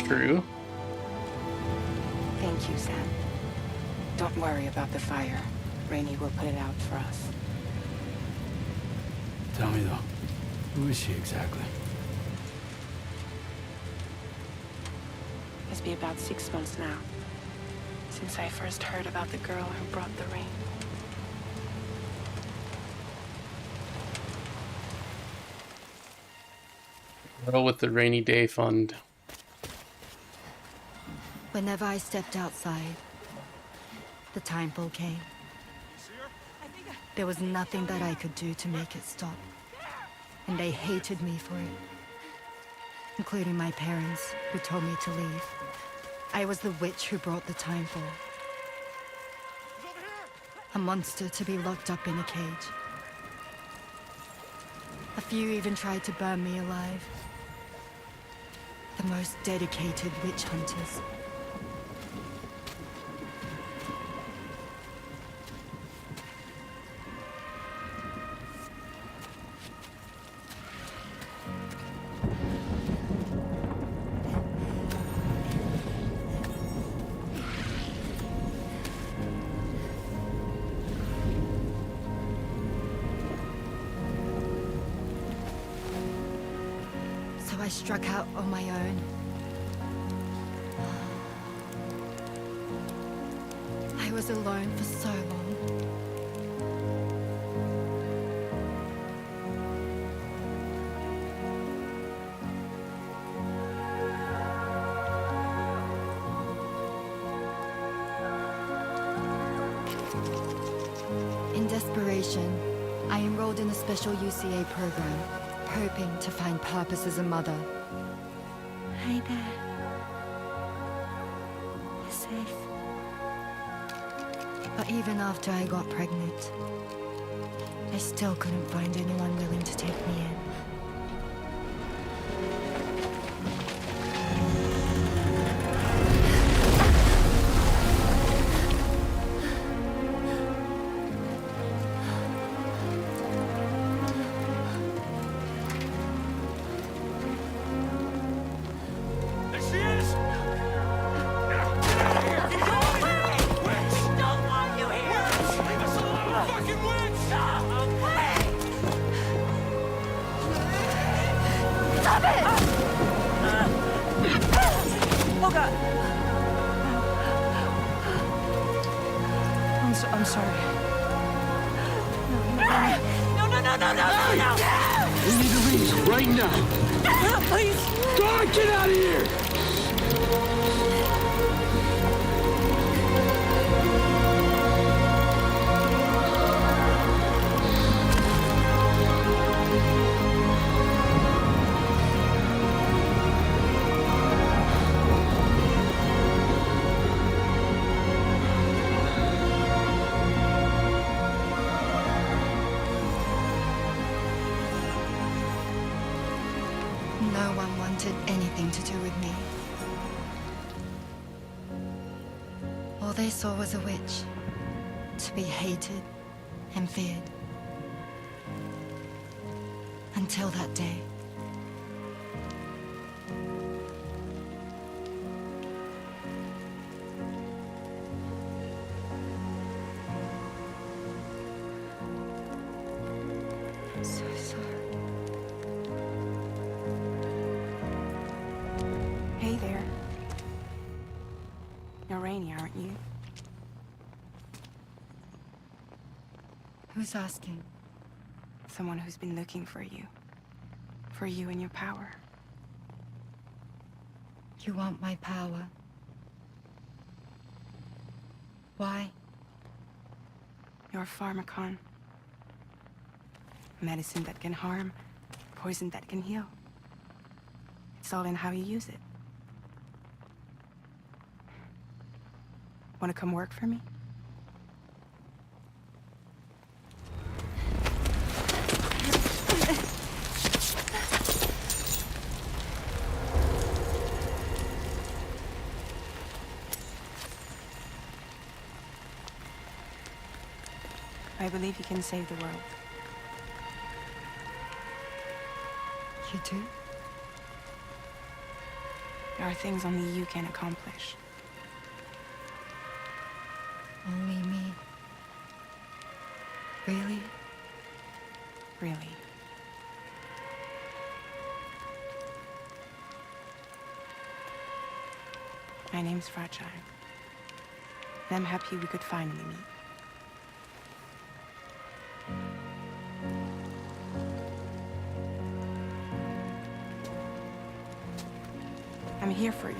True. Thank you, Sam. Don't worry about the fire. Rainey will put it out for us. Tell me though, who is she exactly? must be about 6 months now, since I first heard about the girl who brought the rain. Girl with the rainy day fund. Whenever I stepped outside, the timefall came. There was nothing that I could do to make it stop. And they hated me for it. Including my parents, who told me to leave. I was the witch who brought the timefall. A monster to be locked up in a cage. A few even tried to burn me alive. The most dedicated witch hunters. So I struck out on my own. I was alone for so long. In desperation, I enrolled in a special UCA program, hoping to find purpose as a mother. Hi there. You're safe. But even after I got pregnant, I still couldn't find anyone willing to take me in. I'm sorry. No! We need to leave right now. Please! God, get out of here! No one wanted anything to do with me. All they saw was a witch, to be hated and feared. Until that day. I'm so sorry. Hey there. You're Rainy, aren't you? Who's asking? Someone who's been looking for you. For you and your power. You want my power? Why? You're a pharmacon. Medicine that can harm, poison that can heal. It's all in how you use it. Want to come work for me? I believe you can save the world. You do? There are things only you can accomplish. Only me. Really? Really. My name's Fragile. And I'm happy we could finally meet. I'm here for you.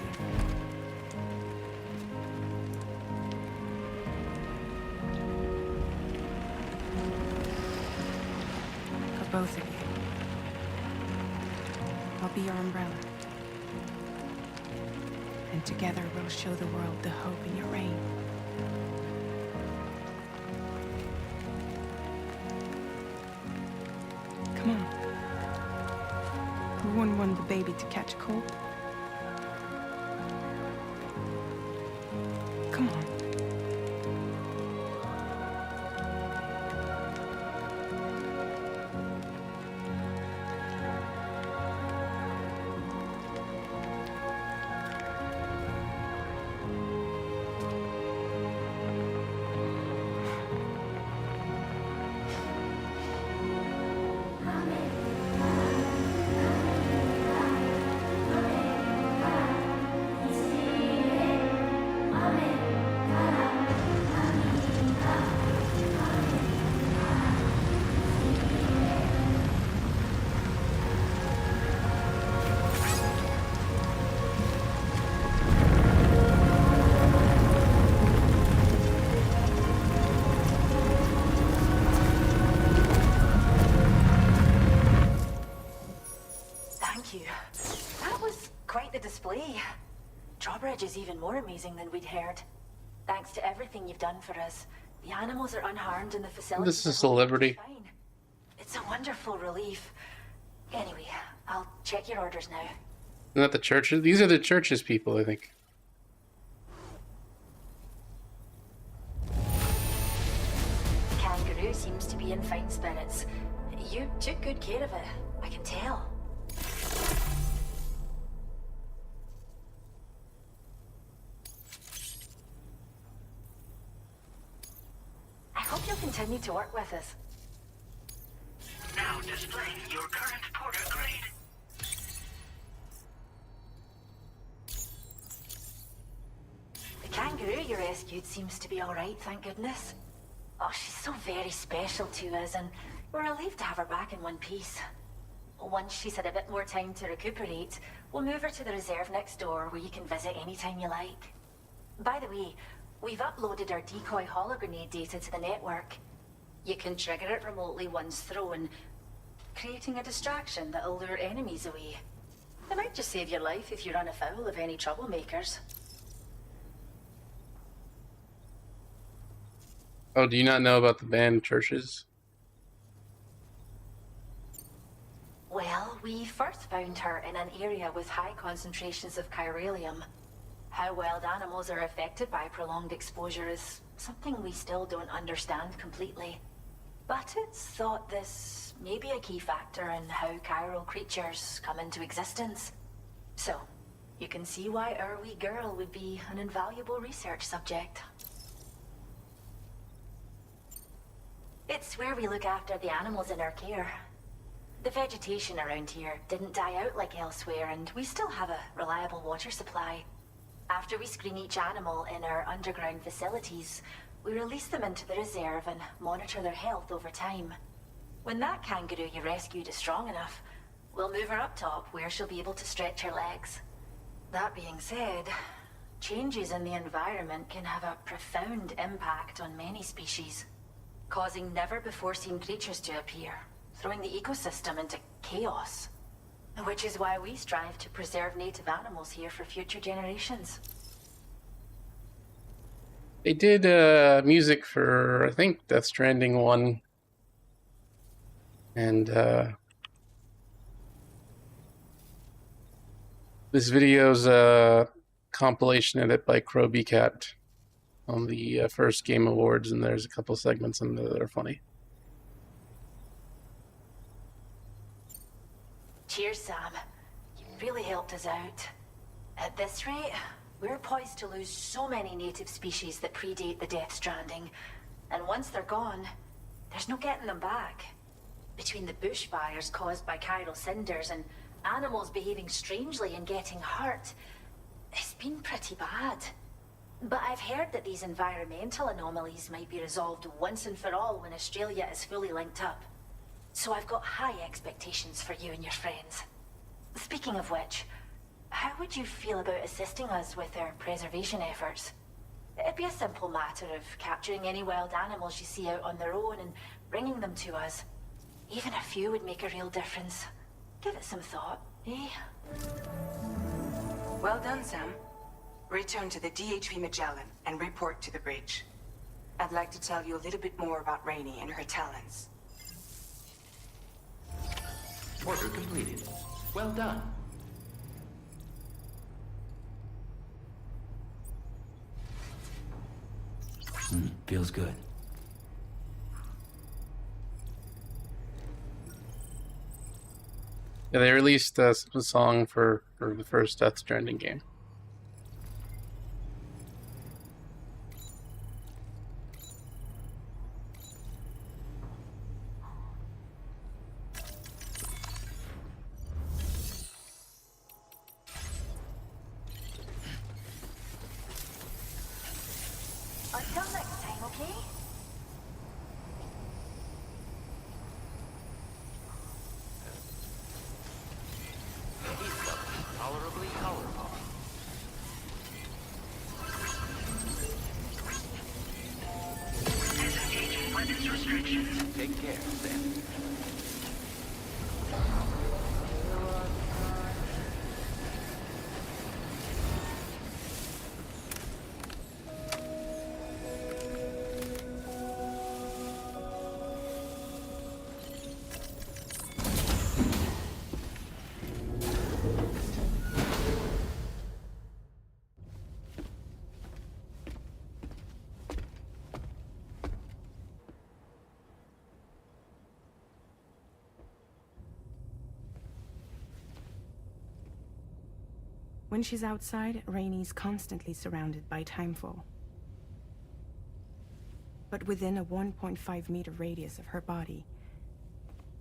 For both of you. I'll be your umbrella. And together we'll show the world the hope in your reign. Come on. Who wouldn't want the baby to catch cold? Come on. That was quite the display. Drawbridge is even more amazing than we'd heard. Thanks to everything you've done for us, the animals are unharmed and the facility. This is a celebrity. Fine. It's a wonderful relief. Anyway, I'll check your orders now. Not the churches. These are the churches people, I think. The kangaroo seems to be in fine spirits. You took good care of it, I can tell. I hope you'll continue to work with us. Now displaying your current porter grade. The kangaroo you rescued seems to be alright, thank goodness. Oh, she's so very special to us, and we're relieved to have her back in one piece. Once she's had a bit more time to recuperate, we'll move her to the reserve next door where you can visit anytime you like. By the way, we've uploaded our decoy hologrenade data to the network. You can trigger it remotely once thrown, creating a distraction that'll lure enemies away. It might just save your life if you run afoul of any troublemakers. Oh, do you not know about the banned churches? Well, we first found her in an area with high concentrations of chiralium. How wild animals are affected by prolonged exposure is something we still don't understand completely. But it's thought this may be a key factor in how chiral creatures come into existence. So, you can see why our wee girl would be an invaluable research subject. It's where we look after the animals in our care. The vegetation around here didn't die out like elsewhere, and we still have a reliable water supply. After we screen each animal in our underground facilities, we release them into the reserve and monitor their health over time. When that kangaroo you rescued is strong enough, we'll move her up top where she'll be able to stretch her legs. That being said, changes in the environment can have a profound impact on many species, causing never-before-seen creatures to appear, throwing the ecosystem into chaos. Which is why we strive to preserve native animals here for future generations. They did music for, I think, Death Stranding 1. And this video's a compilation edit by Croby Cat on the first Game Awards, and there's a couple segments in there that are funny. Cheers, Sam. You really helped us out. At this rate, we're poised to lose so many native species that predate the Death Stranding. And once they're gone, there's no getting them back. Between the bushfires caused by chiral cinders and animals behaving strangely and getting hurt, It's been pretty bad. But I've heard that these environmental anomalies might be resolved once and for all when Australia is fully linked up. So I've got high expectations for you and your friends. Speaking of which, how would you feel about assisting us with our preservation efforts? It'd be a simple matter of capturing any wild animals you see out on their own and bringing them to us. Even a few would make a real difference. Give it some thought, eh? Well done, Sam. Return to the DHV Magellan and report to the bridge. I'd like to tell you a little bit more about Rainey and her talents. Order completed. Well done. Feels good. Yeah, they released a song for the first Death Stranding game. Until next time, okay? Tolerably colorful. Disengaging weapons restrictions. Take care, Sam. When she's outside, Rainey's constantly surrounded by timefall. But within a 1.5 meter radius of her body,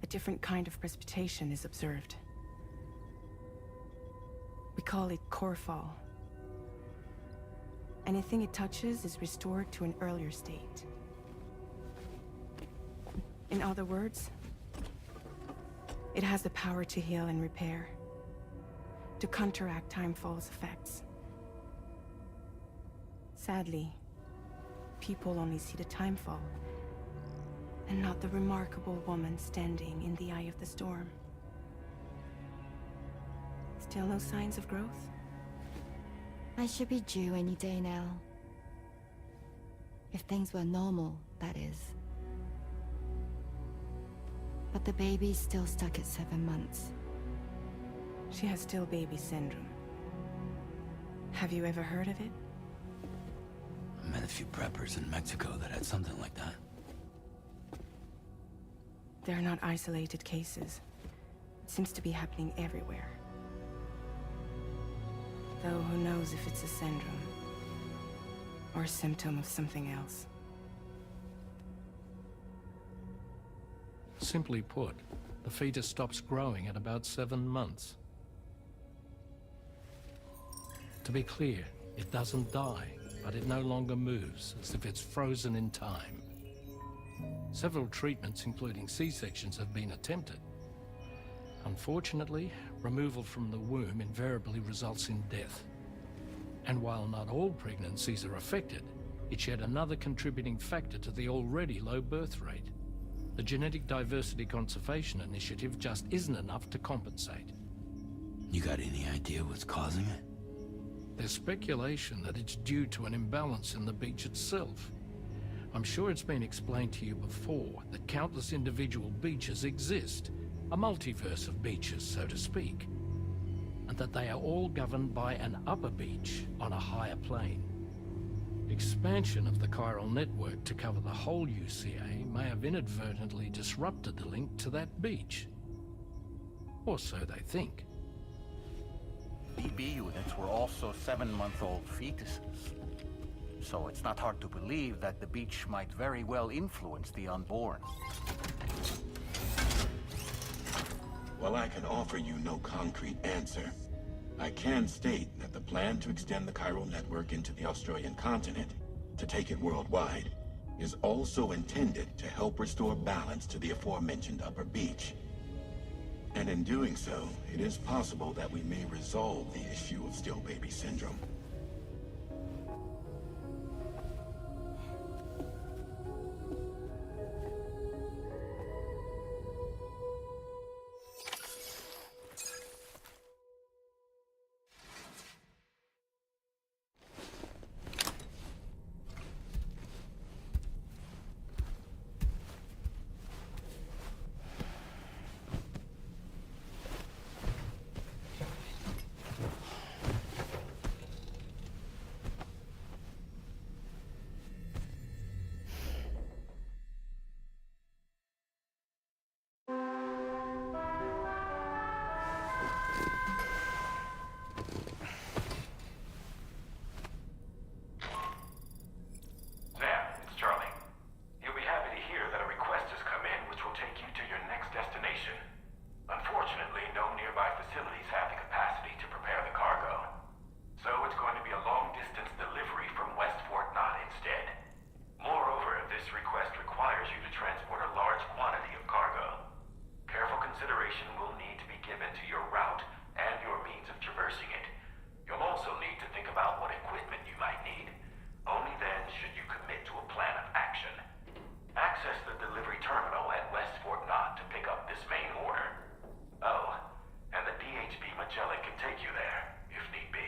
a different kind of precipitation is observed. We call it core fall. Anything it touches is restored to an earlier state. In other words, it has the power to heal and repair, to counteract timefall's effects. Sadly, people only see the timefall, and not the remarkable woman standing in the eye of the storm. Still no signs of growth? I should be due any day now. If things were normal, that is. But the baby's still stuck at 7 months. She has still baby syndrome. Have you ever heard of it? I met a few preppers in Mexico that had something like that. They're not isolated cases. It seems to be happening everywhere. Though who knows if it's a syndrome or a symptom of something else. Simply put, the fetus stops growing at about 7 months. To be clear, it doesn't die, but it no longer moves, as if it's frozen in time. Several treatments, including C-sections, have been attempted. Unfortunately, removal from the womb invariably results in death. And while not all pregnancies are affected, it's yet another contributing factor to the already low birth rate. The Genetic Diversity Conservation Initiative just isn't enough to compensate. You got any idea what's causing it? There's speculation that it's due to an imbalance in the beach itself. I'm sure it's been explained to you before that countless individual beaches exist, a multiverse of beaches, so to speak, and that they are all governed by an upper beach on a higher plane. Expansion of the chiral network to cover the whole UCA may have inadvertently disrupted the link to that beach. Or so they think. BB units were also 7-month-old fetuses. So it's not hard to believe that the beach might very well influence the unborn. While I can offer you no concrete answer, I can state that the plan to extend the chiral network into the Australian continent, to take it worldwide, is also intended to help restore balance to the aforementioned upper beach. And in doing so, it is possible that we may resolve the issue of still baby syndrome. Sam, it's Charlie. You'll be happy to hear that a request has come in which will take you to your next destination. Unfortunately, no nearby facilities have the capacity to prepare the cargo. So it's going to be a long-distance delivery from West Fort Knott instead. Moreover, this request requires you to transport a large quantity of cargo. Careful consideration will need to be given to your route and your means of traversing it. You'll also need to think about what equipment you might need. Only then should you commit to a plan of action. Access the delivery terminal at West Fort Knott to pick up this main order. Oh, and the DHB Magellan can take you there, if need be.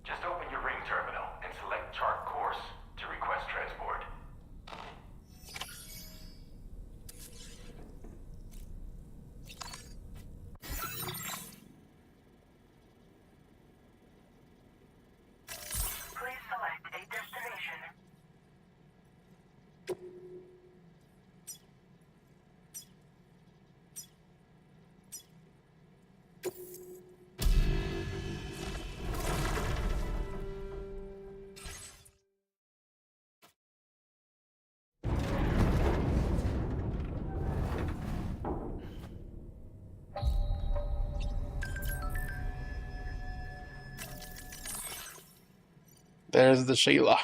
Just open your ring terminal and select chart course to request transport. Please select a destination. There's the Sheila.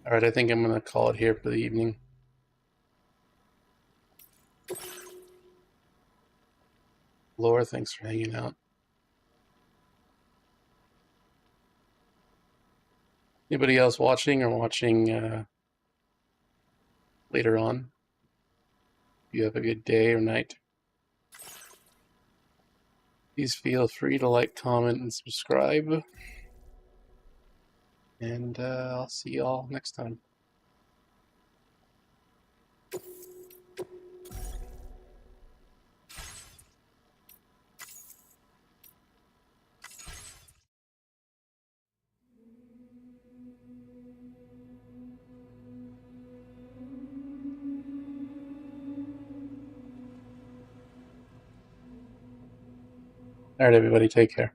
Alright, I think I'm going to call it here for the evening. Laura, thanks for hanging out. Anybody else watching or watching later on? You have a good day or night. Please feel free to like, comment, and subscribe. And I'll see you all next time. All right, everybody, take care.